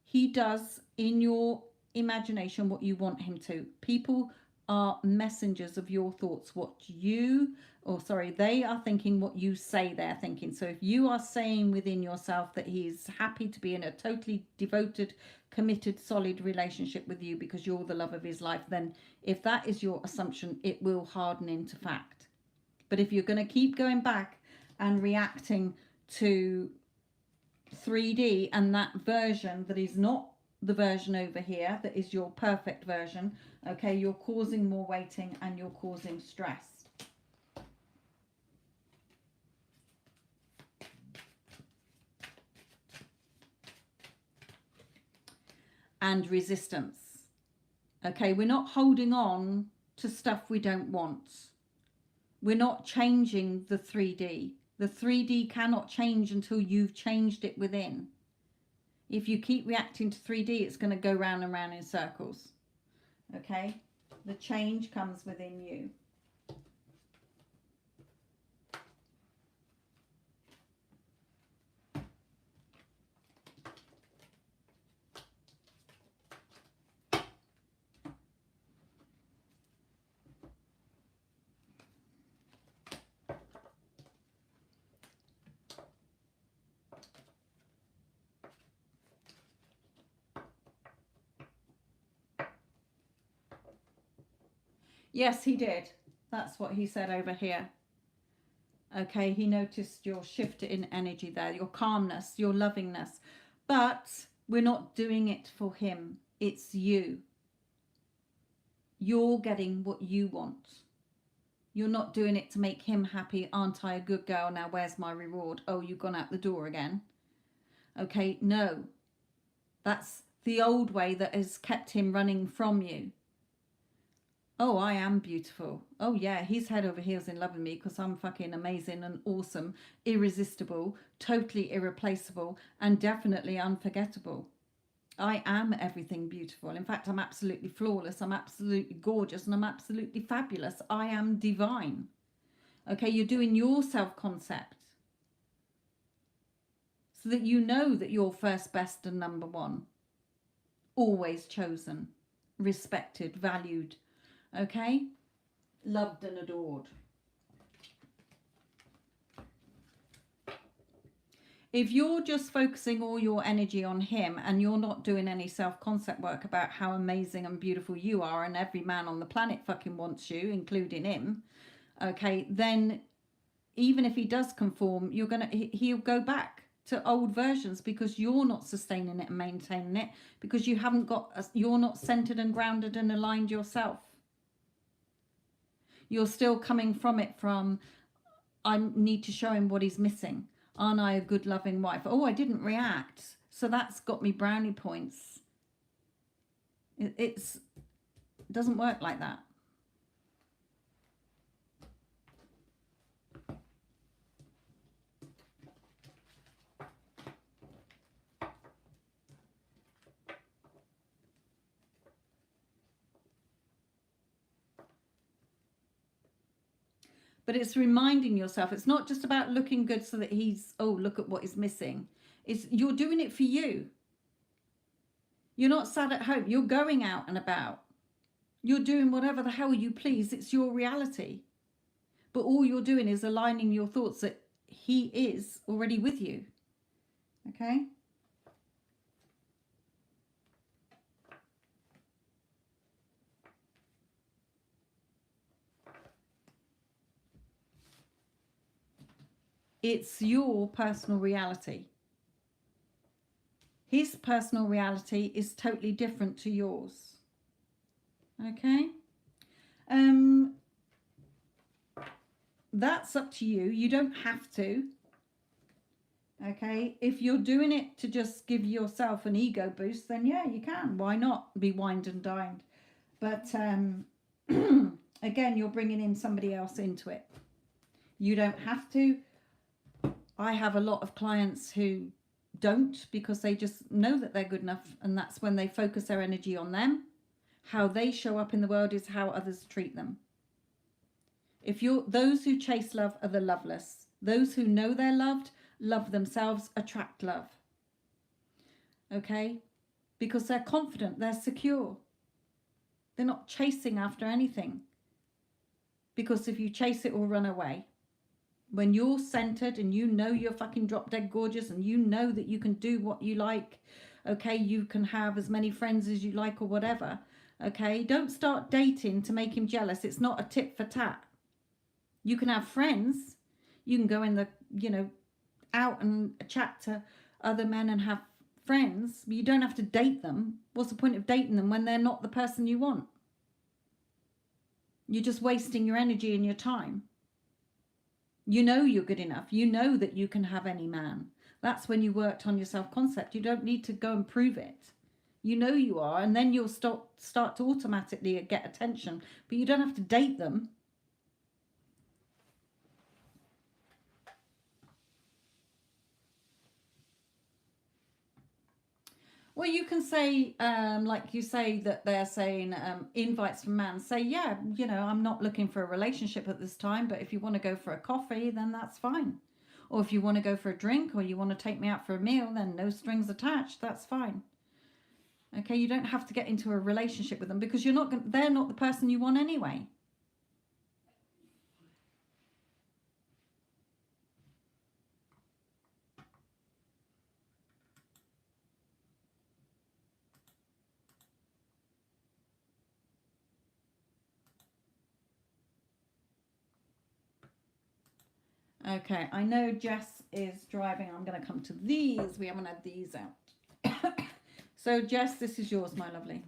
He does in your imagination what you want him to. People are messengers of your thoughts. They are thinking what you say they're thinking. So if you are saying within yourself that he's happy to be in a totally devoted, committed, solid relationship with you because you're the love of his life, then if that is your assumption, it will harden into fact. But if you're going to keep going back and reacting to 3D and that version that is not the version over here, that is your perfect version, okay, you're causing more waiting and you're causing stress. And resistance. Okay, we're not holding on to stuff we don't want. We're not changing the 3D. The 3D cannot change until you've changed it within. If you keep reacting to 3D, it's going to go round and round in circles. Okay? The change comes within you. Yes, he did. That's what he said over here. Okay, he noticed your shift in energy there, your calmness, your lovingness. But we're not doing it for him. It's you. You're getting what you want. You're not doing it to make him happy. Aren't I a good girl? Now where's my reward? Oh, you've gone out the door again. Okay, no. That's the old way that has kept him running from you. Oh, I am beautiful. Oh, yeah, he's head over heels in love with me because I'm fucking amazing and awesome, irresistible, totally irreplaceable, and definitely unforgettable. I am everything beautiful. In fact, I'm absolutely flawless. I'm absolutely gorgeous and I'm absolutely fabulous. I am divine. Okay, you're doing your self-concept so that you know that you're first, best, and number one. Always chosen, respected, valued. Okay? Loved and adored. If you're just focusing all your energy on him and you're not doing any self-concept work about how amazing and beautiful you are and every man on the planet fucking wants you, including him, okay, then even if he does conform, he'll go back to old versions because you're not sustaining it and maintaining it because you're not centered and grounded and aligned yourself. You're still coming from it from, I need to show him what he's missing. Aren't I a good, loving wife? Oh, I didn't react. So that's got me brownie points. It doesn't work like that. But it's reminding yourself, it's not just about looking good so that look at what is missing. You're doing it for you. You're not sat at home. You're going out and about. You're doing whatever the hell you please. It's your reality. But all you're doing is aligning your thoughts that he is already with you. Okay? It's your personal reality. His personal reality is totally different to yours. Okay? That's up to you. You don't have to. Okay? If you're doing it to just give yourself an ego boost, then yeah, you can. Why not be wined and dined? But again, you're bringing in somebody else into it. You don't have to. I have a lot of clients who don't, because they just know that they're good enough, and that's when they focus their energy on them. How they show up in the world is how others treat them. If you're those who chase love are the loveless. Those who know they're loved, love themselves, attract love. Okay? Because they're confident, they're secure. They're not chasing after anything. Because if you chase, it will run away. When you're centered and you know you're fucking drop dead gorgeous and you know that you can do what you like, okay, you can have as many friends as you like or whatever, okay, don't start dating to make him jealous. It's not a tit for tat. You can have friends. You can go in the, out and chat to other men and have friends, but you don't have to date them. What's the point of dating them when they're not the person you want? You're just wasting your energy and your time. You know you're good enough. You know that you can have any man. That's when you worked on your self-concept. You don't need to go and prove it. You know you are, and then you'll start to automatically get attention, but you don't have to date them. Well, you can say, like you say that they're saying invites from man. Say, yeah, I'm not looking for a relationship at this time, but if you want to go for a coffee, then that's fine. Or if you want to go for a drink or you want to take me out for a meal, then no strings attached, that's fine. Okay, you don't have to get into a relationship with them because they're not the person you want anyway. Okay, I know Jess is driving. I'm going to come to these. We haven't had these out. So, Jess, this is yours, my lovely.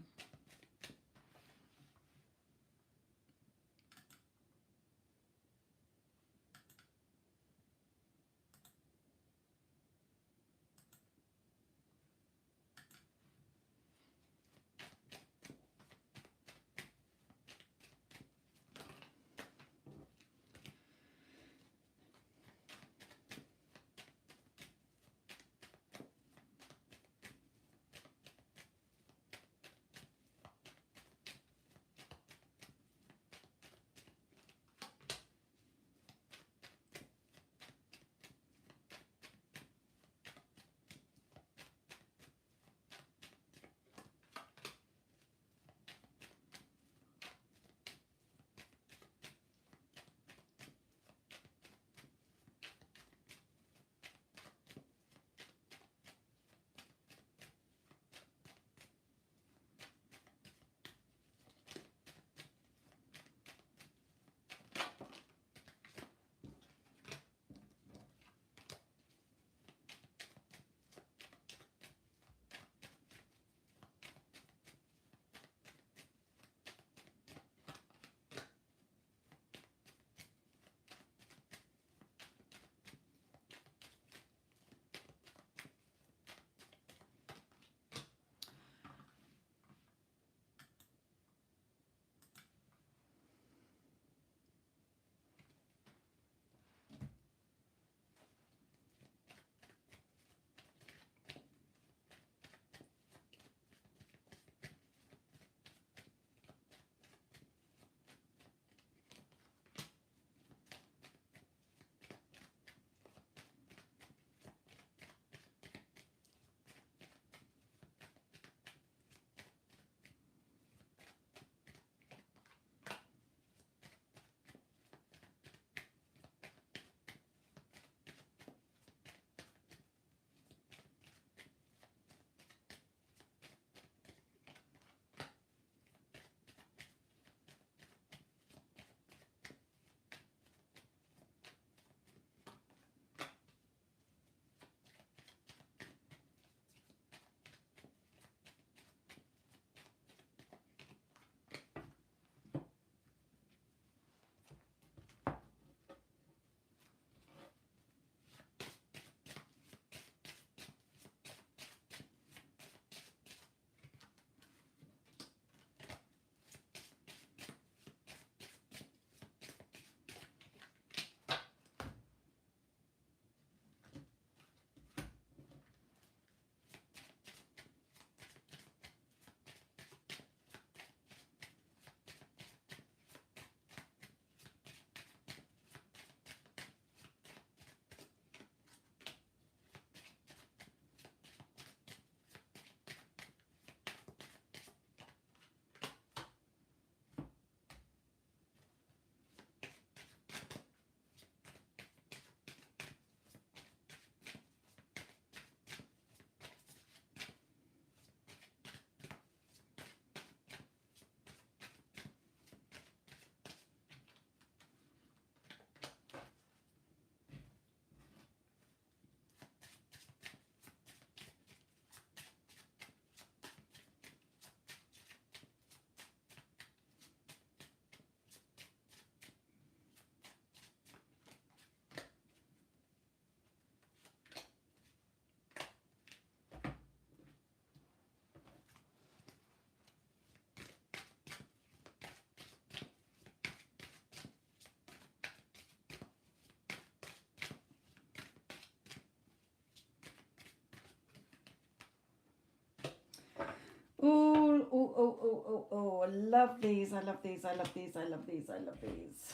Oh, I love these. I love these. I love these. I love these. I love these.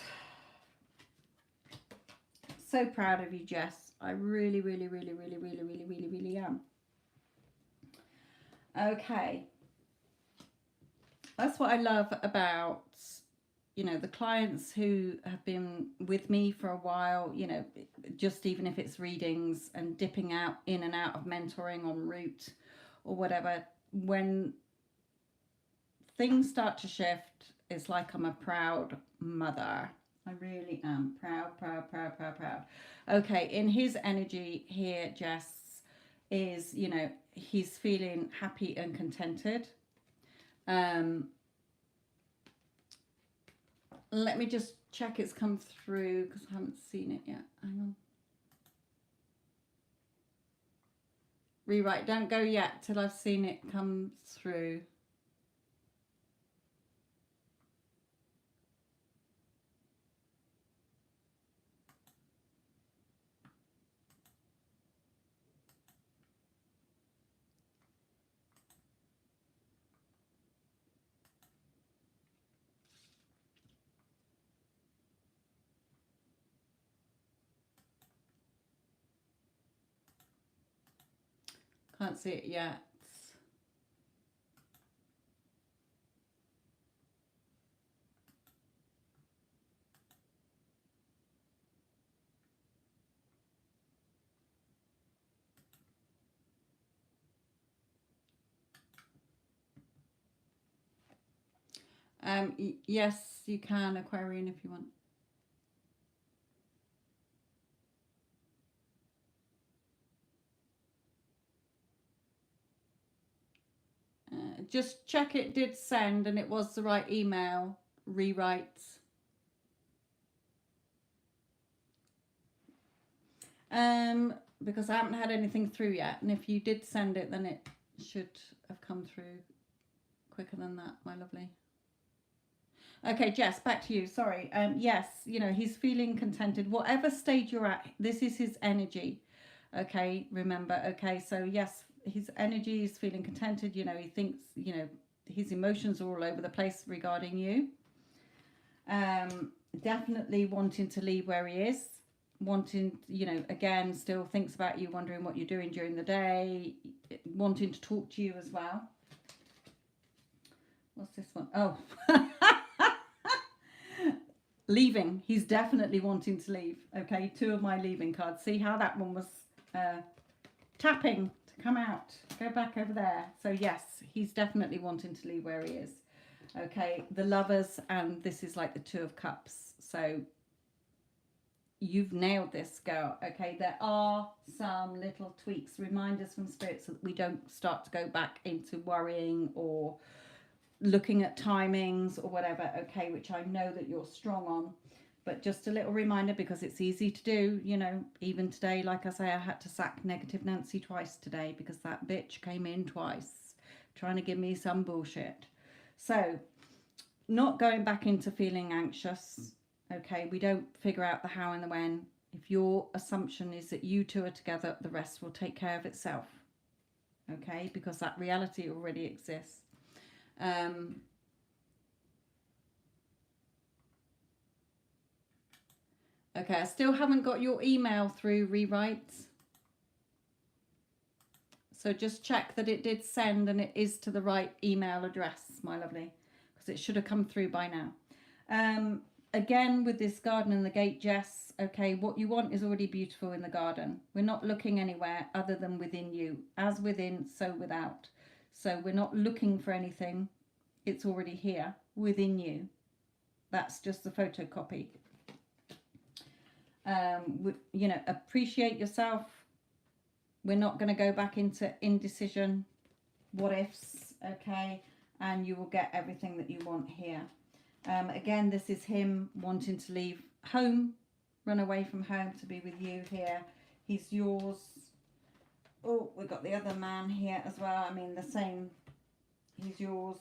So proud of you, Jess. I really, really, really, really, really, really, really, really am. Okay. That's what I love about, you know, the clients who have been with me for a while, you know, just even if it's readings and dipping out in and out of mentoring en route or whatever, when things start to shift, it's like I'm a proud mother. I really am proud, proud, proud, proud, proud. Okay, in his energy here, Jess, is, you know, he's feeling happy and contented. Let me just check it's come through because I haven't seen it yet. Hang on. Rewrite, don't go yet till I've seen it come through. Can't see it yet. Yes, you can, Aquarian, if you want. Just check it did send and it was the right email. Rewrite. Because I haven't had anything through yet, and if you did send it, then it should have come through quicker than that, my lovely. Okay, Jess, back to you. Sorry. Yes, you know, he's feeling contented. Whatever stage you're at, this is his energy. Okay, remember. Okay, so yes, his energy is feeling contented. You know, he thinks, you know, his emotions are all over the place regarding you. Definitely wanting to leave where he is. Wanting, you know, again, still thinks about you, wondering what you're doing during the day. Wanting to talk to you as well. What's this one? Oh. Leaving. He's definitely wanting to leave. Okay, 2 of my leaving cards. See how that one was tapping to come out. Go back over there. So yes, he's definitely wanting to leave where he is. Okay, the Lovers, and this is like the 2 of Cups. So you've nailed this, girl. Okay, there are some little tweaks, reminders from Spirit so that we don't start to go back into worrying or looking at timings or whatever, okay, which I know that you're strong on, but just a little reminder because it's easy to do, you know. Even today, like I say, I had to sack Negative Nancy twice today because that bitch came in twice trying to give me some bullshit. So not going back into feeling anxious, okay. We don't figure out the how and the when. If your assumption is that you 2 are together, the rest will take care of itself, okay, because that reality already exists. Okay, I still haven't got your email through, Rewrites. So just check that it did send and it is to the right email address, my lovely, because it should have come through by now. Again, with this garden and the gate, Jess, okay, what you want is already beautiful in the garden. We're not looking anywhere other than within you. As within, so without. So we're not looking for anything. It's already here within you. That's just the photocopy. You know, appreciate yourself. We're not going to go back into indecision, what ifs, okay, and you will get everything that you want here. Again, this is him wanting to leave home, run away from home to be with you here. He's yours. Oh, we've got the other man here as well. I mean, the same. He's yours,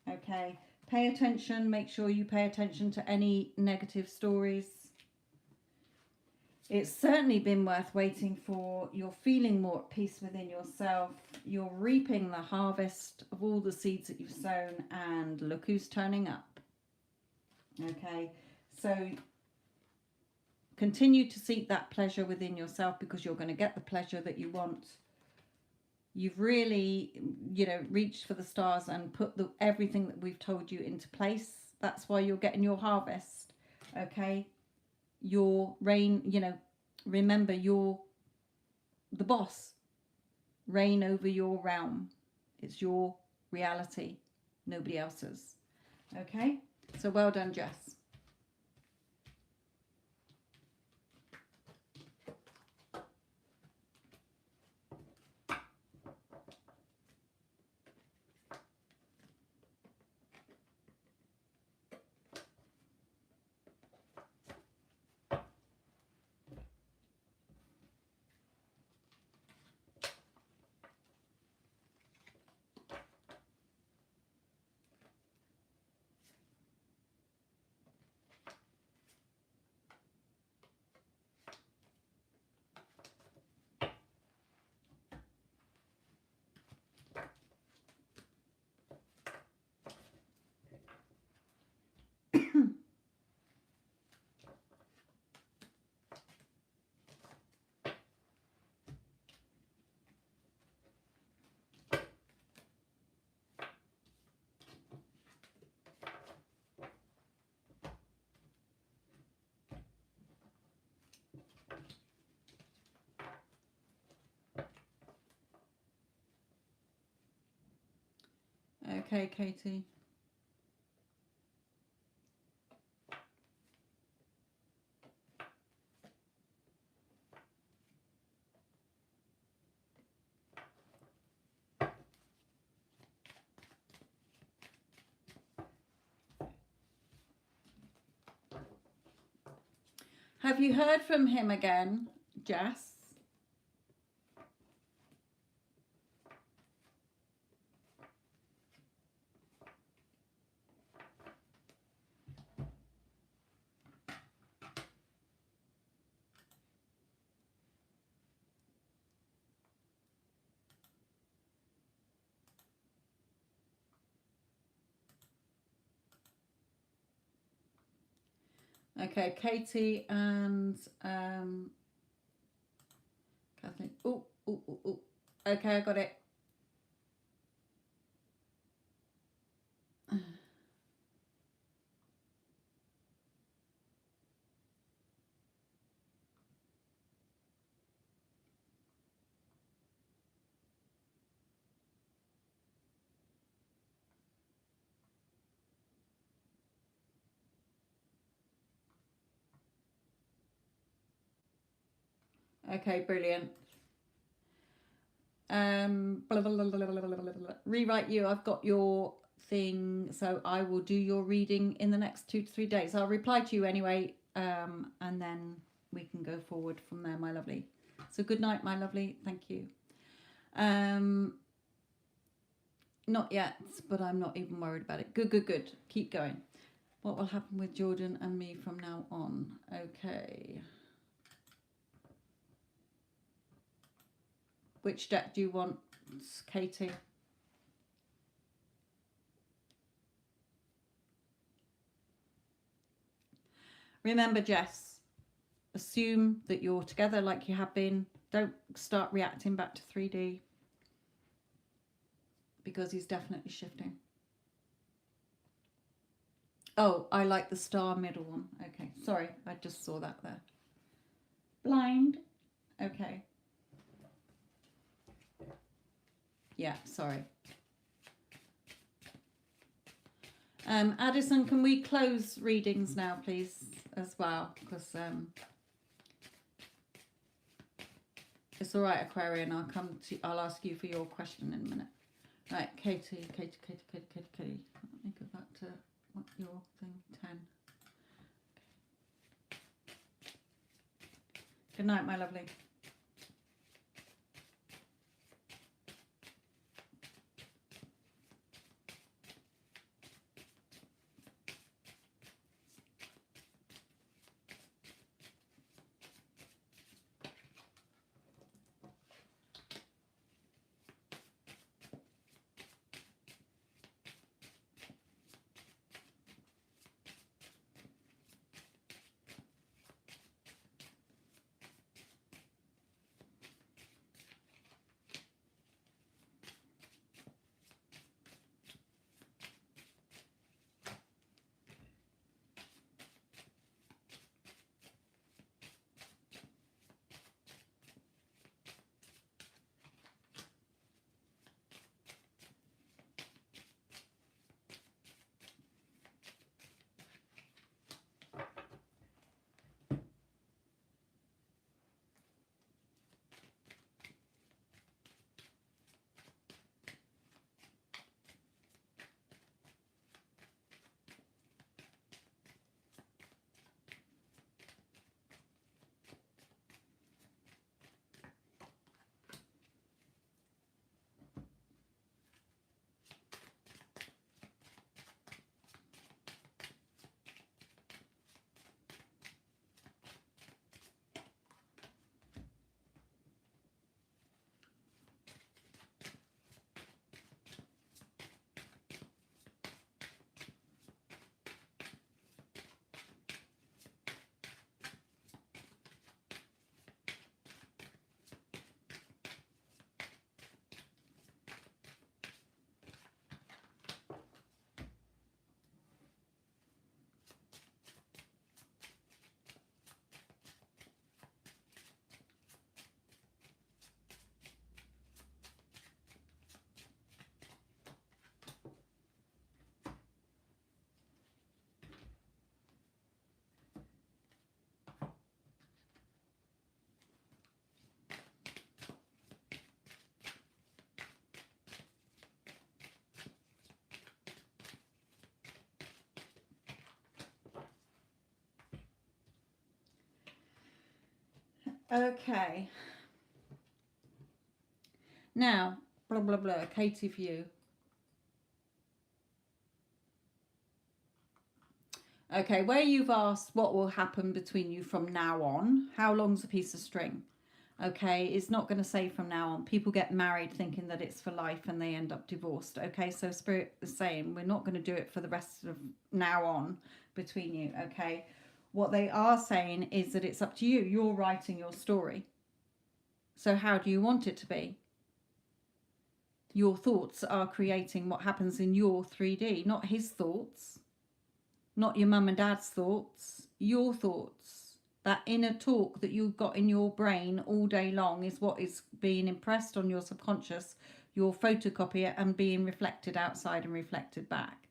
okay. Pay attention. Make sure you pay attention to any negative stories. It's certainly been worth waiting for. You're feeling more at peace within yourself. You're reaping the harvest of all the seeds that you've sown, and look who's turning up. Okay, so continue to seek that pleasure within yourself, because you're going to get the pleasure that you want. You've really, reached for the stars and put everything that we've told you into place. That's why you're getting your harvest. Okay, your reign, remember, you're the boss. Reign over your realm. It's your reality, nobody else's. Okay, so well done, Jess. Okay, Katie. Have you heard from him again, Jess? Okay, Katie and Kathleen. Oh. Okay, I got it. Okay, brilliant. Rewrite you. I've got your thing, so I will do your reading in the next 2 to 3 days. I'll reply to you anyway, and then we can go forward from there, my lovely. So good night, my lovely. Thank you. Not yet, but I'm not even worried about it. Good. Keep going. What will happen with Jordan and me from now on? Okay. Which deck do you want, Katie? Remember, Jess, assume that you're together like you have been. Don't start reacting back to 3D, because he's definitely shifting. Oh, I like the star middle one. Okay, sorry, I just saw that there. Blind. Okay. Yeah, sorry. Addison, can we close readings now, please, as well? Because it's all right, Aquarian. I'll ask you for your question in a minute. Right, Katie. Let me go back to what your thing 10. Good night, my lovely. Okay. Now, blah, blah, blah. Katie for you. Okay, where you've asked what will happen between you from now on, how long's a piece of string? Okay, it's not going to say from now on. People get married thinking that it's for life and they end up divorced. Okay, so Spirit is saying we're not going to do it for the rest of now on between you. Okay, what they are saying is that it's up to you. You're writing your story. So, how do you want it to be? Your thoughts are creating what happens in your 3D, not his thoughts. Not your mum and dad's thoughts, your thoughts. That inner talk that you've got in your brain all day long is what is being impressed on your subconscious. You'll photocopy it and being reflected outside and reflected back.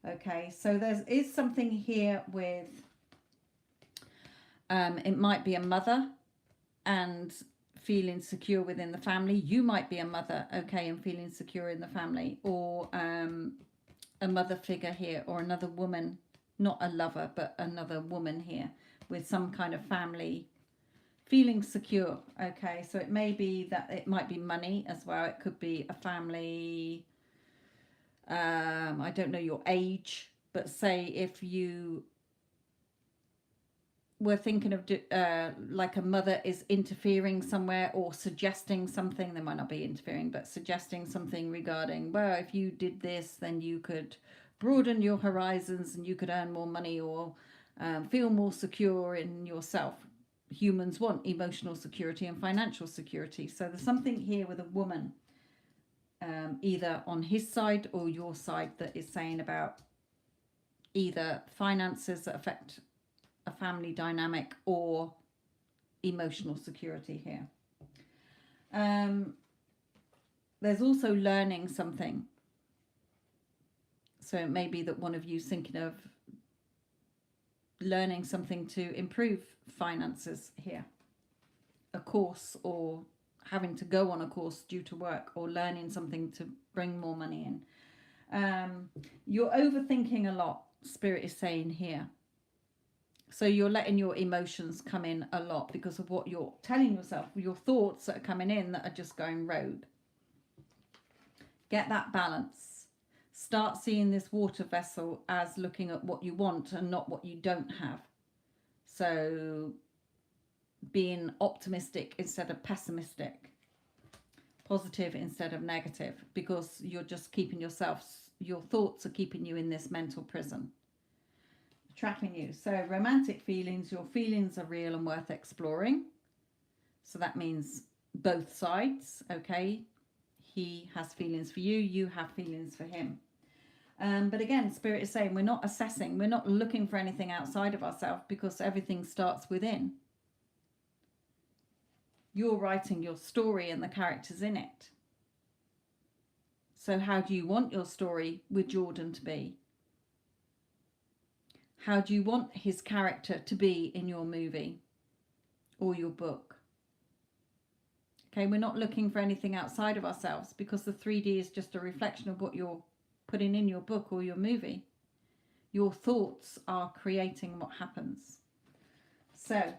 Okay, so there is something here with, it might be a mother and feeling secure within the family. You might be a mother, okay, and feeling secure in the family, or a mother figure here, or another woman, not a lover, but another woman here with some kind of family feeling secure. Okay, so it may be that it might be money as well. It could be a family. I don't know your age, but say if you were thinking of like a mother is interfering somewhere or suggesting something. They might not be interfering, but suggesting something regarding, well, if you did this, then you could broaden your horizons and you could earn more money, or feel more secure in yourself. Humans want emotional security and financial security. So there's something here with a woman, either on his side or your side, that is saying about either finances that affect a family dynamic or emotional security here. There's also learning something. So it may be that one of you is thinking of learning something to improve finances here. A course, or having to go on a course due to work, or learning something to bring more money in. You're overthinking a lot, Spirit is saying here. So you're letting your emotions come in a lot because of what you're telling yourself, your thoughts that are coming in that are just going rogue. Get that balance. Start seeing this water vessel as looking at what you want and not what you don't have. So being optimistic instead of pessimistic, positive instead of negative, because you're just keeping yourself, your thoughts are keeping you in this mental prison, trapping you. So romantic feelings, your feelings are real and worth exploring. So that means both sides, okay? He has feelings for you, you have feelings for him. But again, Spirit is saying we're not assessing, we're not looking for anything outside of ourselves, because everything starts within. You're writing your story and the characters in it. So how do you want your story with Jordan to be? How do you want his character to be in your movie or your book? Okay, we're not looking for anything outside of ourselves, because the 3D is just a reflection of what you're putting in your book or your movie. Your thoughts are creating what happens. So,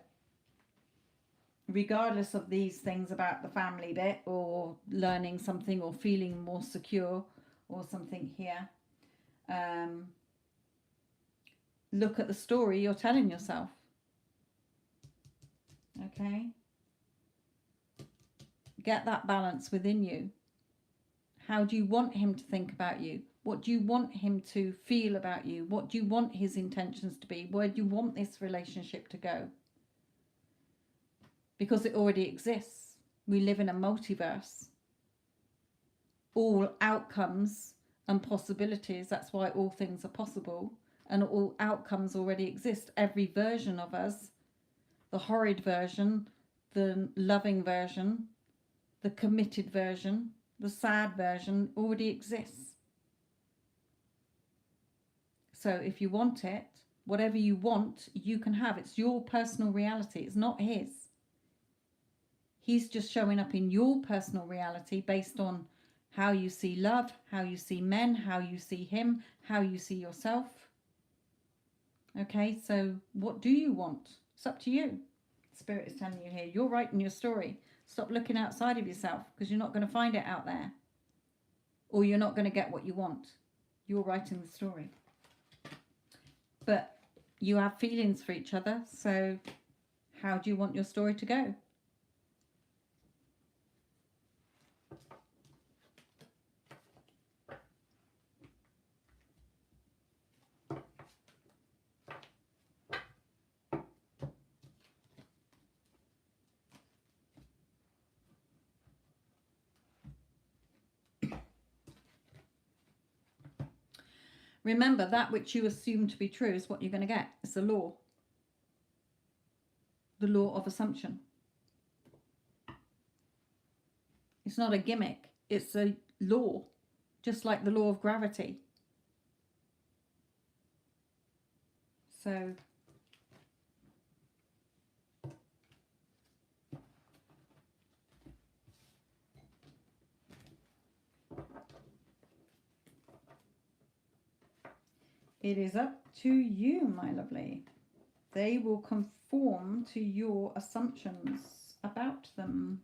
regardless of these things about the family bit, or learning something, or feeling more secure, or something here, look at the story you're telling yourself. Okay? Get that balance within you. How do you want him to think about you? What do you want him to feel about you? What do you want his intentions to be? Where do you want this relationship to go? Because it already exists. We live in a multiverse. All outcomes and possibilities, that's why all things are possible, and all outcomes already exist. Every version of us, the horrid version, the loving version, the committed version, the sad version, already exists. So if you want it, whatever you want, you can have. It's your personal reality. It's not his. He's just showing up in your personal reality based on how you see love, how you see men, how you see him, how you see yourself. Okay, so what do you want? It's up to you. Spirit is telling you here, you're writing your story. Stop looking outside of yourself, because you're not going to find it out there. Or you're not going to get what you want. You're writing the story. But you have feelings for each other, so how do you want your story to go? Remember, that which you assume to be true is what you're going to get. It's the law. The law of assumption. It's not a gimmick. It's a law. Just like the law of gravity. So it is up to you, my lovely. They will conform to your assumptions about them.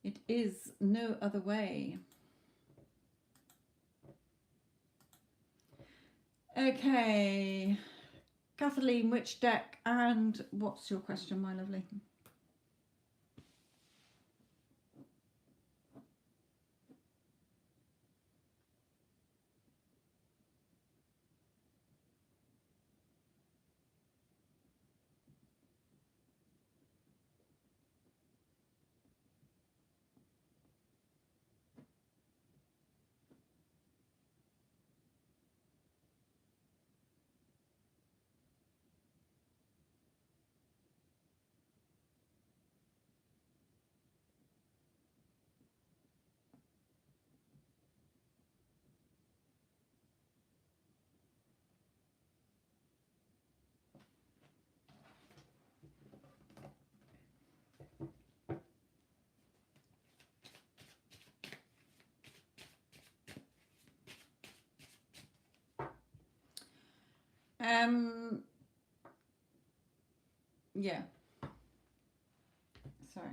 It is no other way. Okay. Kathleen, which deck and what's your question, my lovely? Yeah. Sorry.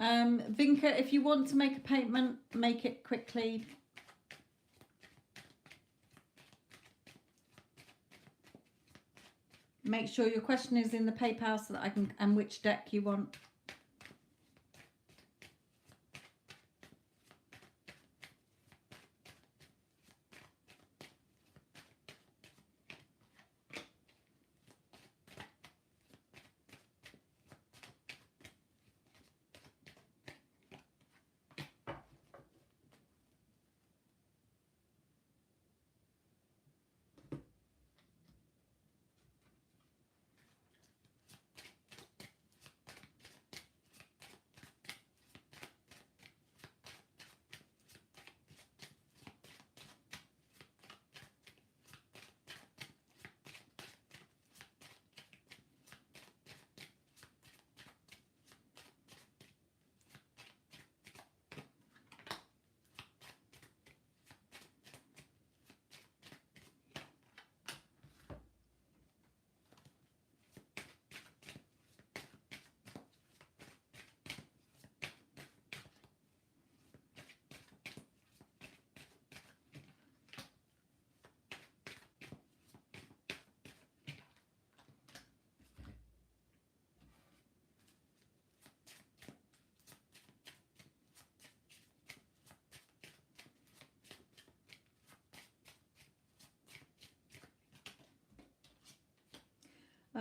Vinka, if you want to make a payment, make it quickly. Make sure your question is in the PayPal so that I can, and which deck you want.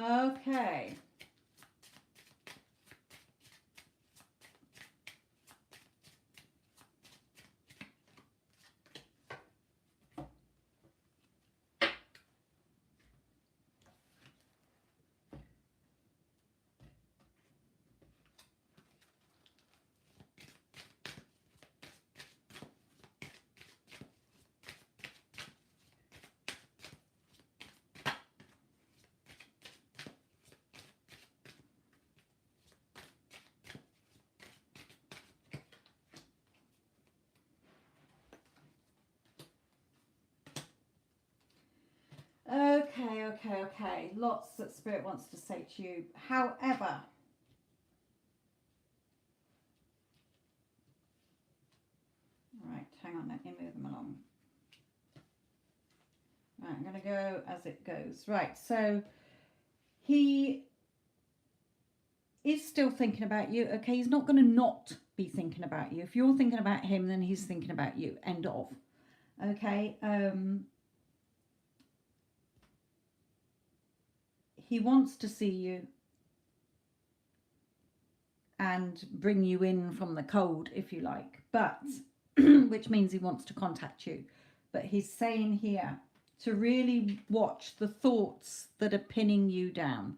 Okay. Okay. Lots that Spirit wants to say to you. However, right, hang on, let me move them along. Right, I'm going to go as it goes. Right, so he is still thinking about you. Okay, he's not going to not be thinking about you. If you're thinking about him, then he's thinking about you. End of. Okay. He wants to see you and bring you in from the cold, if you like, but which means he wants to contact you. But he's saying here to really watch the thoughts that are pinning you down.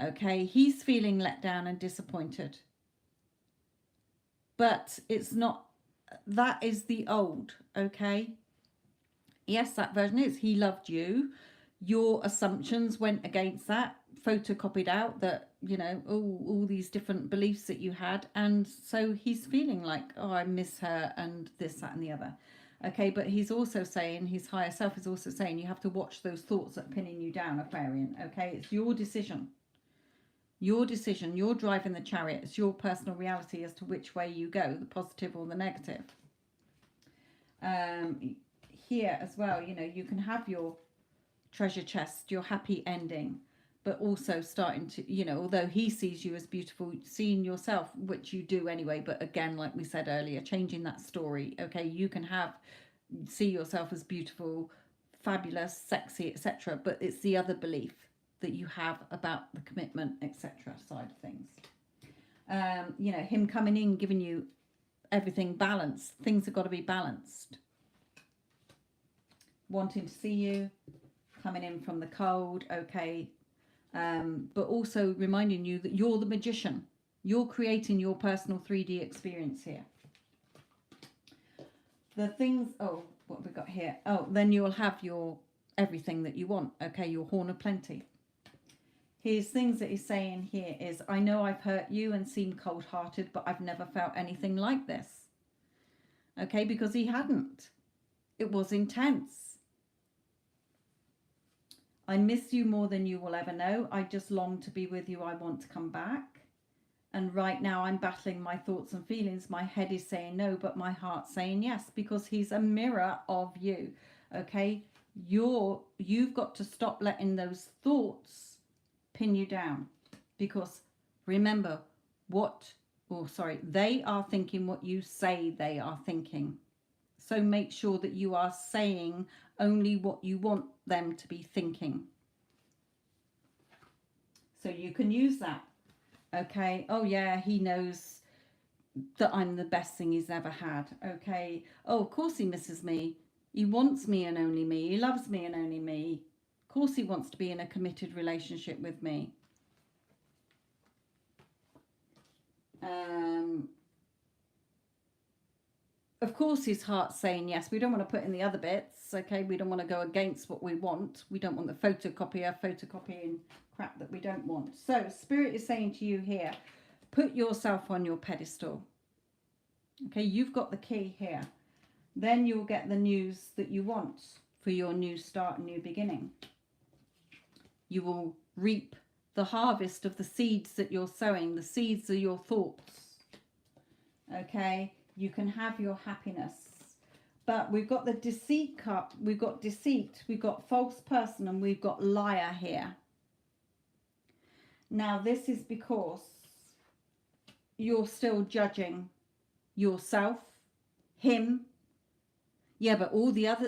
Okay, he's feeling let down and disappointed. But it's not, that is the old, okay? Yes, that version is, he loved you. Your assumptions went against that, photocopied out that, you know, all these different beliefs that you had. And so he's feeling like, oh, I miss her and this, that, and the other. Okay, but he's also saying, his higher self is also saying, you have to watch those thoughts that are pinning you down, Aquarian. Okay, it's your decision. Your decision, you're driving the chariot. It's your personal reality as to which way you go, the positive or the negative. Here as well, you know, you can have your treasure chest, your happy ending, but also starting to, you know, although he sees you as beautiful, seeing yourself, which you do anyway, but again, like we said earlier, changing that story. Okay, you can see yourself as beautiful, fabulous, sexy, etc., but it's the other belief that you have about the commitment, etc. side of things. You know, him coming in, giving you everything balanced. Things have got to be balanced. Wanting to see you, coming in from the cold, okay, but also reminding you that you're the magician. You're creating your personal 3D experience here. The things, oh, what have we got here? Oh, then you'll have your everything that you want, okay, your horn of plenty. His things that he's saying here is, I know I've hurt you and seemed cold-hearted, but I've never felt anything like this. Okay, because he hadn't. It was intense. I miss you more than you will ever know. I just long to be with you. I want to come back. And right now I'm battling my thoughts and feelings. My head is saying no, but my heart's saying yes, because he's a mirror of you. Okay? You've got to stop letting those thoughts pin you down, because remember they are thinking what you say they are thinking. So make sure that you are saying only what you want them to be thinking. So you can use that. Okay. Oh yeah, he knows that I'm the best thing he's ever had. Okay. Oh, of course he misses me. He wants me and only me. He loves me and only me. Of course he wants to be in a committed relationship with me. Of course his heart's saying yes. We don't want to put in the other bits. Okay. We don't want to go against what we want. We don't want the photocopying crap that we don't want. So Spirit is saying to you here, put yourself on your pedestal. Okay, you've got the key here. Then you'll get the news that you want for your new start and new beginning. You will reap the harvest of the seeds that you're sowing. The seeds are your thoughts. Okay, you can have your happiness. But we've got the deceit cup. We've got deceit. We've got false person, and we've got liar here. Now, this is because you're still judging yourself, him. Yeah, but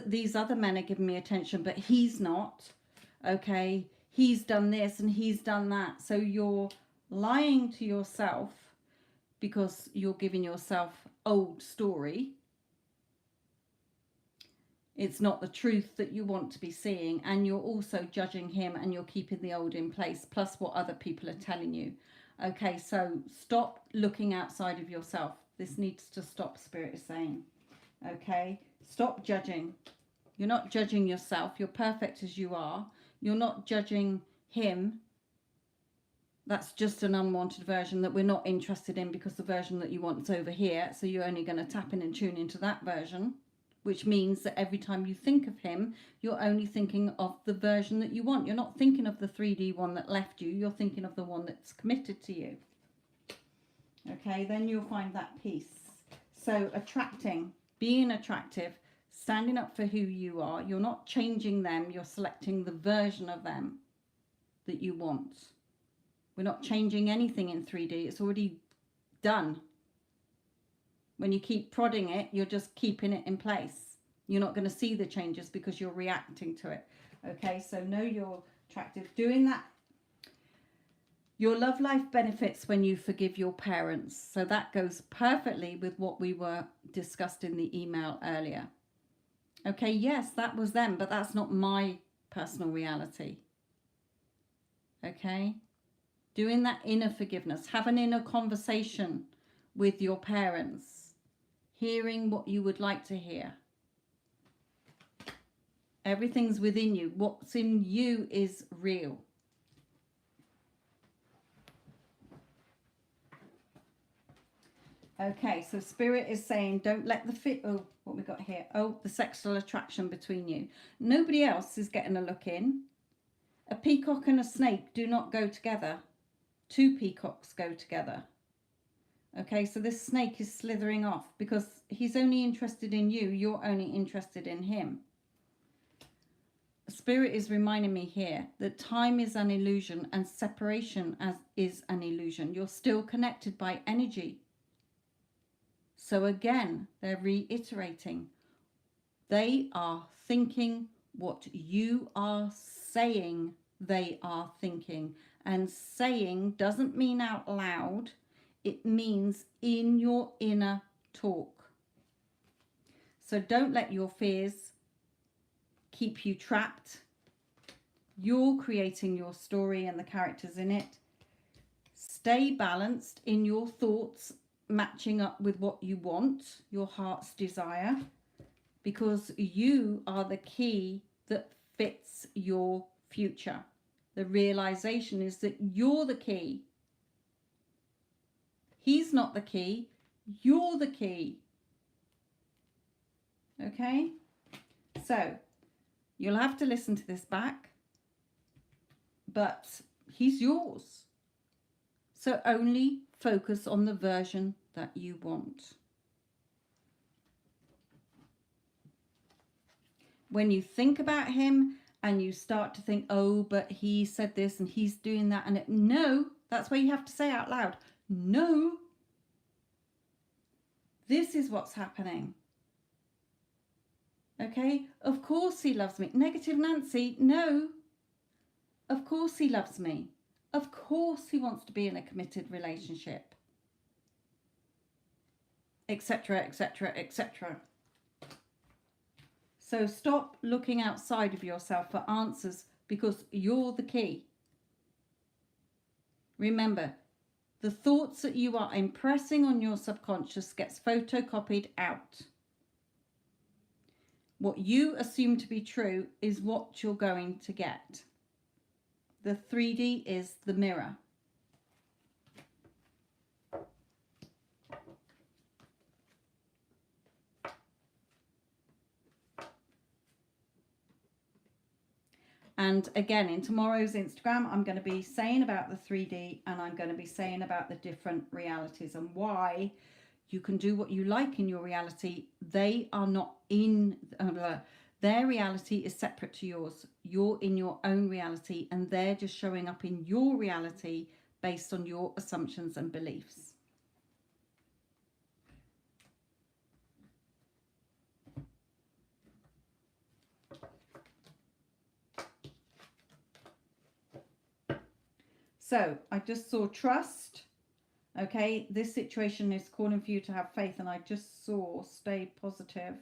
these other men are giving me attention, but he's not. Okay, he's done this and he's done that. So you're lying to yourself because you're giving yourself old story. It's not the truth that you want to be seeing, and you're also judging him, and you're keeping the old in place, plus what other people are telling you. Okay, so stop looking outside of yourself. This needs to stop, Spirit is saying. Okay, stop judging. You're not judging yourself. You're perfect as you are. You're not judging him. That's just an unwanted version that we're not interested in, because the version that you want is over here. So you're only going to tap in and tune into that version, which means that every time you think of him, you're only thinking of the version that you want. You're not thinking of the 3D one that left you. You're thinking of the one that's committed to you. Okay, then you'll find that peace. So attracting, being attractive, standing up for who you are. You're not changing them. You're selecting the version of them that you want. We're not changing anything in 3D. It's already done. When you keep prodding it, you're just keeping it in place. You're not going to see the changes because you're reacting to it. Okay, so know you're attractive. Doing that. Your love life benefits when you forgive your parents. So that goes perfectly with what we were discussed in the email earlier. Okay, yes, that was them, but that's not my personal reality. Okay, doing that inner forgiveness. Have an inner conversation with your parents. Hearing what you would like to hear. Everything's within you. What's in you is real. Okay, so Spirit is saying, don't let what we got here? Oh, the sexual attraction between you. Nobody else is getting a look in. A peacock and a snake do not go together. Two peacocks go together. Okay, so this snake is slithering off because he's only interested in you. You're only interested in him. Spirit is reminding me here that time is an illusion and separation is an illusion. You're still connected by energy. So again, they're reiterating. They are thinking what you are saying they are thinking. And saying doesn't mean out loud. It means in your inner talk. So don't let your fears keep you trapped. You're creating your story and the characters in it. Stay balanced in your thoughts, matching up with what you want, your heart's desire, because you are the key that fits your future. The realization is that you're the key. He's not the key. You're the key. Okay? So, you'll have to listen to this back. But he's yours. So only focus on the version that you want. When you think about him and you start to think, oh, but he said this and he's doing that, and no, that's why you have to say out loud, no, this is what's happening. Okay, of course he loves me. Negative Nancy, no, of course he loves me. Of course he wants to be in a committed relationship, etc., etc., etc. So stop looking outside of yourself for answers, because you're the key. Remember, the thoughts that you are impressing on your subconscious gets photocopied out. What you assume to be true is what you're going to get. The 3D is the mirror. And again, in tomorrow's Instagram, I'm going to be saying about the 3D, and I'm going to be saying about the different realities and why you can do what you like in your reality. They are not in, their reality is separate to yours. You're in your own reality, and they're just showing up in your reality based on your assumptions and beliefs. So I just saw trust. Okay, this situation is calling for you to have faith, and I just saw stay positive.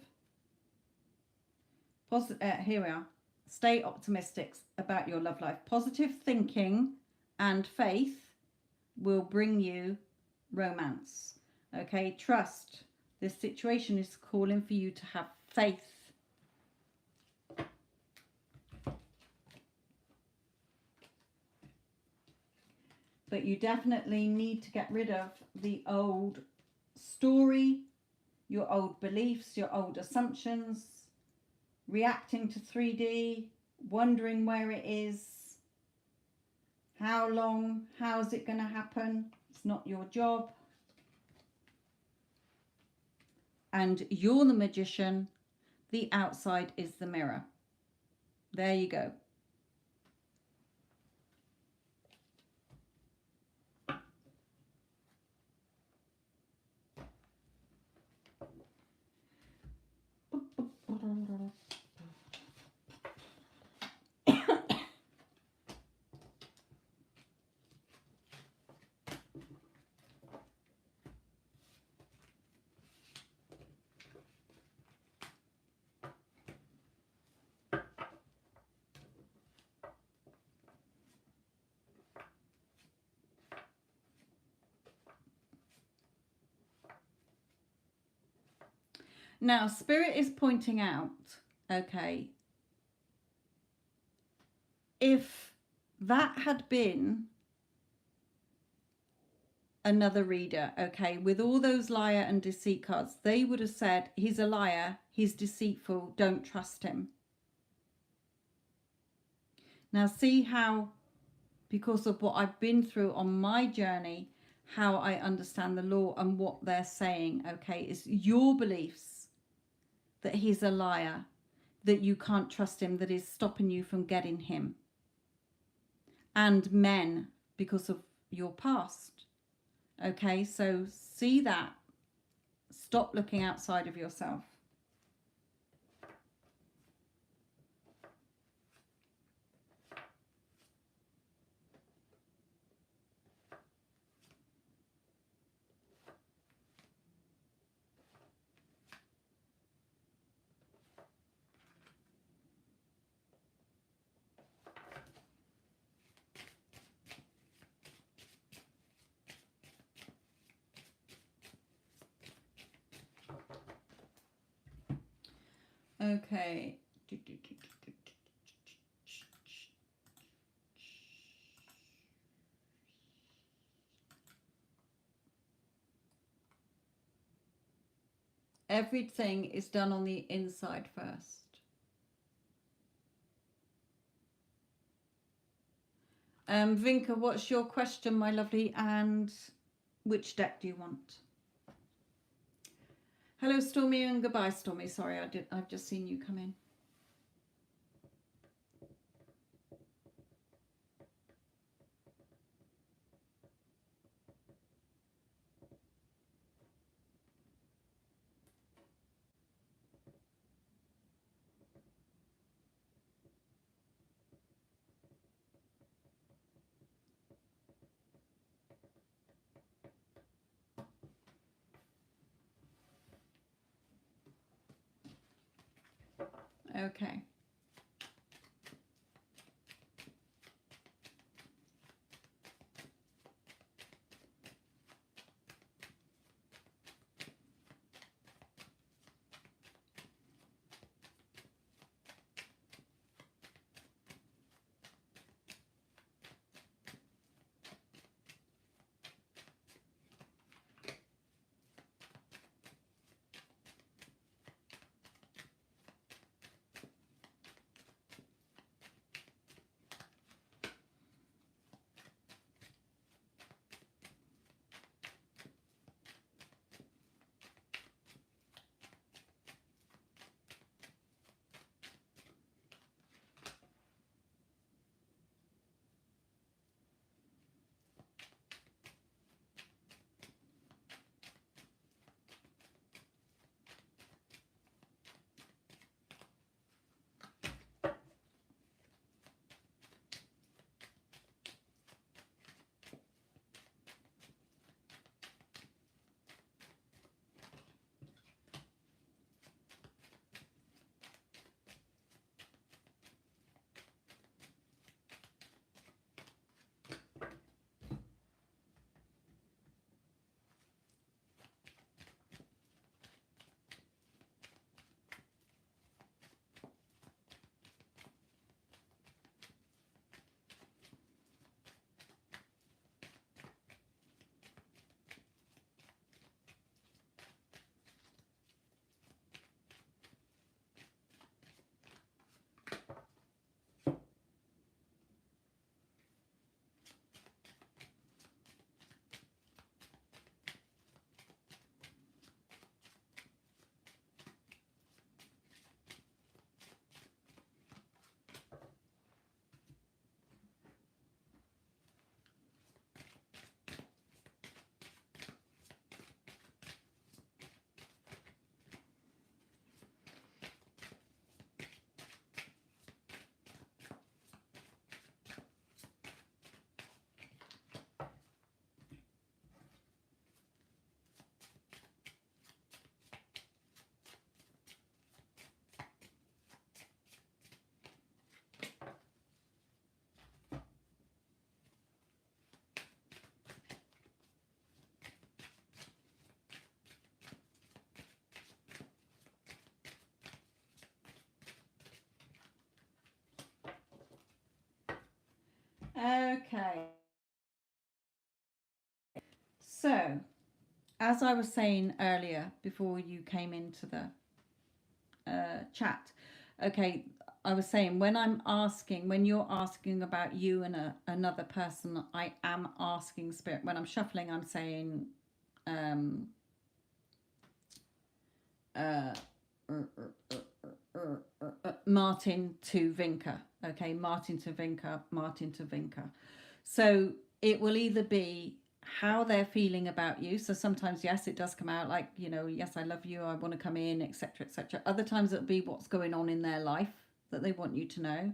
Here we are. Stay optimistic about your love life. Positive thinking and faith will bring you romance. Okay, trust. This situation is calling for you to have faith. But you definitely need to get rid of the old story, your old beliefs, your old assumptions, reacting to 3D, wondering where it is, how long, how's it going to happen? It's not your job. And you're the magician. The outside is the mirror. There you go. Now, Spirit is pointing out, okay, if that had been another reader, okay, with all those liar and deceit cards, they would have said, he's a liar, he's deceitful, don't trust him. Now, see how, because of what I've been through on my journey, how I understand the law and what they're saying, okay, is your beliefs that he's a liar, that you can't trust him, that is stopping you from getting him. And men, because of your past. Okay, so see that. Stop looking outside of yourself. Okay. Everything is done on the inside first. Vinka, what's your question, my lovely, and which deck do you want? Hello, Stormy, and goodbye, Stormy. Sorry, I've just seen you come in. Okay. Okay. So, as I was saying earlier before you came into the chat, okay, I was saying when you're asking about you and another person, I am asking spirit. When I'm shuffling, I'm saying um, uh, Martin to Vinca. Okay, Martin to Vinca, Martin to Vinca. So it will either be how they're feeling about you. So sometimes, yes, it does come out like, yes, I love you, I want to come in, etc., etc. Other times it'll be what's going on in their life that they want you to know.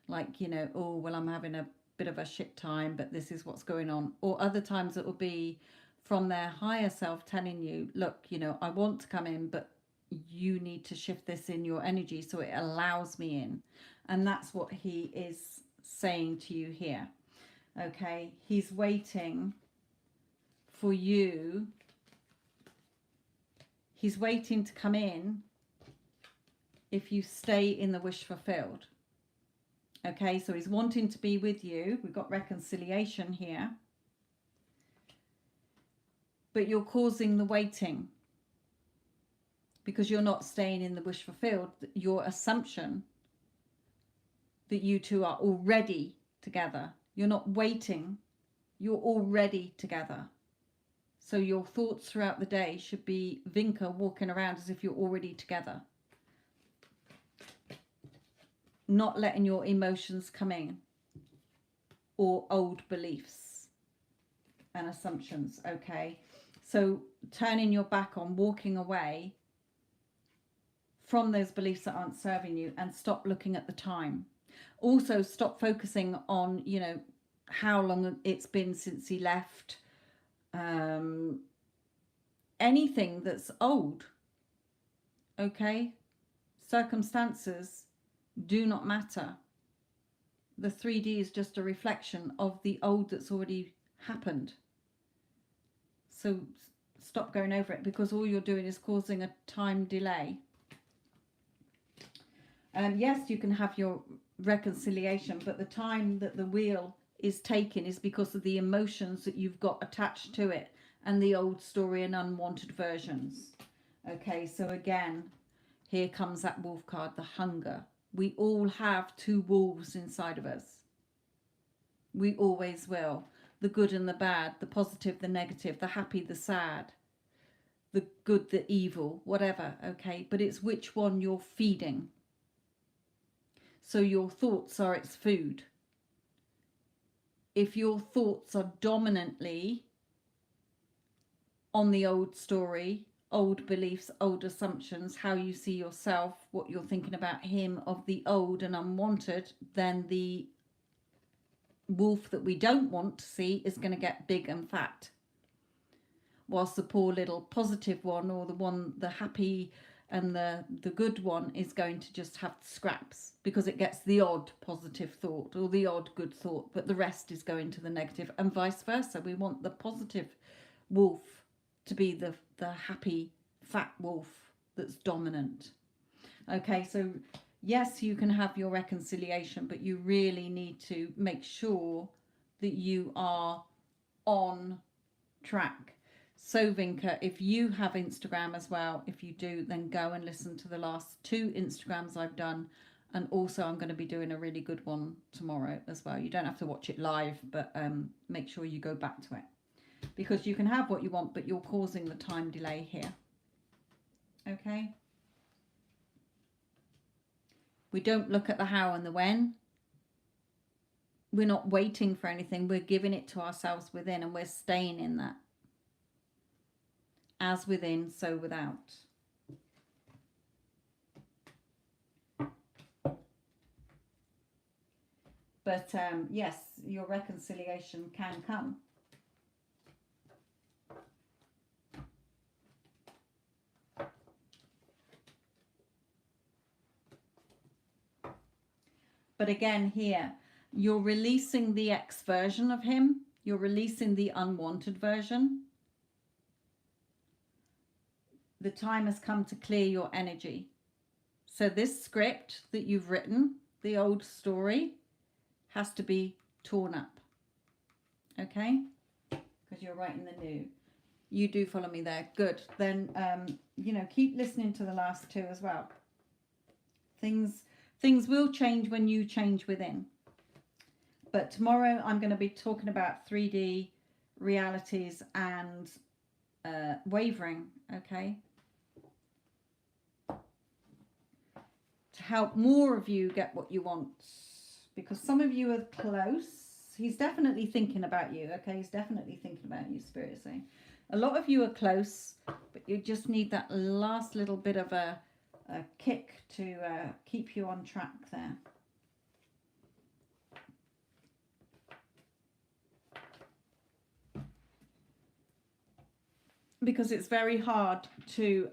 Like, oh, well, I'm having a bit of a shit time, but this is what's going on. Or other times it will be from their higher self telling you, look, I want to come in, but you need to shift this in your energy so it allows me in. And that's what he is saying to you here. Okay, he's waiting for you. He's waiting to come in if you stay in the wish fulfilled. Okay, so he's wanting to be with you. We've got reconciliation here. But you're causing the waiting because you're not staying in the wish fulfilled. Your assumption that you two are already together You're not waiting. You're already together. So your thoughts throughout the day should be Vinca walking around as if you're already together. Not letting your emotions come in, or old beliefs and assumptions, okay? So turning your back on, walking away from those beliefs that aren't serving you, and stop looking at the time. Also stop focusing on, you know, how long it's been since he left. Anything that's old, okay? Circumstances do not matter. The 3D is just a reflection of the old that's already happened. So stop going over it, because all you're doing is causing a time delay. Yes, you can have your reconciliation, but the time that the wheel is taken is because of the emotions that you've got attached to it, and the old story and unwanted versions. Okay, so again, here comes that wolf card, the hunger. We all have two wolves inside of us. We always will. The good and the bad, the positive, the negative, the happy, the sad, the good, the evil, whatever, okay? But it's which one you're feeding. So your thoughts are its food. If your thoughts are dominantly on the old story, old beliefs, old assumptions, how you see yourself, what you're thinking about him, of the old and unwanted, then the wolf that we don't want to see is going to get big and fat. Whilst the poor little positive one, or the one, the happy and the good one, is going to just have scraps, because it gets the odd positive thought or the odd good thought, but the rest is going to the negative, and vice versa. We want the positive wolf to be the happy fat wolf that's dominant. Okay, so yes, you can have your reconciliation, but you really need to make sure that you are on track. So Vinca, if you have Instagram as well, if you do, then go and listen to the last 2 Instagrams I've done. And also I'm going to be doing a really good one tomorrow as well. You don't have to watch it live, but make sure you go back to it. Because you can have what you want, but you're causing the time delay here. Okay? We don't look at the how and the when. We're not waiting for anything. We're giving it to ourselves within, and we're staying in that. As within, so without. But yes, your reconciliation can come. But again, here, you're releasing the ex version of him. You're releasing the unwanted version. The time has come to clear your energy. So this script that you've written, the old story, has to be torn up. Okay? Because you're writing the new. You do follow me there. Good. Then, you know, keep listening to the last 2 as well. Things will change when you change within. But tomorrow I'm going to be talking about 3D realities and wavering, okay? To help more of you get what you want. Because some of you are close. He's definitely thinking about you, okay? He's definitely thinking about you, Spirit is saying. A lot of you are close, but you just need that last little bit of a kick to keep you on track there. Because it's very hard to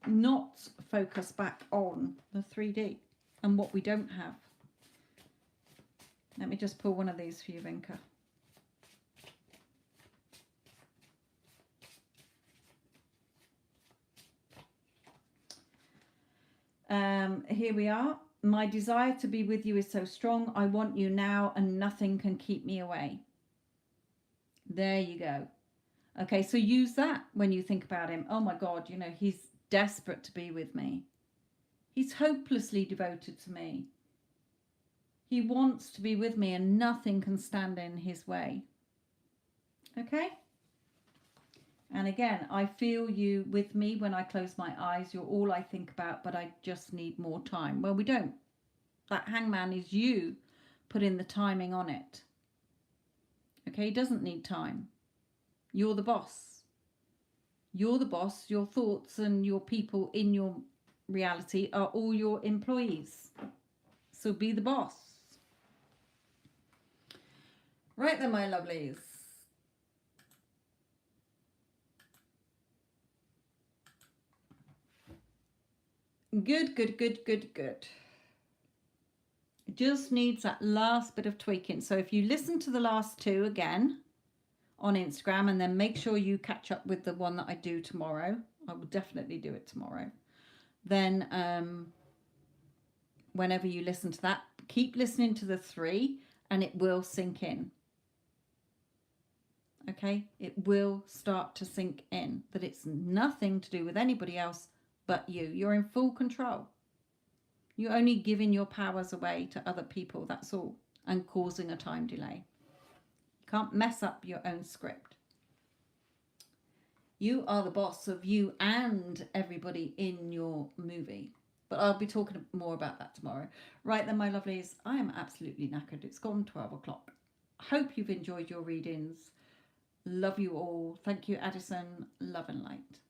not focus back on the 3D and what we don't have. Let me just pull one of these for you, Vinca. Here we are. My desire to be with you is so strong. I want you now, and nothing can keep me away. There you go. Okay, so use that when you think about him. Oh my God, you know, he's desperate to be with me. He's hopelessly devoted to me. He wants to be with me and nothing can stand in his way. Okay? And again, I feel you with me when I close my eyes. You're all I think about, but I just need more time. Well, we don't. That hangman is you putting the timing on it. Okay? He doesn't need time. You're the boss. You're the boss. Your thoughts and your people in your reality are all your employees. So be the boss. Right then, my lovelies. Good, good, good, good, good. It just needs that last bit of tweaking. So if you listen to the last two again on Instagram, and then make sure you catch up with the one that I do tomorrow. I will definitely do it tomorrow. Then whenever you listen to that, keep listening to the 3 and it will sink in. Okay? It will start to sink in that it's nothing to do with anybody else but you. You're in full control. You're only giving your powers away to other people, that's all, and causing a time delay. You can't mess up your own script. You are the boss of you and everybody in your movie. But I'll be talking more about that tomorrow. Right then, my lovelies, I am absolutely knackered. It's gone 12 o'clock. Hope you've enjoyed your readings. Love you all. Thank you, Addison. Love and light.